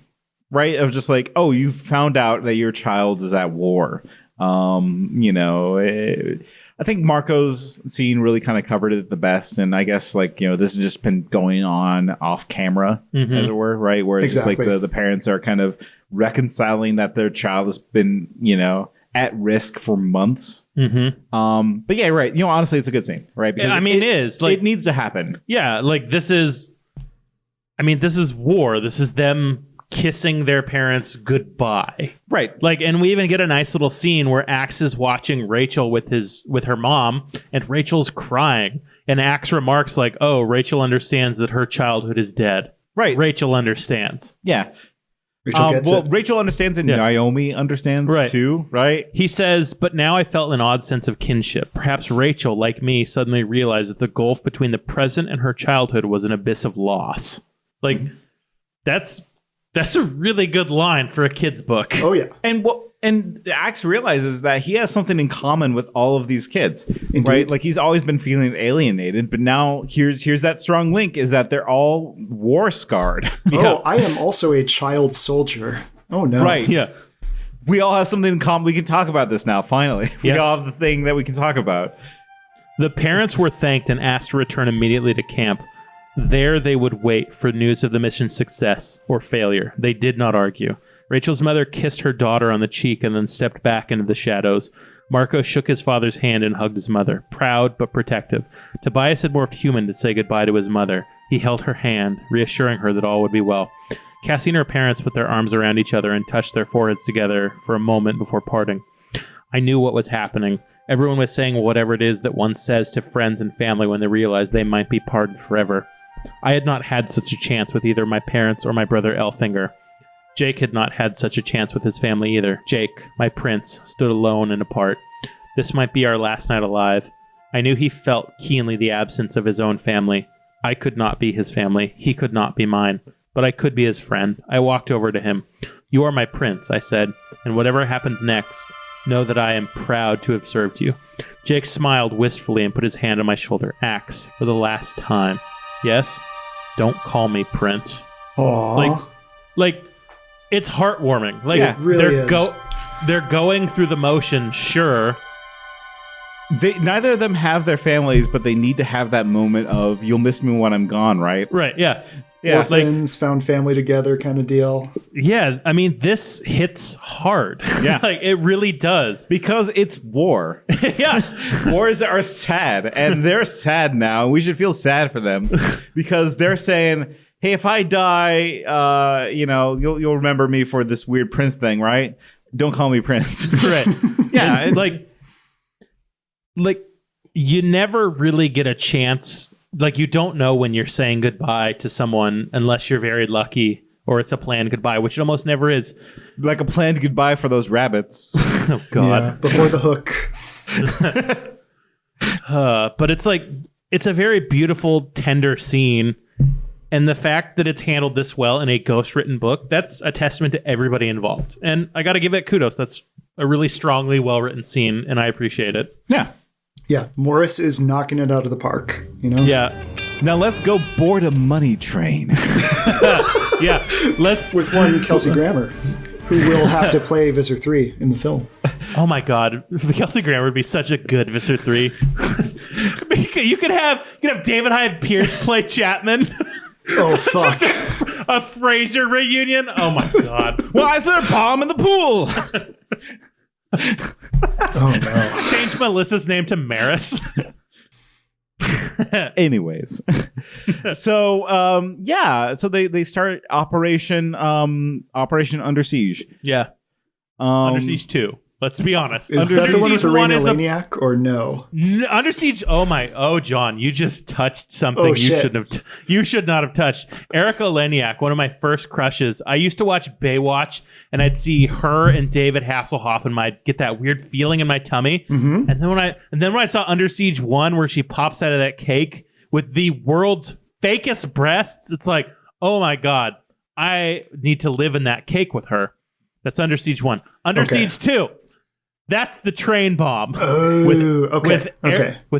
Speaker 1: right? Of just like, oh, you found out that your child is at war. You know, I think Marco's scene really kind of covered it the best. And I guess, like, you know, this has just been going on off camera, as it were, right? Where it's just like the parents are kind of reconciling that their child has been, you know, at risk for months. But yeah, right. You know, honestly, it's a good scene, right? Because
Speaker 2: it is. Like,
Speaker 1: it needs to happen.
Speaker 2: Yeah, like this is war. This is them kissing their parents goodbye.
Speaker 1: Right.
Speaker 2: Like, and we even get a nice little scene where Axe is watching Rachel with her mom, and Rachel's crying. And Axe remarks like, oh, Rachel understands that her childhood is dead.
Speaker 1: Right.
Speaker 2: Rachel understands.
Speaker 1: Yeah.
Speaker 3: Rachel gets it.
Speaker 1: Rachel understands and Naomi understands too, right?
Speaker 2: He says, but now I felt an odd sense of kinship. Perhaps Rachel, like me, suddenly realized that the gulf between the present and her childhood was an abyss of loss. Like, that's a really good line for a kid's book.
Speaker 3: Oh, yeah.
Speaker 1: And Axe realizes that he has something in common with all of these kids,
Speaker 3: Indeed.
Speaker 1: right? Like, he's always been feeling alienated, but now here's that strong link is that they're all war scarred.
Speaker 3: Oh, I am also a child soldier. Oh, no.
Speaker 1: Right.
Speaker 2: Yeah.
Speaker 1: We all have something in common. We can talk about this now, finally. We
Speaker 2: Yes.
Speaker 1: all have the thing that we can talk about.
Speaker 2: The parents were thanked and asked to return immediately to camp. There they would wait for news of the mission's success or failure. They did not argue. Rachel's mother kissed her daughter on the cheek and then stepped back into the shadows. Marco shook his father's hand and hugged his mother, proud but protective. Tobias had morphed human to say goodbye to his mother. He held her hand, reassuring her that all would be well. Cassie and her parents put their arms around each other and touched their foreheads together for a moment before parting. I knew what was happening. Everyone was saying whatever it is that one says to friends and family when they realize they might be parted forever. I had not had such a chance with either my parents or my brother Elfinger. Jake had not had such a chance with his family either. Jake, my prince, stood alone and apart. This might be our last night alive. I knew he felt keenly the absence of his own family. I could not be his family. He could not be mine. But I could be his friend. I walked over to him. You are my prince, I said, and whatever happens next, know that I am proud to have served you. Jake smiled wistfully and put his hand on my shoulder. Axe, for the last time. Yes? Don't call me prince.
Speaker 3: Aww.
Speaker 2: Like, it's heartwarming. Like,
Speaker 3: it really is.
Speaker 2: They're going through the motion, sure.
Speaker 1: Neither of them have their families, but they need to have that moment of "you'll miss me when I'm gone," right?
Speaker 2: Right. Yeah.
Speaker 1: Yeah.
Speaker 3: Orphans, found family together kind of deal.
Speaker 2: Yeah. I mean, this hits hard.
Speaker 1: Yeah.
Speaker 2: Like, it really does.
Speaker 1: Because it's war.
Speaker 2: Yeah.
Speaker 1: Wars are sad, and they're sad now. We should feel sad for them because they're saying, "Hey, if I die, you know, you'll remember me for this weird prince thing, right? Don't call me prince."
Speaker 2: Right.
Speaker 1: Yeah.
Speaker 2: It's like you never really get a chance. Like, you don't know when you're saying goodbye to someone unless you're very lucky or it's a planned goodbye, which it almost never is.
Speaker 1: Like a planned goodbye for those rabbits.
Speaker 2: Oh, God.
Speaker 3: Yeah, before the hook.
Speaker 2: But it's like, it's a very beautiful, tender scene. And the fact that it's handled this well in a ghost-written book, that's a testament to everybody involved. And I got to give it kudos. That's a really strongly well-written scene, and I appreciate it.
Speaker 1: Yeah.
Speaker 3: Yeah, Morris is knocking it out of the park, you know?
Speaker 2: Yeah.
Speaker 1: Now let's go board a money train.
Speaker 2: Yeah. Let's...
Speaker 3: With one Kelsey Grammer, who will have to play Visser 3 in the film.
Speaker 2: Oh my God. Kelsey Grammer would be such a good Visser 3. You could have David Hyde Pierce play Chapman.
Speaker 3: Oh, fuck.
Speaker 2: Just a Frasier reunion? Oh, my God.
Speaker 1: Why is there a bomb in the pool?
Speaker 3: Oh, no.
Speaker 2: Change Melissa's name to Maris.
Speaker 1: Anyways. So, so they start Operation Under Siege.
Speaker 2: Yeah. Under Siege 2. Let's be honest.
Speaker 3: Is
Speaker 2: Under
Speaker 3: that the one with the Rain
Speaker 2: is
Speaker 3: Laniac, or no?
Speaker 2: Under Siege. Oh, John, you just touched something you should not have touched. Erica Laniak, one of my first crushes. I used to watch Baywatch, and I'd see her and David Hasselhoff, and I'd get that weird feeling in my tummy.
Speaker 3: Mm-hmm.
Speaker 2: And then when I saw Under Siege 1, where she pops out of that cake with the world's fakest breasts, it's like, oh my God, I need to live in that cake with her. That's Under Siege 1. Under Siege 2. That's the train bomb.
Speaker 3: Oh,
Speaker 2: with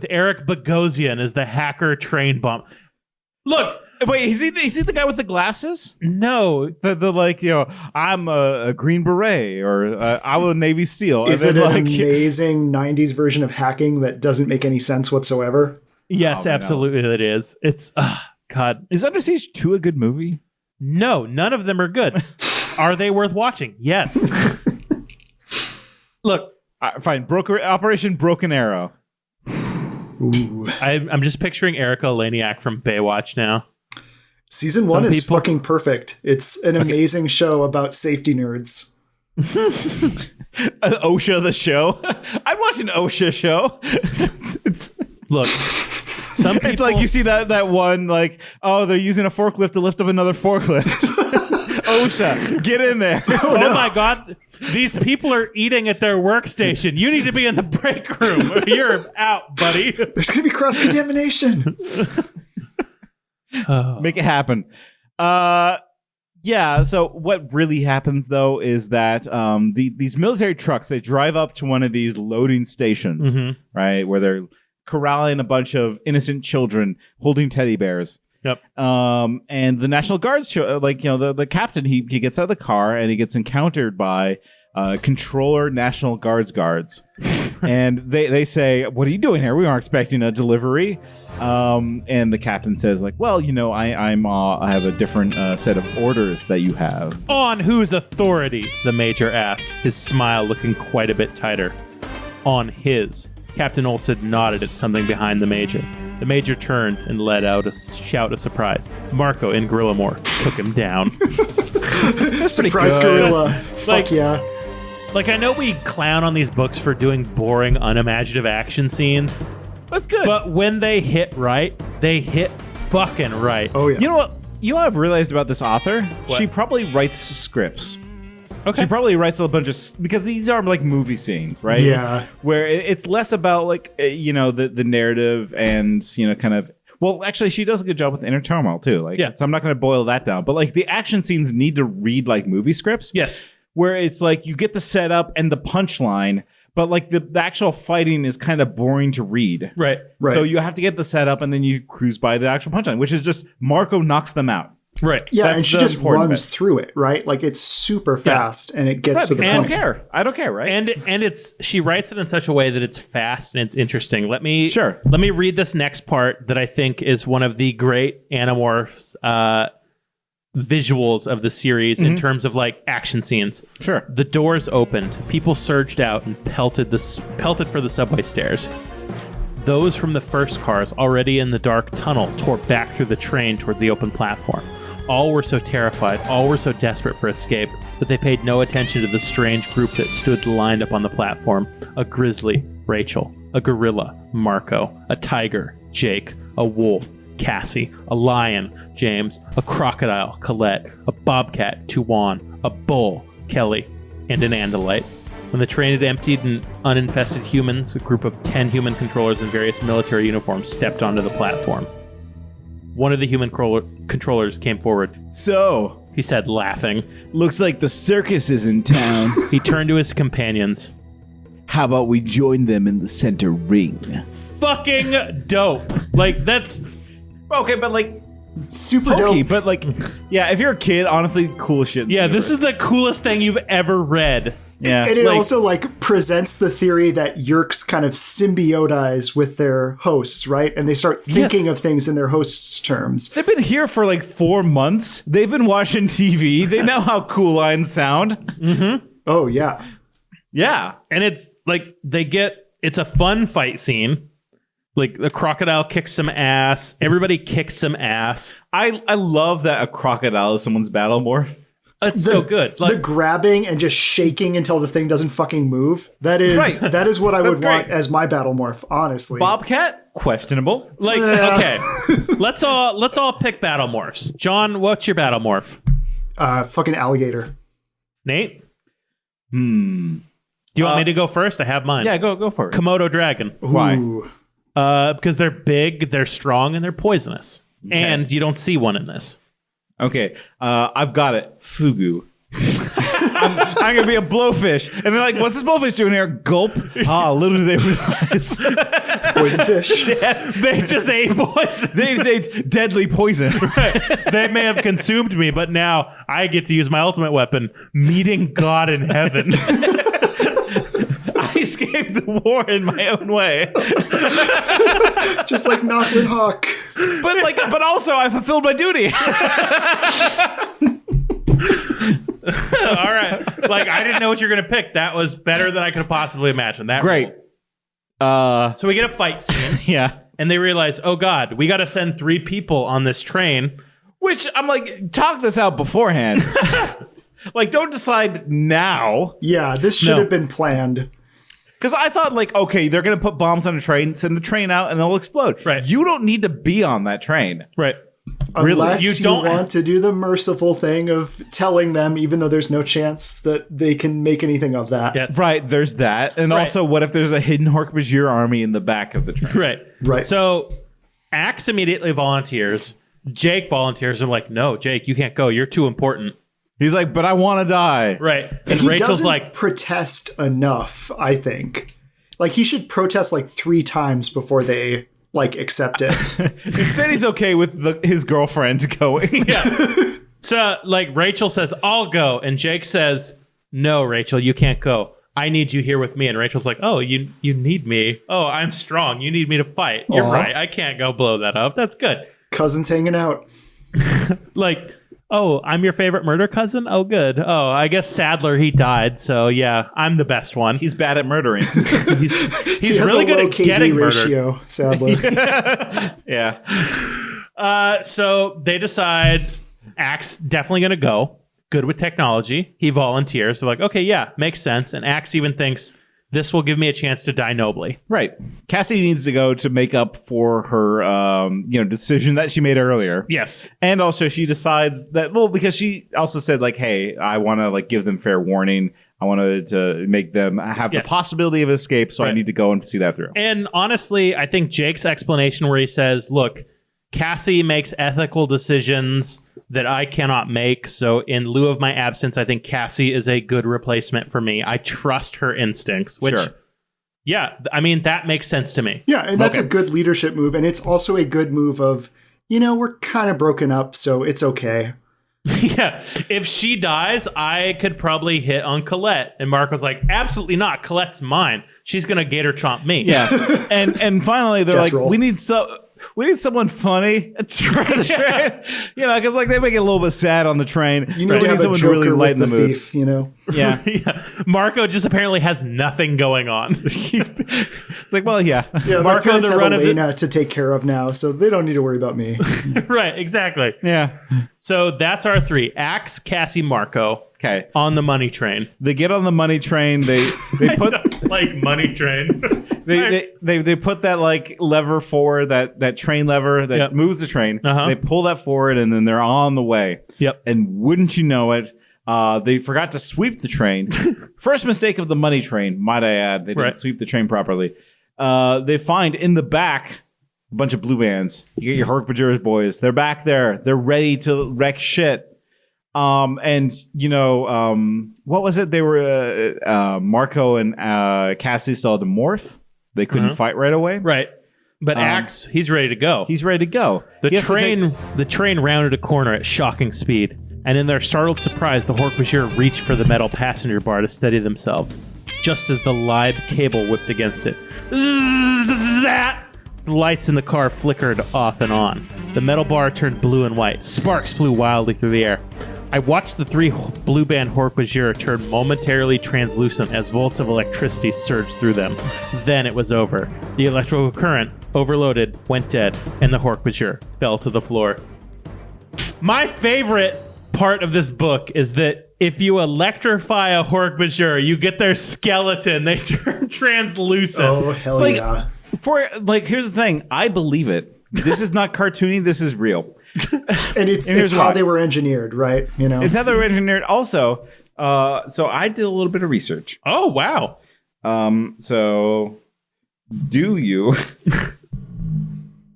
Speaker 2: Eric Bogosian as the hacker train bomb. Look,
Speaker 1: wait, is he the guy with the glasses?
Speaker 2: No,
Speaker 1: the like, I'm a Green Beret, or I'm a Navy SEAL.
Speaker 3: Is it an amazing '90s version of hacking that doesn't make any sense whatsoever?
Speaker 2: Yes, absolutely, it is. It's God.
Speaker 1: Is Under Siege 2 a good movie?
Speaker 2: No, none of them are good. Are they worth watching? Yes. Look,
Speaker 1: fine. Operation Broken Arrow.
Speaker 3: Ooh.
Speaker 2: I'm just picturing Erica Laniak from Baywatch now.
Speaker 3: Season 1 is fucking perfect. It's an amazing show about safety nerds.
Speaker 1: OSHA the show. I'd watch an OSHA show.
Speaker 2: Look, some people,
Speaker 1: it's like you see that one, like, oh, they're using a forklift to lift up another forklift. OSHA, get in there.
Speaker 2: Oh my God. These people are eating at their workstation. You need to be in the break room. You're out, buddy.
Speaker 3: There's going to be cross-contamination.
Speaker 1: Make it happen. Yeah, so what really happens, though, is that these military trucks, they drive up to one of these loading stations, right, where they're corralling a bunch of innocent children holding teddy bears.
Speaker 2: Yep.
Speaker 1: And the National Guards show, the captain, he gets out of the car and he gets encountered by controller National guards. And they say, what are you doing here? We aren't expecting a delivery. And the captain says, like, well, I have a different set of orders that you have.
Speaker 2: On whose authority? The major asked, his smile looking quite a bit tighter. On his. Captain Olson nodded at something behind the major. The major turned and let out a shout of surprise. Marco in Gorilla Moore took him down.
Speaker 3: Surprise gorilla. Fuck yeah.
Speaker 2: Like, I know we clown on these books for doing boring, unimaginative action scenes.
Speaker 1: That's good.
Speaker 2: But when they hit right, they hit fucking right.
Speaker 3: Oh, yeah.
Speaker 1: You know what? You know what I've realized about this author?
Speaker 2: What?
Speaker 1: She probably writes scripts.
Speaker 2: Okay.
Speaker 1: She probably writes a bunch of because these are like movie scenes, right?
Speaker 3: Yeah.
Speaker 1: Where it's less about like the narrative and kind of. Well, actually, she does a good job with inner turmoil too. Like, so I'm not going to boil that down, but like the action scenes need to read like movie scripts.
Speaker 2: Yes.
Speaker 1: Where it's like you get the setup and the punchline, but like the actual fighting is kind of boring to read.
Speaker 2: Right.
Speaker 1: So you have to get the setup and then you cruise by the actual punchline, which is just Marco knocks them out.
Speaker 2: Right.
Speaker 3: Yeah,
Speaker 1: That's
Speaker 3: and she
Speaker 1: the
Speaker 3: just
Speaker 1: important
Speaker 3: runs
Speaker 1: bit.
Speaker 3: through it, right? Like it's super fast and it gets to the
Speaker 1: I
Speaker 3: point.
Speaker 1: don't care, right?
Speaker 2: And she writes it in such a way that it's fast and it's interesting. Let me read this next part that I think is one of the great Animorphs visuals of the series in terms of like action scenes.
Speaker 1: Sure.
Speaker 2: The doors opened, people surged out and pelted for the subway stairs. Those from the first cars already in the dark tunnel tore back through the train toward the open platform. All were so terrified, all were so desperate for escape, that they paid no attention to the strange group that stood lined up on the platform. A grizzly, Rachel. A gorilla, Marco. A tiger, Jake. A wolf, Cassie, a lion, James, a crocodile, Colette, a bobcat, Tuwan, a bull, Kelly, and an Andalite. When the train had emptied and uninfested humans, a group of 10 human controllers in various military uniforms stepped onto the platform. One of the human controllers came forward.
Speaker 1: So,
Speaker 2: he said, laughing.
Speaker 1: Looks like the circus is in town.
Speaker 2: He turned to his companions.
Speaker 1: How about we join them in the center ring?
Speaker 2: Fucking dope. Like, that's...
Speaker 1: Okay, but like...
Speaker 3: Super
Speaker 1: hokey,
Speaker 3: dope.
Speaker 1: but like... Yeah, if you're a kid, honestly, cool shit.
Speaker 2: Yeah, this is the coolest thing you've ever read.
Speaker 1: Yeah.
Speaker 3: And it also like presents the theory that Yerks kind of symbiotize with their hosts, right? And they start thinking of things in their hosts' terms.
Speaker 1: They've been here for like 4 months. They've been watching TV. They know how cool lines sound.
Speaker 2: Mm-hmm.
Speaker 3: Oh, yeah.
Speaker 1: Yeah.
Speaker 2: And it's like it's a fun fight scene. Like the crocodile kicks some ass. Everybody kicks some ass.
Speaker 1: I love that a crocodile is someone's battle morph.
Speaker 2: It's so good.
Speaker 3: Like, the grabbing and just shaking until the thing doesn't fucking move. That is what I would want as my battle morph, honestly.
Speaker 1: Bobcat? Questionable.
Speaker 2: Like, okay. Let's all pick battle morphs. John, what's your battle morph?
Speaker 3: Fucking alligator.
Speaker 2: Nate? Do you want me to go first? I have mine.
Speaker 1: Yeah, go for it.
Speaker 2: Komodo dragon.
Speaker 1: Why?
Speaker 2: Because they're big, they're strong, and they're poisonous. Okay. And you don't see one in this.
Speaker 1: Okay, I've got it. Fugu. I'm gonna be a blowfish, and they're like, "What's this blowfish doing here?" Gulp. Little do they realize,
Speaker 3: poison fish.
Speaker 2: Yeah, they just ate poison.
Speaker 1: They just ate deadly poison.
Speaker 2: Right. They may have consumed me, but now I get to use my ultimate weapon: meeting God in heaven.
Speaker 1: I escaped the war in my own way.
Speaker 3: Just like Knockwood Hawk.
Speaker 1: But also I fulfilled my duty.
Speaker 2: All right. Like, I didn't know what you're going to pick. That was better than I could possibly imagine. That
Speaker 1: great.
Speaker 2: So we get a fight scene.
Speaker 1: Yeah.
Speaker 2: And they realize, oh God, we got to send 3 people on this train.
Speaker 1: Which I'm like, talk this out beforehand. Like, don't decide now.
Speaker 3: Yeah, this should have been planned.
Speaker 1: Because I thought, like, okay, they're going to put bombs on a train, send the train out, and it'll explode.
Speaker 2: Right.
Speaker 1: You don't need to be on that train.
Speaker 2: Right.
Speaker 3: Unless
Speaker 2: You
Speaker 3: you
Speaker 2: don't-
Speaker 3: want to do the merciful thing of telling them, even though there's no chance that they can make anything of that.
Speaker 2: Yes.
Speaker 1: Right, there's that. And
Speaker 2: Right.
Speaker 1: also, what if there's a hidden Hork-Bajir army in the back of the train?
Speaker 2: Right.
Speaker 3: Right.
Speaker 2: So Axe immediately volunteers. Jake volunteers and like, no, Jake, you can't go. You're too important.
Speaker 1: He's like, but I want to die.
Speaker 2: Right. And
Speaker 3: he
Speaker 2: Rachel's
Speaker 3: doesn't
Speaker 2: like,
Speaker 3: protest enough, I think. Like, he should protest like 3 times before they like accept it.
Speaker 1: Instead, he's okay with his girlfriend going.
Speaker 2: yeah. So like Rachel says, I'll go. And Jake says, no, Rachel, you can't go. I need you here with me. And Rachel's like, oh, you need me. Oh, I'm strong. You need me to fight. You're right. I can't go blow that up. That's good.
Speaker 3: Cousins hanging out.
Speaker 2: Like, oh, I'm your favorite murder cousin? Oh, good. Oh, I guess Sadler, he died. So yeah, I'm the best one.
Speaker 1: He's bad at murdering.
Speaker 2: He's
Speaker 3: He has
Speaker 2: really
Speaker 3: a
Speaker 2: good
Speaker 3: low
Speaker 2: at
Speaker 3: KD
Speaker 2: getting murdered.
Speaker 3: ratio, sadly.
Speaker 1: Yeah.
Speaker 2: So they decide Axe definitely going to go. Good with technology. He volunteers. They're like, okay, yeah, makes sense. And Axe even thinks this will give me a chance to die nobly.
Speaker 1: Right. Cassie needs to go to make up for her, decision that she made earlier.
Speaker 2: Yes.
Speaker 1: And also she decides that, well, because she also said like, hey, I want to like give them fair warning. I wanted to make them have the possibility of escape. So I need to go and see that through.
Speaker 2: And honestly, I think Jake's explanation where he says, look, Cassie makes ethical decisions that I cannot make. So in lieu of my absence, I think Cassie is a good replacement for me. I trust her instincts, which, yeah, I mean, that makes sense to me.
Speaker 3: Yeah, and that's a good leadership move. And it's also a good move of, we're kind of broken up, so it's okay.
Speaker 2: Yeah, if she dies, I could probably hit on Colette. And Mark was like, absolutely not. Colette's mine. She's going to gator chomp me.
Speaker 1: Yeah. and finally, they're
Speaker 3: Death
Speaker 1: like,
Speaker 3: roll.
Speaker 1: we need someone funny to run the train. Because like they make it a little bit sad on the train.
Speaker 3: You
Speaker 1: So
Speaker 3: need
Speaker 1: we
Speaker 3: to have a
Speaker 1: someone to
Speaker 3: Joker
Speaker 1: really
Speaker 3: with
Speaker 1: lighten
Speaker 3: the
Speaker 1: the mood.
Speaker 3: thief,
Speaker 1: Yeah.
Speaker 2: Yeah. Marco just apparently has nothing going on.
Speaker 1: He's like, well, yeah.
Speaker 3: Yeah, my
Speaker 2: Marco,
Speaker 3: parents
Speaker 2: the
Speaker 3: have
Speaker 2: run of the-
Speaker 3: Elena to take care of now, so they don't need to worry about me.
Speaker 2: Right, exactly.
Speaker 1: Yeah.
Speaker 2: So that's our 3. Axe, Cassie, Marco.
Speaker 1: Okay.
Speaker 2: On the money train.
Speaker 1: They get on the money train. They put
Speaker 2: like money train.
Speaker 1: They put that like lever forward, that train lever that moves the train. They pull that forward, and then they're on the way.
Speaker 2: Yep.
Speaker 1: And wouldn't you know it, they forgot to sweep the train. First mistake of the money train, might I add. They didn't sweep the train properly. They find in the back a bunch of blue bands. You get your Hork-Bajirs boys. They're back there. They're ready to wreck shit. And you know, what was it? They were Marco and Cassie saw the morph. They couldn't fight right away.
Speaker 2: Right. But Axe, he's ready to go.
Speaker 1: He's ready to go.
Speaker 2: The train rounded a corner at shocking speed, and in their startled surprise, the Hork-Bajir reached for the metal passenger bar to steady themselves, just as the live cable whipped against it. That the lights in the car flickered off and on. The metal bar turned blue and white. Sparks flew wildly through the air. I watched the three blue band Hork-Bajir turn momentarily translucent as volts of electricity surged through them. Then it was over. The electrical current, overloaded, went dead, and the Hork-Bajir fell to the floor. My favorite part of this book is that if you electrify a Hork-Bajir, you get their skeleton. They turn translucent.
Speaker 3: Oh, hell yeah.
Speaker 1: Here's the thing. I believe it. This is not cartoony. This is real.
Speaker 3: And it's how they were engineered, right? You know,
Speaker 1: it's how they were engineered. Also, so I did a little bit of research.
Speaker 2: Oh wow!
Speaker 1: So do you?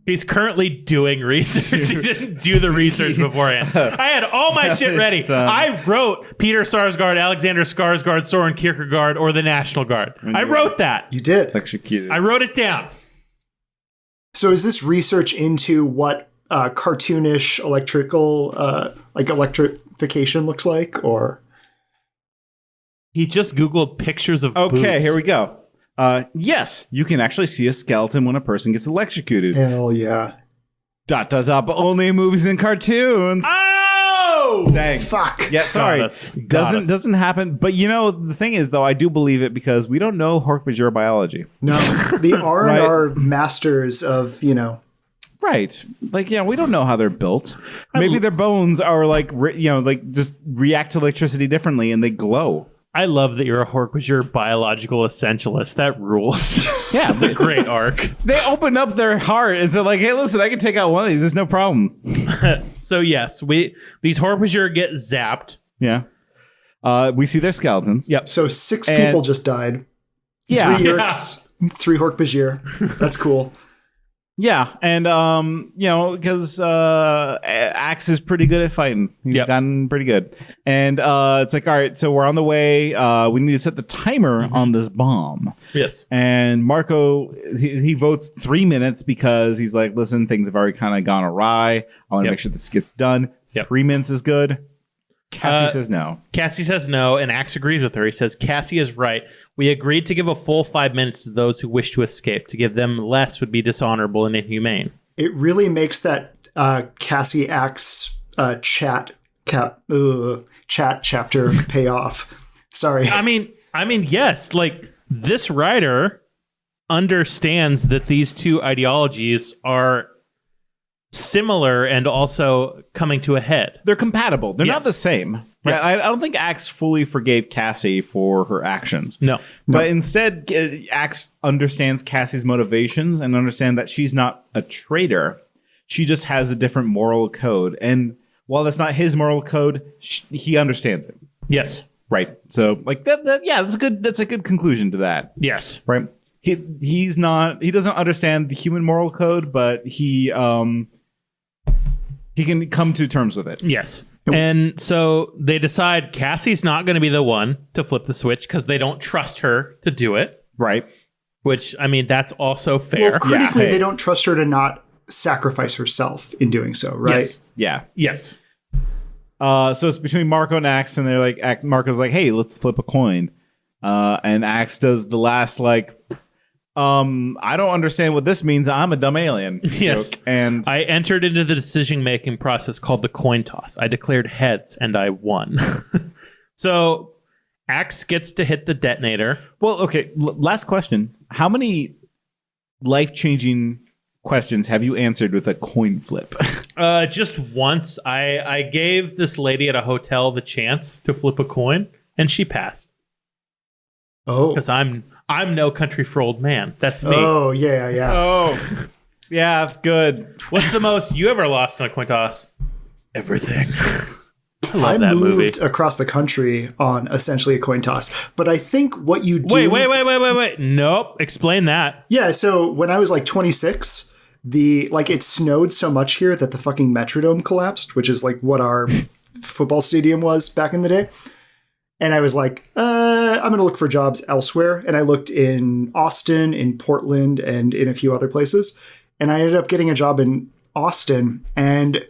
Speaker 2: He's currently doing research. He didn't do the research beforehand. I had all my shit ready. I wrote Peter Sarsgaard, Alexander Skarsgård, Soren Kierkegaard, or the National Guard. I wrote that.
Speaker 3: You did.
Speaker 1: Electrocuted.
Speaker 2: I wrote it down.
Speaker 3: So is this research into what cartoonish electrification looks like, or?
Speaker 2: He just Googled pictures of boobs.
Speaker 1: Here we go. Yes, you can actually see a skeleton when a person gets electrocuted.
Speaker 3: Hell yeah. ...
Speaker 1: But only in movies and cartoons.
Speaker 2: Oh!
Speaker 1: Dang.
Speaker 3: Fuck.
Speaker 1: Yeah, sorry. Doesn't happen. But you know, the thing is, though, I do believe it because we don't know Hork-Bajir biology.
Speaker 3: No. The R&R masters of, you know.
Speaker 1: Right. Like, yeah, we don't know how they're built. Maybe their bones are like, just react to electricity differently and they glow.
Speaker 2: I love that you're a Hork-Bajir biological essentialist. That rules.
Speaker 1: Yeah.
Speaker 2: It's a great arc.
Speaker 1: They opened up their heart and said, like, hey, listen, I can take out one of these. There's no problem.
Speaker 2: So, yes, these Hork-Bajir get zapped.
Speaker 1: Yeah. We see their skeletons.
Speaker 2: Yep.
Speaker 3: So 6 people just died.
Speaker 1: Yeah.
Speaker 3: 3 Yerks, 3 Hork-Bajir. That's cool.
Speaker 1: Yeah, and because Axe is pretty good at fighting. He's gotten pretty good. And it's like, all right, so we're on the way. We need to set the timer on this bomb.
Speaker 2: Yes.
Speaker 1: And Marco, he votes 3 minutes because he's like, listen, things have already kind of gone awry. I want to make sure this gets done. 3 minutes is good. Cassie says no.
Speaker 2: Cassie says no, and Axe agrees with her. He says, Cassie is right. We agreed to give a full 5 minutes to those who wish to escape. To give them less would be dishonorable and inhumane.
Speaker 3: It really makes that Cassie Axe chat chapter pay off. Sorry.
Speaker 2: I mean, yes. Like, this writer understands that these two ideologies are similar and also coming to a head.
Speaker 1: They're compatible. They're not the same. Right? Yeah. I don't think Axe fully forgave Cassie for her actions.
Speaker 2: No.
Speaker 1: But instead, Axe understands Cassie's motivations and understands that she's not a traitor. She just has a different moral code. And while that's not his moral code, he understands it.
Speaker 2: Yes.
Speaker 1: Right. So, like, that's good. That's a good conclusion to that.
Speaker 2: Yes.
Speaker 1: Right. He doesn't understand the human moral code, but he can come to terms with it.
Speaker 2: Yes. And so they decide Cassie's not going to be the one to flip the switch because they don't trust her to do it.
Speaker 1: Right.
Speaker 2: Which, I mean, that's also fair.
Speaker 3: Well, critically, they don't trust her to not sacrifice herself in doing so, right?
Speaker 1: Yes. Yeah.
Speaker 2: Yes.
Speaker 1: So it's between Marco and Axe, and they're like, Marco's like, hey, let's flip a coin. And Axe does the last, like, I don't understand what this means. I'm a dumb alien.
Speaker 2: Yes.
Speaker 1: Joke. And
Speaker 2: I entered into the decision-making process called the coin toss. I declared heads, and I won. So Axe gets to hit the detonator.
Speaker 1: Well, okay. Last question. How many life-changing questions have you answered with a coin flip?
Speaker 2: Just once. I gave this lady at a hotel the chance to flip a coin, and she passed.
Speaker 3: Oh.
Speaker 2: Because I'm No Country for Old Man. That's me.
Speaker 3: Oh, yeah.
Speaker 1: Oh, yeah, it's good.
Speaker 2: What's the most you ever lost in a coin toss?
Speaker 4: Everything.
Speaker 2: I love
Speaker 3: I
Speaker 2: that
Speaker 3: moved
Speaker 2: movie.
Speaker 3: across the country on essentially a coin toss. But I think what you do...
Speaker 2: Wait. Nope. Explain that.
Speaker 3: Yeah, so when I was like 26, it snowed so much here that the fucking Metrodome collapsed, which is like what our football stadium was back in the day. And I was like, I'm going to look for jobs elsewhere. And I looked in Austin, in Portland, and in a few other places. And I ended up getting a job in Austin. And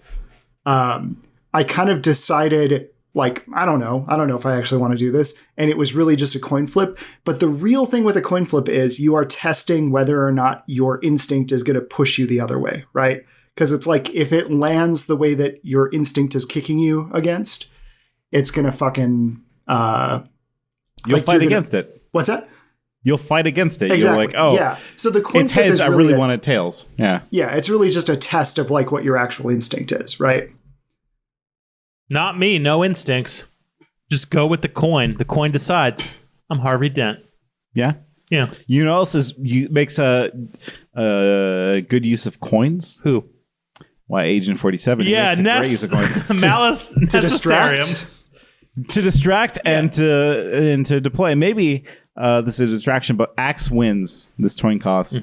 Speaker 3: I kind of decided, like, I don't know if I actually want to do this. And it was really just a coin flip. But the real thing with a coin flip is you are testing whether or not your instinct is going to push you the other way, right? Because it's like, if it lands the way that your instinct is kicking you against, it's going to fucking...
Speaker 1: You'll fight against it.
Speaker 3: What's that?
Speaker 1: You'll fight against it.
Speaker 3: Exactly.
Speaker 1: You're like, oh,
Speaker 3: yeah. So the coin
Speaker 1: it's
Speaker 3: flip
Speaker 1: heads.
Speaker 3: is
Speaker 1: I really wanted tails. Yeah.
Speaker 3: Yeah, it's really just a test of like what your actual instinct is, right?
Speaker 2: Not me. No instincts. Just go with the coin. The coin decides. I'm Harvey Dent.
Speaker 1: Yeah.
Speaker 2: Yeah.
Speaker 1: You know what else makes a good use of coins?
Speaker 2: Who?
Speaker 1: Why, Agent 47.
Speaker 2: Yeah,
Speaker 1: makes a great use of coins.
Speaker 2: Malus
Speaker 3: To
Speaker 2: Necessarium.
Speaker 3: distract.
Speaker 1: To distract and to deploy. Maybe this is a distraction, but Axe wins this coin toss,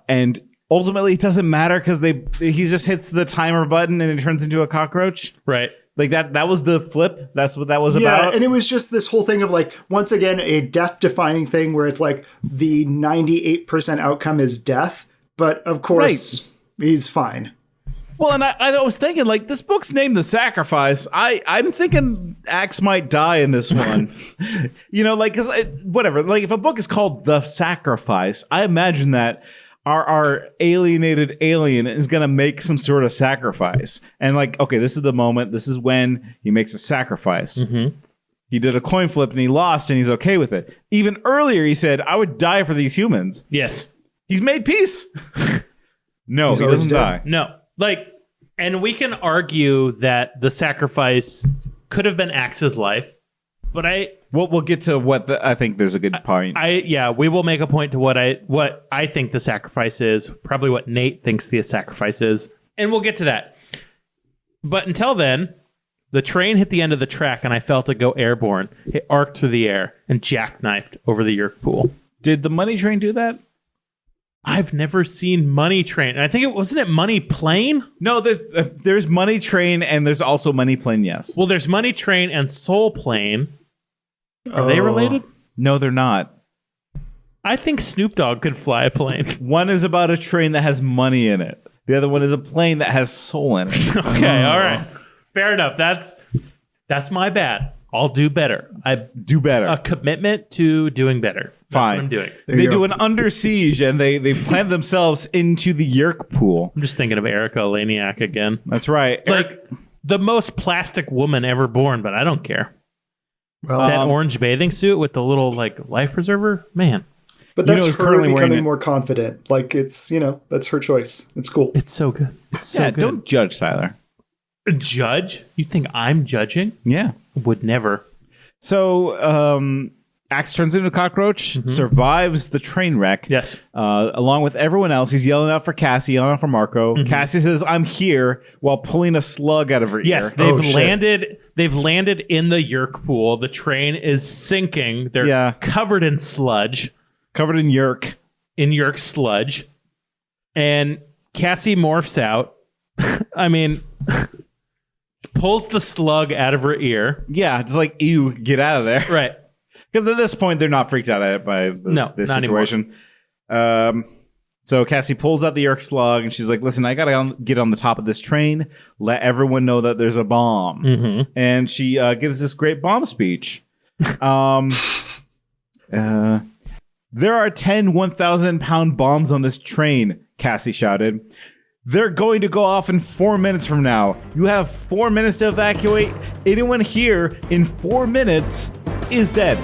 Speaker 1: and ultimately it doesn't matter because he just hits the timer button and it turns into a cockroach.
Speaker 2: Right.
Speaker 1: Like that was the flip. That's what that was
Speaker 3: Yeah,
Speaker 1: about.
Speaker 3: and it was just this whole thing of like, once again, a death-defying thing where it's like the 98% outcome is death, but of course he's fine.
Speaker 1: Well, and I was thinking, like, this book's named The Sacrifice. I'm thinking Axe might die in this one. You know, like, because whatever. Like, if a book is called The Sacrifice, I imagine that our alienated alien is going to make some sort of sacrifice. And, like, okay, this is the moment. This is when he makes a sacrifice. He did a coin flip and he lost and he's okay with it. Even earlier, he said, I would die for these humans.
Speaker 2: Yes.
Speaker 1: He's made peace. No,
Speaker 3: He's
Speaker 1: he
Speaker 3: always
Speaker 1: doesn't
Speaker 3: dead.
Speaker 1: die.
Speaker 2: No. Like, and we can argue that the sacrifice could have been Axe's life, but
Speaker 1: We'll get to what I think there's a good point.
Speaker 2: we will make a point to what I think the sacrifice is, probably what Nate thinks the sacrifice is, and we'll get to that. But until then, the train hit the end of the track and I felt it go airborne. It arced through the air and jackknifed over the Yerk pool.
Speaker 1: Did the money train do that?
Speaker 2: I've never seen Money Train. And I think wasn't it Money Plane?
Speaker 1: No, there's Money Train and there's also Money Plane, yes.
Speaker 2: Well, there's Money Train and Soul Plane. Are they related?
Speaker 1: No, they're not.
Speaker 2: I think Snoop Dogg could fly a plane.
Speaker 1: One is about a train that has money in it. The other one is a plane that has soul in it.
Speaker 2: Okay, all right. Fair enough. That's my bad. I'll do better. I
Speaker 1: do better.
Speaker 2: A commitment to doing better. That's
Speaker 1: Fine.
Speaker 2: what I'm doing.
Speaker 1: They do an Under Siege and they plant themselves into the Yerk pool.
Speaker 2: I'm just thinking of Erica Eleniak again.
Speaker 1: That's right.
Speaker 2: Like the most plastic woman ever born, but I don't care.
Speaker 3: Well,
Speaker 2: that orange bathing suit with the little like life preserver, man.
Speaker 3: But that's
Speaker 1: who's
Speaker 3: her
Speaker 1: currently wearing
Speaker 3: becoming
Speaker 1: it?
Speaker 3: more confident. Like, it's, that's her choice. It's cool.
Speaker 2: It's so good. It's so good.
Speaker 1: Don't judge Tyler.
Speaker 2: Judge? You think I'm judging?
Speaker 1: Yeah.
Speaker 2: Would never.
Speaker 1: So, Axe turns into a cockroach, survives the train wreck.
Speaker 2: Yes.
Speaker 1: Along with everyone else. He's yelling out for Cassie, yelling out for Marco. Cassie says, I'm here, while pulling a slug out of her ear.
Speaker 2: Yes, they've landed. They've landed in the Yerk pool. The train is sinking. They're covered in sludge.
Speaker 1: Covered in Yerk.
Speaker 2: In Yerk sludge. And Cassie morphs out. I mean, pulls the slug out of her ear.
Speaker 1: Yeah, just like, ew, get out of there.
Speaker 2: Right.
Speaker 1: Because at this point, they're not freaked out by this situation. So Cassie pulls out the Yerk slug, and she's like, listen, I got to get on the top of this train. Let everyone know that there's a bomb. And she gives this great bomb speech. There are 10 1,000-pound bombs on this train, Cassie shouted. They're going to go off in 4 minutes from now. You have 4 minutes to evacuate. Anyone here in 4 minutes is dead.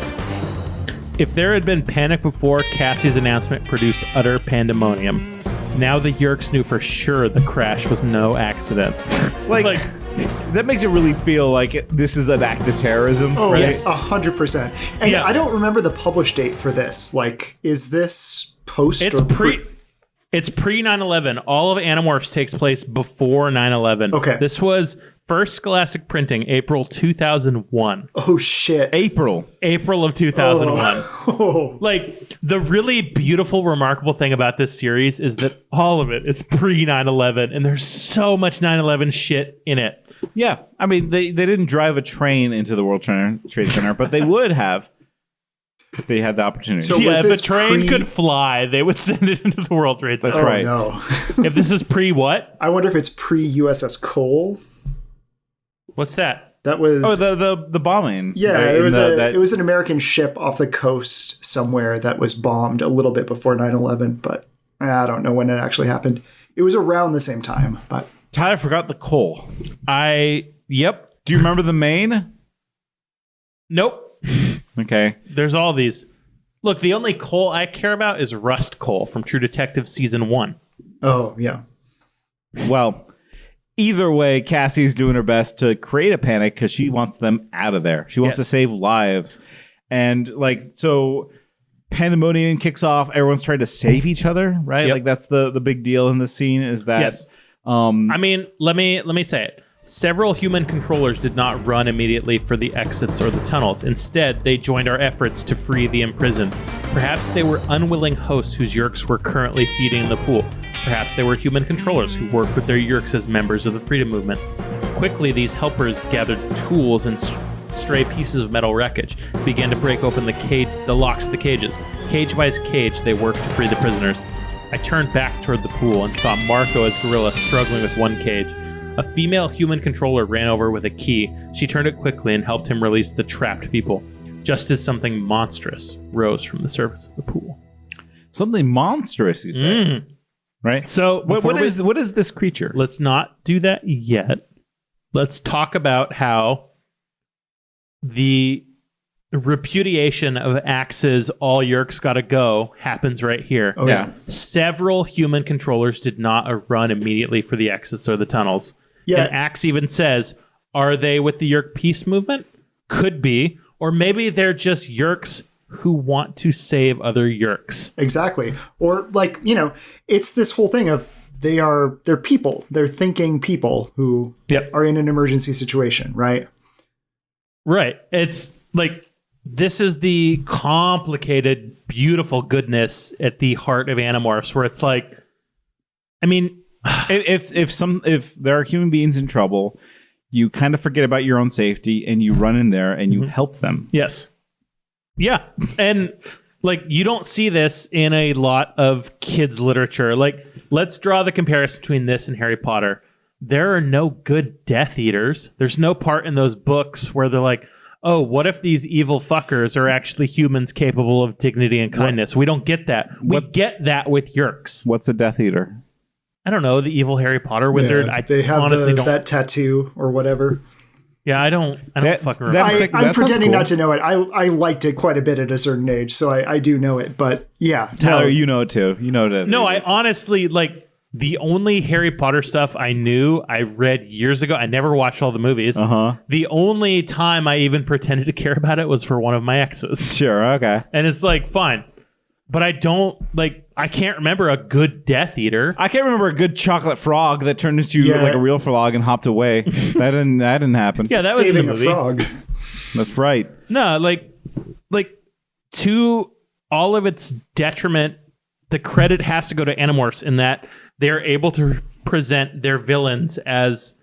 Speaker 2: If there had been panic before, Cassie's announcement produced utter pandemonium. Now the Yeerks knew for sure the crash was no accident.
Speaker 1: Like that makes it really feel like this is an act of terrorism.
Speaker 3: Oh,
Speaker 1: right?
Speaker 3: yes, 100%. And I don't remember the published date for this. Like, is this post
Speaker 2: It's
Speaker 3: or
Speaker 2: It's pre 9/11. All of Animorphs takes place before 9/11.
Speaker 3: Okay.
Speaker 2: This was first Scholastic printing, April 2001.
Speaker 3: Oh, shit.
Speaker 2: April of 2001.
Speaker 3: Oh.
Speaker 2: Like, the really beautiful, remarkable thing about this series is that all of it is pre 9/11, and there's so much 9/11 shit in it.
Speaker 1: Yeah. I mean, they didn't drive a train into the World Trade Center, but they would have if they had the opportunity.
Speaker 3: So
Speaker 2: yeah,
Speaker 3: was
Speaker 2: if the
Speaker 3: this
Speaker 2: train could fly, they would send it into the World Trade Center.
Speaker 1: That's right.
Speaker 3: No.
Speaker 2: If this is pre what?
Speaker 3: I wonder if it's pre-USS Cole.
Speaker 2: What's that?
Speaker 3: That was...
Speaker 1: Oh, the bombing.
Speaker 3: Yeah,
Speaker 1: right?
Speaker 3: it was
Speaker 1: that-
Speaker 3: it was an American ship off the coast somewhere that was bombed a little bit before 9/11, but I don't know when it actually happened. It was around the same time, but...
Speaker 1: Tyler forgot the coal.
Speaker 2: Yep.
Speaker 1: Do you remember the main?
Speaker 2: Nope.
Speaker 1: Okay.
Speaker 2: There's all these. Look, the only coal I care about is Rust Coal from True Detective Season 1.
Speaker 3: Oh, yeah.
Speaker 1: Well, either way, Cassie's doing her best to create a panic because she wants them out of there. She wants to save lives. And, like, so pandemonium kicks off. Everyone's trying to save each other, right?
Speaker 2: Yep.
Speaker 1: Like, that's the big deal in this scene is that...
Speaker 2: Yes. I mean, let me say it. Several human controllers did not run immediately for the exits or the tunnels. Instead, they joined our efforts to free the imprisoned. Perhaps they were unwilling hosts whose Yeerks were currently feeding in the pool. Perhaps they were human controllers who worked with their Yeerks as members of the freedom movement. Quickly, these helpers gathered tools and stray pieces of metal wreckage, began to break open the locks of the cages. Cage by cage, they worked to free the prisoners. I turned back toward the pool and saw Marco as Gorilla struggling with one cage. A female human controller ran over with a key. She turned it quickly and helped him release the trapped people, just as something monstrous rose from the surface of the pool.
Speaker 1: Something monstrous, you say? Right?
Speaker 2: So
Speaker 1: What is this creature?
Speaker 2: Let's not do that yet. Let's talk about how the repudiation of Axe's all Yeerks gotta go happens right here.
Speaker 3: Oh, yeah.
Speaker 2: Several human controllers did not run immediately for the exits or the tunnels.
Speaker 3: Yeah.
Speaker 2: And Axe even says, are they with the Yeerk peace movement? Could be. Or maybe they're just Yeerks who want to save other Yeerks.
Speaker 3: Exactly. Or, like, you know, it's this whole thing of they're people. They're thinking people who are in an emergency situation, right?
Speaker 2: Right. It's like, this is the complicated, beautiful goodness at the heart of Animorphs, where it's like, I mean,
Speaker 1: if there are human beings in trouble, you kind of forget about your own safety and you run in there and you help them.
Speaker 2: Yes. Yeah. And like, you don't see this in a lot of kids' literature. Like, let's draw the comparison between this and Harry Potter. There are no good Death Eaters. There's no part in those books where they're like, oh, what if these evil fuckers are actually humans capable of dignity and kindness? We don't get that. We get that with Yeerks.
Speaker 1: What's a Death Eater?
Speaker 2: I don't know, the evil Harry Potter wizard.
Speaker 3: Yeah,
Speaker 2: I
Speaker 3: they have
Speaker 2: honestly don't.
Speaker 3: that tattoo or whatever.
Speaker 2: Yeah, I don't fucking remember.
Speaker 3: I'm pretending not to know it. I liked it quite a bit at a certain age, so I do know it. But yeah,
Speaker 1: Tyler, you know it too. You know it.
Speaker 2: No, I honestly, like, the only Harry Potter stuff I knew, I read years ago. I never watched all the movies. The only time I even pretended to care about it was for one of my exes.
Speaker 1: Sure, okay.
Speaker 2: And it's like, fine. But I don't, like, I can't remember a good Death Eater.
Speaker 1: I can't remember a good chocolate frog that turned into like a real frog and hopped away. that didn't happen.
Speaker 2: Yeah, that was in the movie.
Speaker 3: A frog.
Speaker 1: That's right.
Speaker 2: No, like to all of its detriment, the credit has to go to Animorphs in that they're able to present their villains as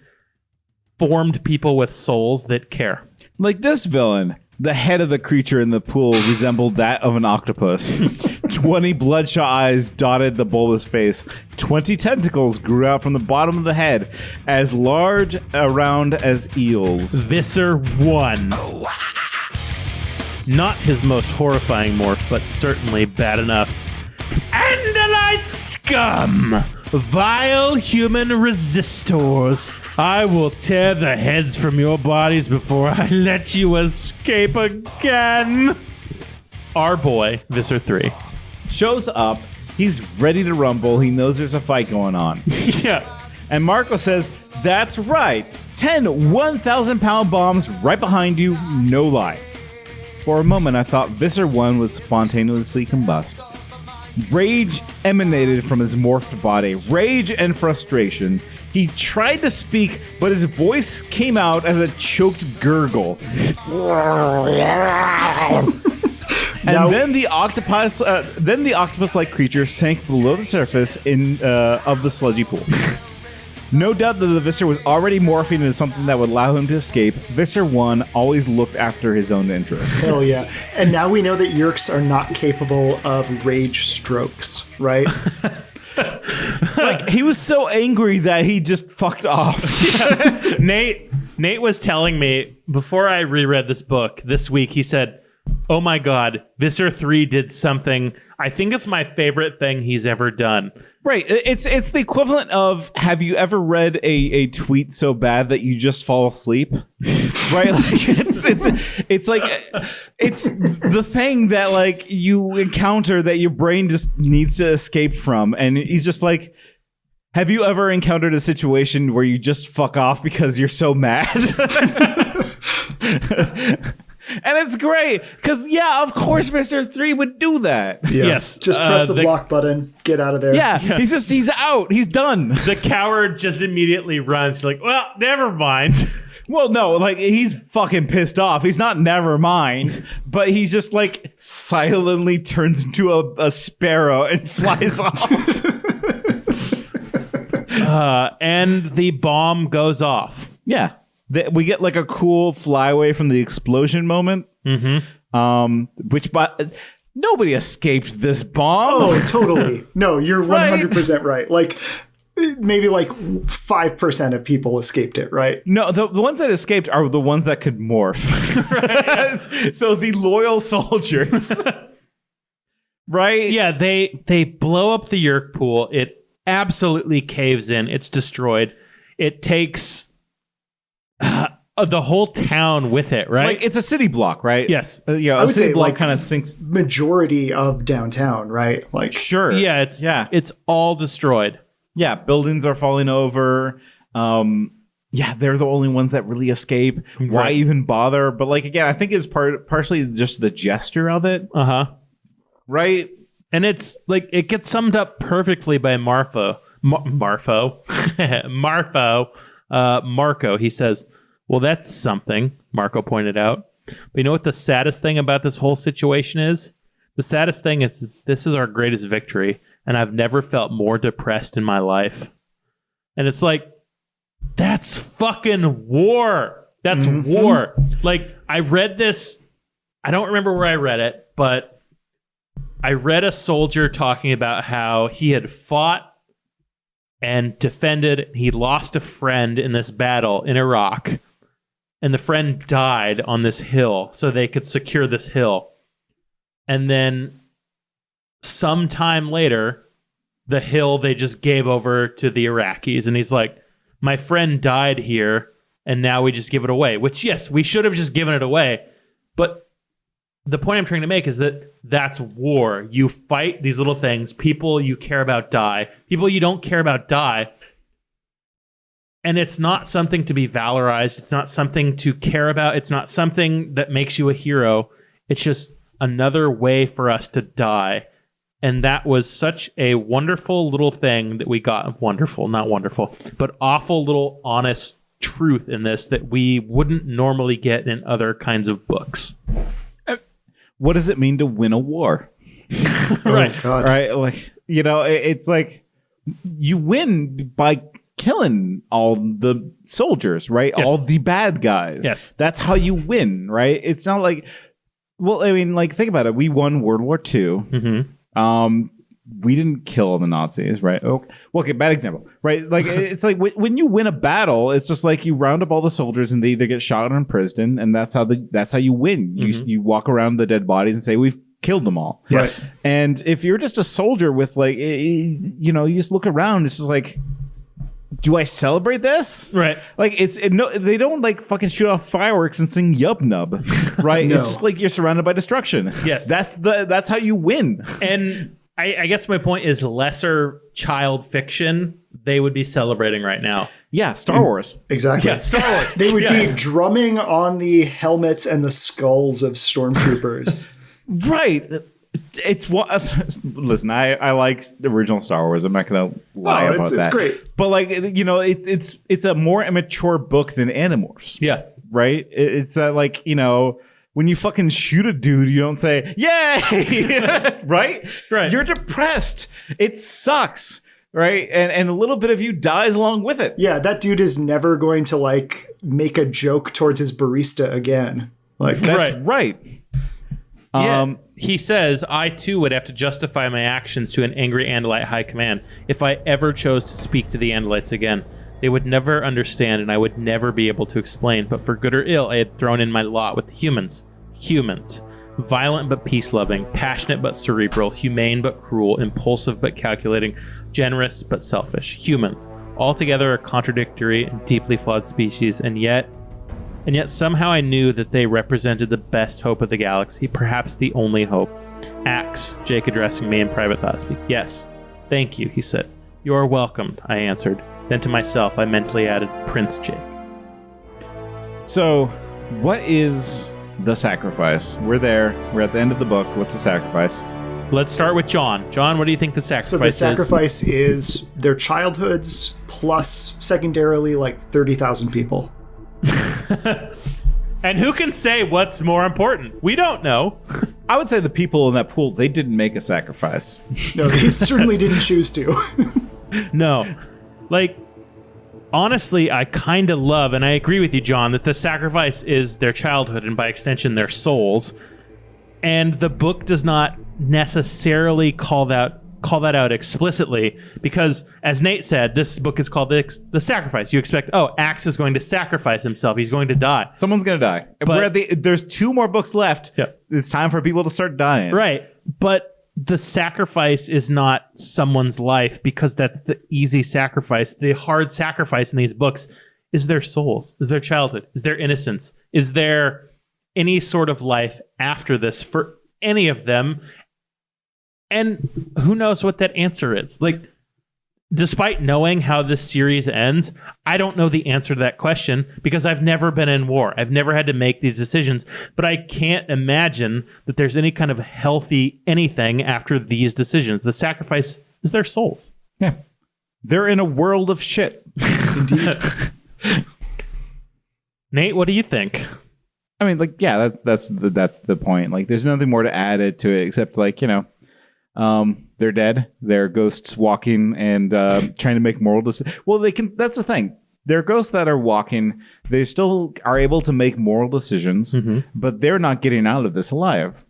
Speaker 2: formed people with souls that care.
Speaker 1: Like this villain, the head of the creature in the pool resembled that of an octopus. 20 bloodshot eyes dotted the bulbous face. 20 tentacles grew out from the bottom of the head, as large around as eels.
Speaker 2: Visser 1. Not his most horrifying morph, but certainly bad enough. Andalite scum! Vile human resistors! I will tear the heads from your bodies before I let you escape again! Our boy, Visser 3,
Speaker 1: shows up He's ready to rumble. He knows there's a fight going on.
Speaker 2: Yeah.
Speaker 1: And Marco says, that's right. 10 1,000-pound bombs right behind you, no lie. For a moment, I thought Visser 1 would spontaneously combust. Rage emanated from his morphed body. Rage and frustration. He tried to speak, but his voice came out as a choked gurgle. And then the octopus-like creature sank below the surface of the sludgy pool. No doubt that the Visser was already morphing into something that would allow him to escape. Visser 1 always looked after his own interests.
Speaker 3: Hell yeah. And now we know that Yeerks are not capable of rage strokes, right?
Speaker 1: Like, he was so angry that he just fucked off.
Speaker 2: Nate was telling me before I reread this book this week, he said, oh my God, Visser 3 did something. I think it's my favorite thing he's ever done.
Speaker 1: Right. It's the equivalent of, have you ever read a tweet so bad that you just fall asleep? Right? Like it's like it's the thing that like you encounter that your brain just needs to escape from. And he's just like, have you ever encountered a situation where you just fuck off because you're so mad? And it's great because, yeah, of course, Mr. 3 would do that.
Speaker 3: Yeah.
Speaker 2: Yes.
Speaker 3: Just press the block button, get out of there.
Speaker 1: Yeah, he's out. He's done.
Speaker 2: The coward just immediately runs. Like, well, never mind.
Speaker 1: Well, no, like, he's fucking pissed off. He's not never mind, but he's just, like, silently turns into a sparrow and flies off.
Speaker 2: And the bomb goes off.
Speaker 1: Yeah. We get like a cool flyaway from the explosion moment, which nobody escaped this bomb.
Speaker 3: Oh, totally. No, you're 100% right. Like, maybe like 5% of people escaped it, right?
Speaker 1: No, the ones that escaped are the ones that could morph. So the loyal soldiers. Right?
Speaker 2: Yeah, they blow up the Yeerk pool. It absolutely caves in. It's destroyed. It takes the whole town with it, right?
Speaker 1: Like, it's a city block, right?
Speaker 2: Yes.
Speaker 1: Yeah, a city block kind of sinks.
Speaker 3: Majority of downtown, right? Like,
Speaker 1: sure.
Speaker 2: Yeah, it's all destroyed.
Speaker 1: Yeah, buildings are falling over. Yeah, they're the only ones that really escape. Right. Why even bother? But like, again, I think it's partially just the gesture of it. Right?
Speaker 2: And it's like, it gets summed up perfectly by Marco. He says, well, that's something, Marco pointed out. But you know what the saddest thing about this whole situation is? The saddest thing is this is our greatest victory, and I've never felt more depressed in my life. And it's like, that's fucking war. That's war. Like, I read this, I don't remember where I read it, but I read a soldier talking about how he had fought and defended. He lost a friend in this battle in Iraq, and the friend died on this hill so they could secure this hill. And then sometime later, the hill they just gave over to the Iraqis. And he's like, my friend died here, and now we just give it away. Which, yes, we should have just given it away. But the point I'm trying to make is that that's war. You fight these little things. People you care about die. People you don't care about die. And it's not something to be valorized. It's not something to care about. It's not something that makes you a hero. It's just another way for us to die. And that was such a wonderful little thing that we got. Wonderful, not wonderful, but awful little honest truth in this that we wouldn't normally get in other kinds of books.
Speaker 1: What does it mean to win a war?
Speaker 2: Right.
Speaker 3: Oh, God.
Speaker 1: Right. Like, you know, it's like you win by killing all the soldiers, right?
Speaker 2: Yes.
Speaker 1: All the bad guys.
Speaker 2: Yes.
Speaker 1: That's how you win, right? It's not like, well, I mean, like, think about it. We won World War II. We didn't kill the Nazis, right? Okay, bad example, right? Like, it's like when you win a battle, it's just like you round up all the soldiers and they either get shot or imprisoned, and that's how you win. You walk around the dead bodies and say, we've killed them all.
Speaker 2: Yes.
Speaker 1: Right? And if you're just a soldier with like, you know, you just look around, it's just like, do I celebrate this?
Speaker 2: Right.
Speaker 1: Like, they don't like fucking shoot off fireworks and sing Yub Nub, right?
Speaker 3: No.
Speaker 1: It's just like you're surrounded by destruction.
Speaker 2: Yes.
Speaker 1: That's how you win.
Speaker 2: And I guess my point is lesser child fiction they would be celebrating right now.
Speaker 1: Yeah, Star Wars.
Speaker 3: Exactly.
Speaker 2: Yeah, Star Wars.
Speaker 3: They would be drumming on the helmets and the skulls of stormtroopers.
Speaker 1: Right. It's what. Listen, I like the original Star Wars. I'm not gonna lie about that.
Speaker 3: It's great.
Speaker 1: But like, you know, it's a more immature book than Animorphs.
Speaker 2: Yeah.
Speaker 1: Right. It's like, you know, when you fucking shoot a dude, you don't say yay. Right.
Speaker 2: Right.
Speaker 1: You're depressed. It sucks. Right. And a little bit of you dies along with it.
Speaker 3: Yeah, that dude is never going to like make a joke towards his barista again. Like
Speaker 1: That's right.
Speaker 2: Yeah. He says, I too would have to justify my actions to an angry Andalite high command if I ever chose to speak to the Andalites again. They would never understand and I would never be able to explain, but for good or ill, I had thrown in my lot with the humans. Humans. Violent but peace-loving, passionate but cerebral, humane but cruel, impulsive but calculating, generous but selfish. Humans. Altogether a contradictory and deeply flawed species, and yet somehow I knew that they represented the best hope of the galaxy, perhaps the only hope. Axe, Jake addressing me in private thought speak. Yes, thank you, he said. You are welcomed, I answered. Then to myself, I mentally added, Prince Jake.
Speaker 1: So, what is the sacrifice? We're there. We're at the end of the book. What's the sacrifice?
Speaker 2: Let's start with John. John, what do you think the sacrifice is?
Speaker 3: So the sacrifice is their childhoods plus secondarily like 30,000 people.
Speaker 2: And who can say what's more important? We don't know.
Speaker 1: I would say the people in that pool, they didn't make a sacrifice.
Speaker 3: No, they certainly didn't choose to.
Speaker 2: No. Like, honestly, I kind of love, and I agree with you, John, that the sacrifice is their childhood and by extension their souls. And the book does not necessarily call that out explicitly because, as Nate said, this book is called The Sacrifice. You expect, Axe is going to sacrifice himself. He's going to die.
Speaker 1: Someone's going to die.
Speaker 2: But,
Speaker 1: there's 2 more books left.
Speaker 2: Yeah.
Speaker 1: It's time for people to start dying.
Speaker 2: Right. But the sacrifice is not someone's life because that's the easy sacrifice. The hard sacrifice in these books is their souls, is their childhood, is their innocence. Is there any sort of life after this for any of them? And who knows what that answer is? Like, despite knowing how this series ends, I don't know the answer to that question because I've never been in war. I've never had to make these decisions, but I can't imagine that there's any kind of healthy anything after these decisions. The sacrifice is their souls.
Speaker 1: Yeah. They're in a world of shit.
Speaker 3: Indeed.
Speaker 2: Nate, what do you think?
Speaker 1: I mean, like, yeah, that's the point. Like, there's nothing more to add it to it except, like, you know, they're dead. They're ghosts walking and trying to make moral decisions. Well, they can. That's the thing. They're ghosts that are walking. They still are able to make moral decisions, but they're not getting out of this alive.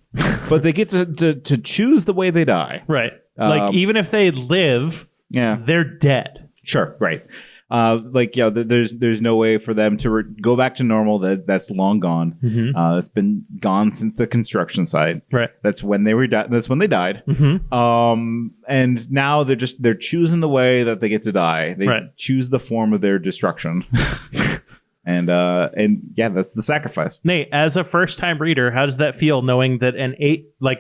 Speaker 1: But they get to choose the way they die.
Speaker 2: Right. Like, even if they live, they're dead.
Speaker 1: Sure. Right. There's no way for them to go back to normal. That's long gone. It's been gone since the construction site.
Speaker 2: Right.
Speaker 1: That's when they were. That's when they died. And now they're choosing the way that they get to die. They choose the form of their destruction. and yeah, that's the sacrifice.
Speaker 2: Nate, as a first time reader, how does that feel knowing that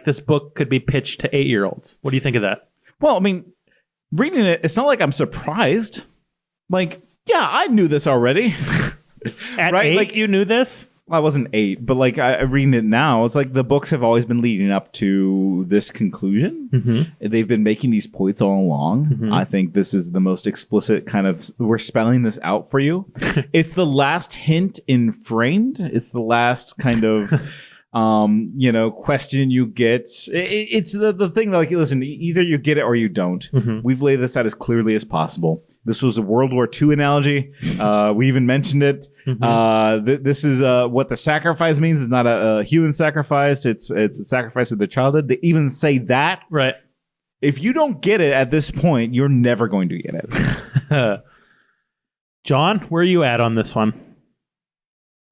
Speaker 2: this book could be pitched to 8-year-olds? What do you think of that?
Speaker 1: Well, I mean, reading it, it's not like I'm surprised. Like, yeah, I knew this already.
Speaker 2: At
Speaker 1: right?
Speaker 2: 8,
Speaker 1: like,
Speaker 2: you knew this?
Speaker 1: I wasn't 8, but like I'm reading it now. It's like the books have always been leading up to this conclusion. They've been making these points all along. I think this is the most explicit kind of. We're spelling this out for you. It's the last hint in Framed. It's the last kind of. Question you get. It's the thing that, like, listen, either you get it or you don't. We've laid this out as clearly as possible. This was a World War II analogy. We even mentioned it. This is what the sacrifice means. It's not a human sacrifice. It's a sacrifice of the childhood. They even say that.
Speaker 2: Right.
Speaker 1: If you don't get it at this point, you're never going to get it.
Speaker 2: John, where are you at on this one?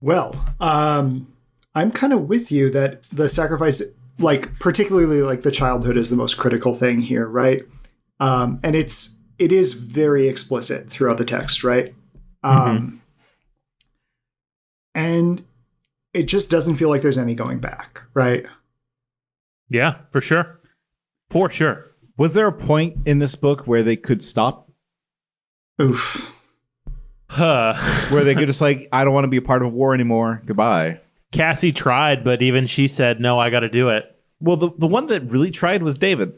Speaker 3: Well, I'm kind of with you that the sacrifice, like particularly like the childhood, is the most critical thing here, right? And it is very explicit throughout the text, right? And it just doesn't feel like there's any going back, right?
Speaker 2: Yeah, for sure. For sure.
Speaker 1: Was there a point in this book where they could stop?
Speaker 3: Oof.
Speaker 1: Where they could just like, I don't want to be a part of war anymore. Goodbye.
Speaker 2: Cassie tried, but even she said, no, I got to do it.
Speaker 1: Well, the one that really tried was David.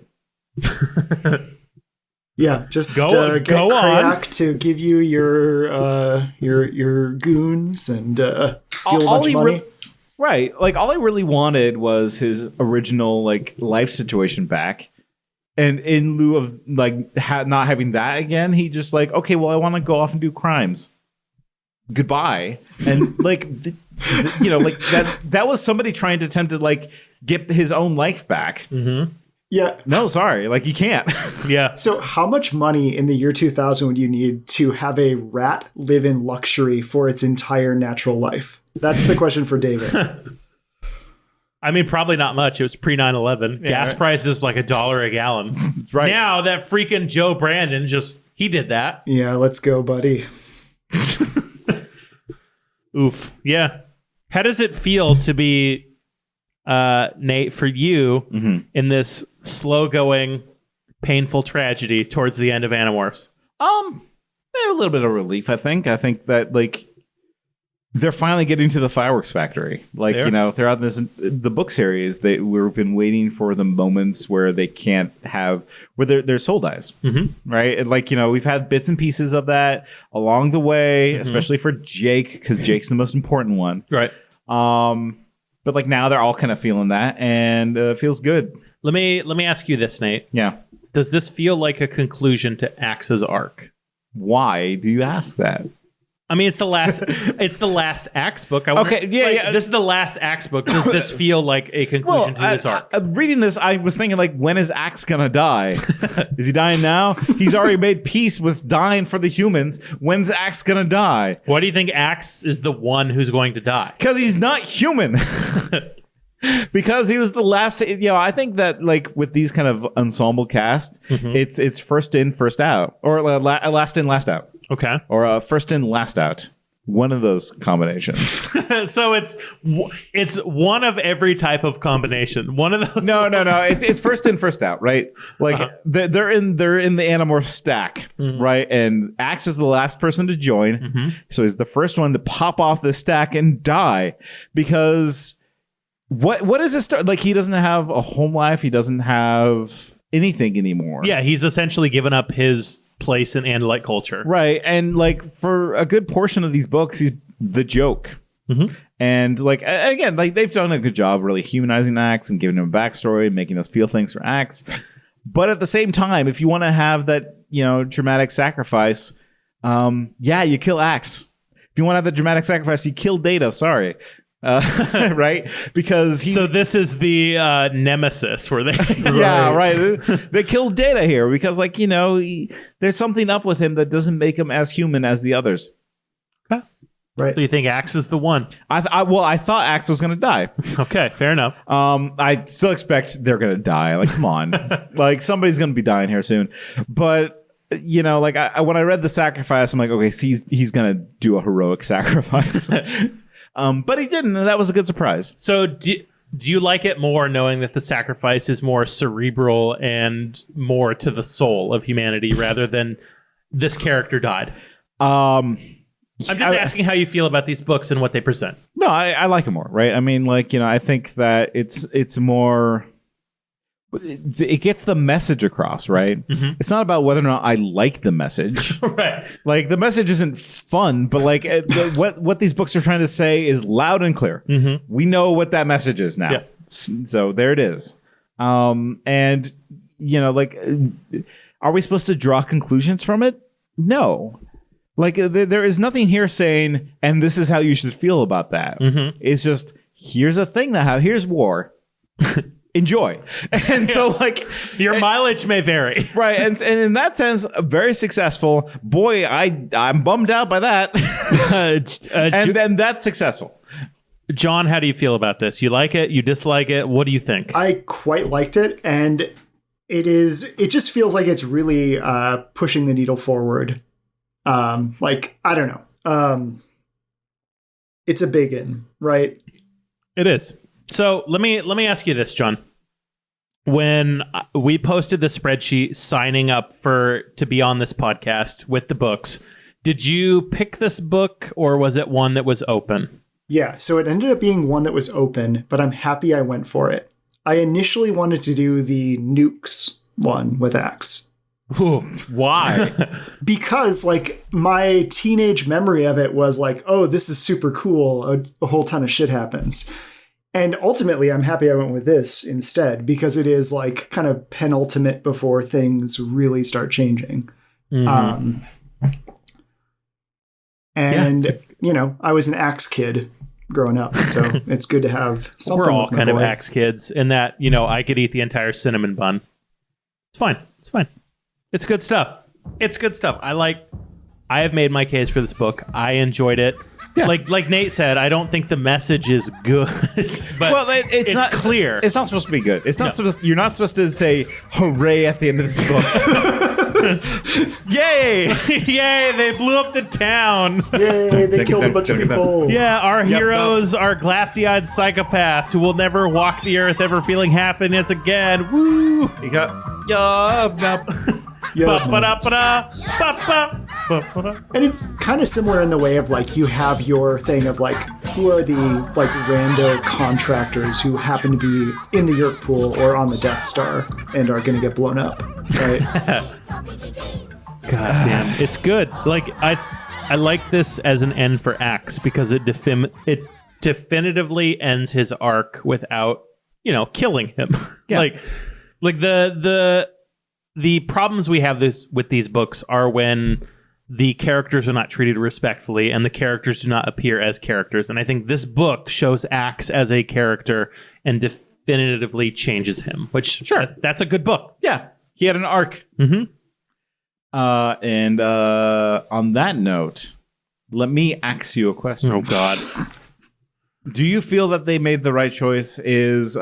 Speaker 3: Yeah, just
Speaker 2: Go
Speaker 3: get Krayak to give you your goons and steal a bunch of money.
Speaker 1: Right. Like, all I really wanted was his original, like, life situation back. And in lieu of, like, not having that again, he just, like, okay, well, I want to go off and do crimes. Goodbye. And, like, like, that was somebody trying to attempt to, like, get his own life back.
Speaker 2: Mm-hmm.
Speaker 3: Yeah.
Speaker 1: No, sorry. Like, you can't.
Speaker 2: Yeah.
Speaker 3: So how much money in the year 2000 would you need to have a rat live in luxury for its entire natural life? That's the question for David.
Speaker 2: I mean, probably not much. It was pre 9/11.
Speaker 1: Yeah,
Speaker 2: Gas
Speaker 1: right.
Speaker 2: prices like $1 a gallon.
Speaker 1: That's right.
Speaker 2: Now that freaking Joe Brandon he did that.
Speaker 3: Yeah, let's go, buddy.
Speaker 2: Oof. Yeah. How does it feel to be, Nate, for you in this slow going, painful tragedy towards the end of Animorphs?
Speaker 1: A little bit of relief, I think. I think that, like, they're finally getting to the fireworks factory. Like, throughout the book series, we've been waiting for the moments where they can't have, where their soul dies. Mm-hmm. Right? And, like, we've had bits and pieces of that along the way, especially for Jake, because Jake's the most important one.
Speaker 2: Right.
Speaker 1: But, like, now they're all kind of feeling that, and it feels good.
Speaker 2: Let me ask you this, Nate.
Speaker 1: Yeah.
Speaker 2: Does this feel like a conclusion to Axe's arc?
Speaker 1: Why do you ask that?
Speaker 2: I mean, it's the last Axe book. This is the last Axe book. Does this feel like a conclusion to his arc?
Speaker 1: Reading this, I was thinking, like, when is Axe gonna die? Is he dying now? He's already made peace with dying for the humans. When's Axe gonna die?
Speaker 2: Why do you think Axe is the one who's going to die?
Speaker 1: Because he's not human. Because he was the last. I think that, like, with these kind of ensemble cast, it's first in, first out, or last in, last out.
Speaker 2: Okay.
Speaker 1: Or first in, last out. One of those combinations.
Speaker 2: So it's one of every type of combination. One of those.
Speaker 1: No. It's first in, first out, right? Like they're in the Animorph stack, right? And Axe is the last person to join, so he's the first one to pop off the stack and die because what is this? Like, he doesn't have a home life. He doesn't have anything anymore.
Speaker 2: Yeah, he's essentially given up his place in Andalite culture.
Speaker 1: Right. And, like, for a good portion of these books, he's the joke. And, like, again, like, they've done a good job really humanizing Axe and giving him a backstory and making us feel things for Axe. But at the same time, if you want to have that, dramatic sacrifice, you kill Axe. If you want to have the dramatic sacrifice, you kill Data. Sorry. Right, because
Speaker 2: so this is the nemesis where they
Speaker 1: they killed Data here because, like, there's something up with him that doesn't make him as human as the others.
Speaker 2: Okay. Right. So you think Axe is the one?
Speaker 1: I thought Axe was gonna die.
Speaker 2: Okay, fair enough.
Speaker 1: I still expect they're gonna die. Like, come on, like, somebody's gonna be dying here soon. But like, when I read the sacrifice, I'm like, okay, so he's gonna do a heroic sacrifice. But he didn't, and that was a good surprise.
Speaker 2: So do you like it more knowing that the sacrifice is more cerebral and more to the soul of humanity rather than this character died? I'm just asking how you feel about these books and what they present.
Speaker 1: No, I like it more, right? I mean, like, I think that it's more... It gets the message across, right? It's not about whether or not I like the message.
Speaker 2: Right.
Speaker 1: Like, the message isn't fun, but, like, what these books are trying to say is loud and clear. We know what that message is now. Yeah. So there it is. And, like, are we supposed to draw conclusions from it? No. Like, there is nothing here saying, and this is how you should feel about that. It's just, here's a thing here's war. Enjoy. And so, like,
Speaker 2: your mileage may vary.
Speaker 1: Right. And in that sense, very successful. Boy, I'm bummed out by that. And that's successful.
Speaker 2: John, how do you feel about this? You like it? You dislike it? What do you think?
Speaker 3: I quite liked it. And it just feels like it's really pushing the needle forward. Like, I don't know. It's a big in, right?
Speaker 2: It is. So let me ask you this, John. when we posted the spreadsheet signing up to be on this podcast with the books, did you pick this book or was it one that was open?
Speaker 3: Yeah, so it ended up being one that was open, but I'm happy I went for it. I initially wanted to do the nukes one with Axe.
Speaker 1: Ooh, why?
Speaker 3: Because like my teenage memory of it was like, oh, this is super cool. A whole ton of shit happens. And ultimately, I'm happy I went with this instead because it is like kind of penultimate before things really start changing.
Speaker 2: Mm-hmm.
Speaker 3: You know, I was an Axe kid growing up, so it's good to have something.
Speaker 2: We're all
Speaker 3: with my
Speaker 2: kind of
Speaker 3: boy.
Speaker 2: Axe kids in that, you know, I could eat the entire cinnamon bun. It's fine. It's fine. It's good stuff. It's good stuff. I have made my case for this book. I enjoyed it. Yeah. Like Nate said, I don't think the message is good, but it's
Speaker 1: not
Speaker 2: clear.
Speaker 1: It's not supposed to be good. It's not supposed. You're not supposed to say "hooray" at the end of this book. Yay!
Speaker 2: Yay! They blew up the town.
Speaker 3: Yay! They killed a bunch of people.
Speaker 2: Yeah, our heroes are glassy-eyed psychopaths who will never walk the earth ever feeling happiness again. Woo!
Speaker 1: You got
Speaker 3: And it's kind of similar in the way of like you have your thing of like who are the like rando contractors who happen to be in the Yerk pool or on the Death Star and are going to get blown up, right?
Speaker 2: God damn, it's good. Like I like this as an end for Axe because it definitively ends his arc without, you know, killing him. Yeah. like the problems we have with these books are when the characters are not treated respectfully and the characters do not appear as characters. And I think this book shows Axe as a character and definitively changes him, which that's a good book.
Speaker 1: Yeah. He had an arc.
Speaker 2: Mm-hmm.
Speaker 1: And on that note, let me ask you a question.
Speaker 2: Oh, God.
Speaker 1: Do you feel that they made the right choice? Is the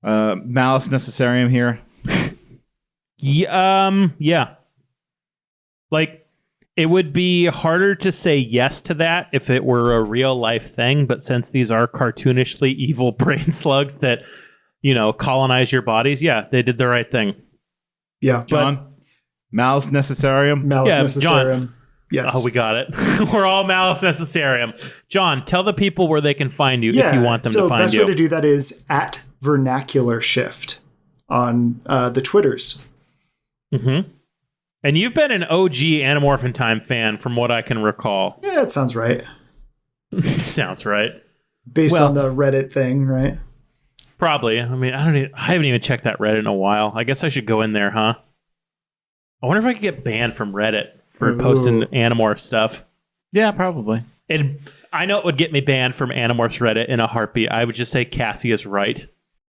Speaker 1: Malus Necessarium here?
Speaker 2: Yeah. Like, it would be harder to say yes to that if it were a real life thing, but since these are cartoonishly evil brain slugs that, you know, colonize your bodies, yeah, they did the right thing.
Speaker 3: Yeah.
Speaker 1: John? Malus Necessarium?
Speaker 3: Malus
Speaker 2: Yeah,
Speaker 3: Necessarium.
Speaker 2: John.
Speaker 3: Yes.
Speaker 2: Oh, we got it. We're all Malus Necessarium. John, tell the people where they can find you if you want them to find you.
Speaker 3: So the best way to do that is at Vernacular Shift on the Twitters.
Speaker 2: Mm-hmm. And you've been an OG Animorphin Time fan from what I can recall.
Speaker 3: Yeah, that sounds right.
Speaker 2: Sounds right.
Speaker 3: Based on the Reddit thing, right?
Speaker 2: Probably. I mean, I haven't even checked that Reddit in a while. I guess I should go in there, huh? I wonder if I could get banned from Reddit for posting Animorph stuff.
Speaker 1: Yeah, probably.
Speaker 2: I know it would get me banned from Animorph's Reddit in a heartbeat. I would just say Cassie is right.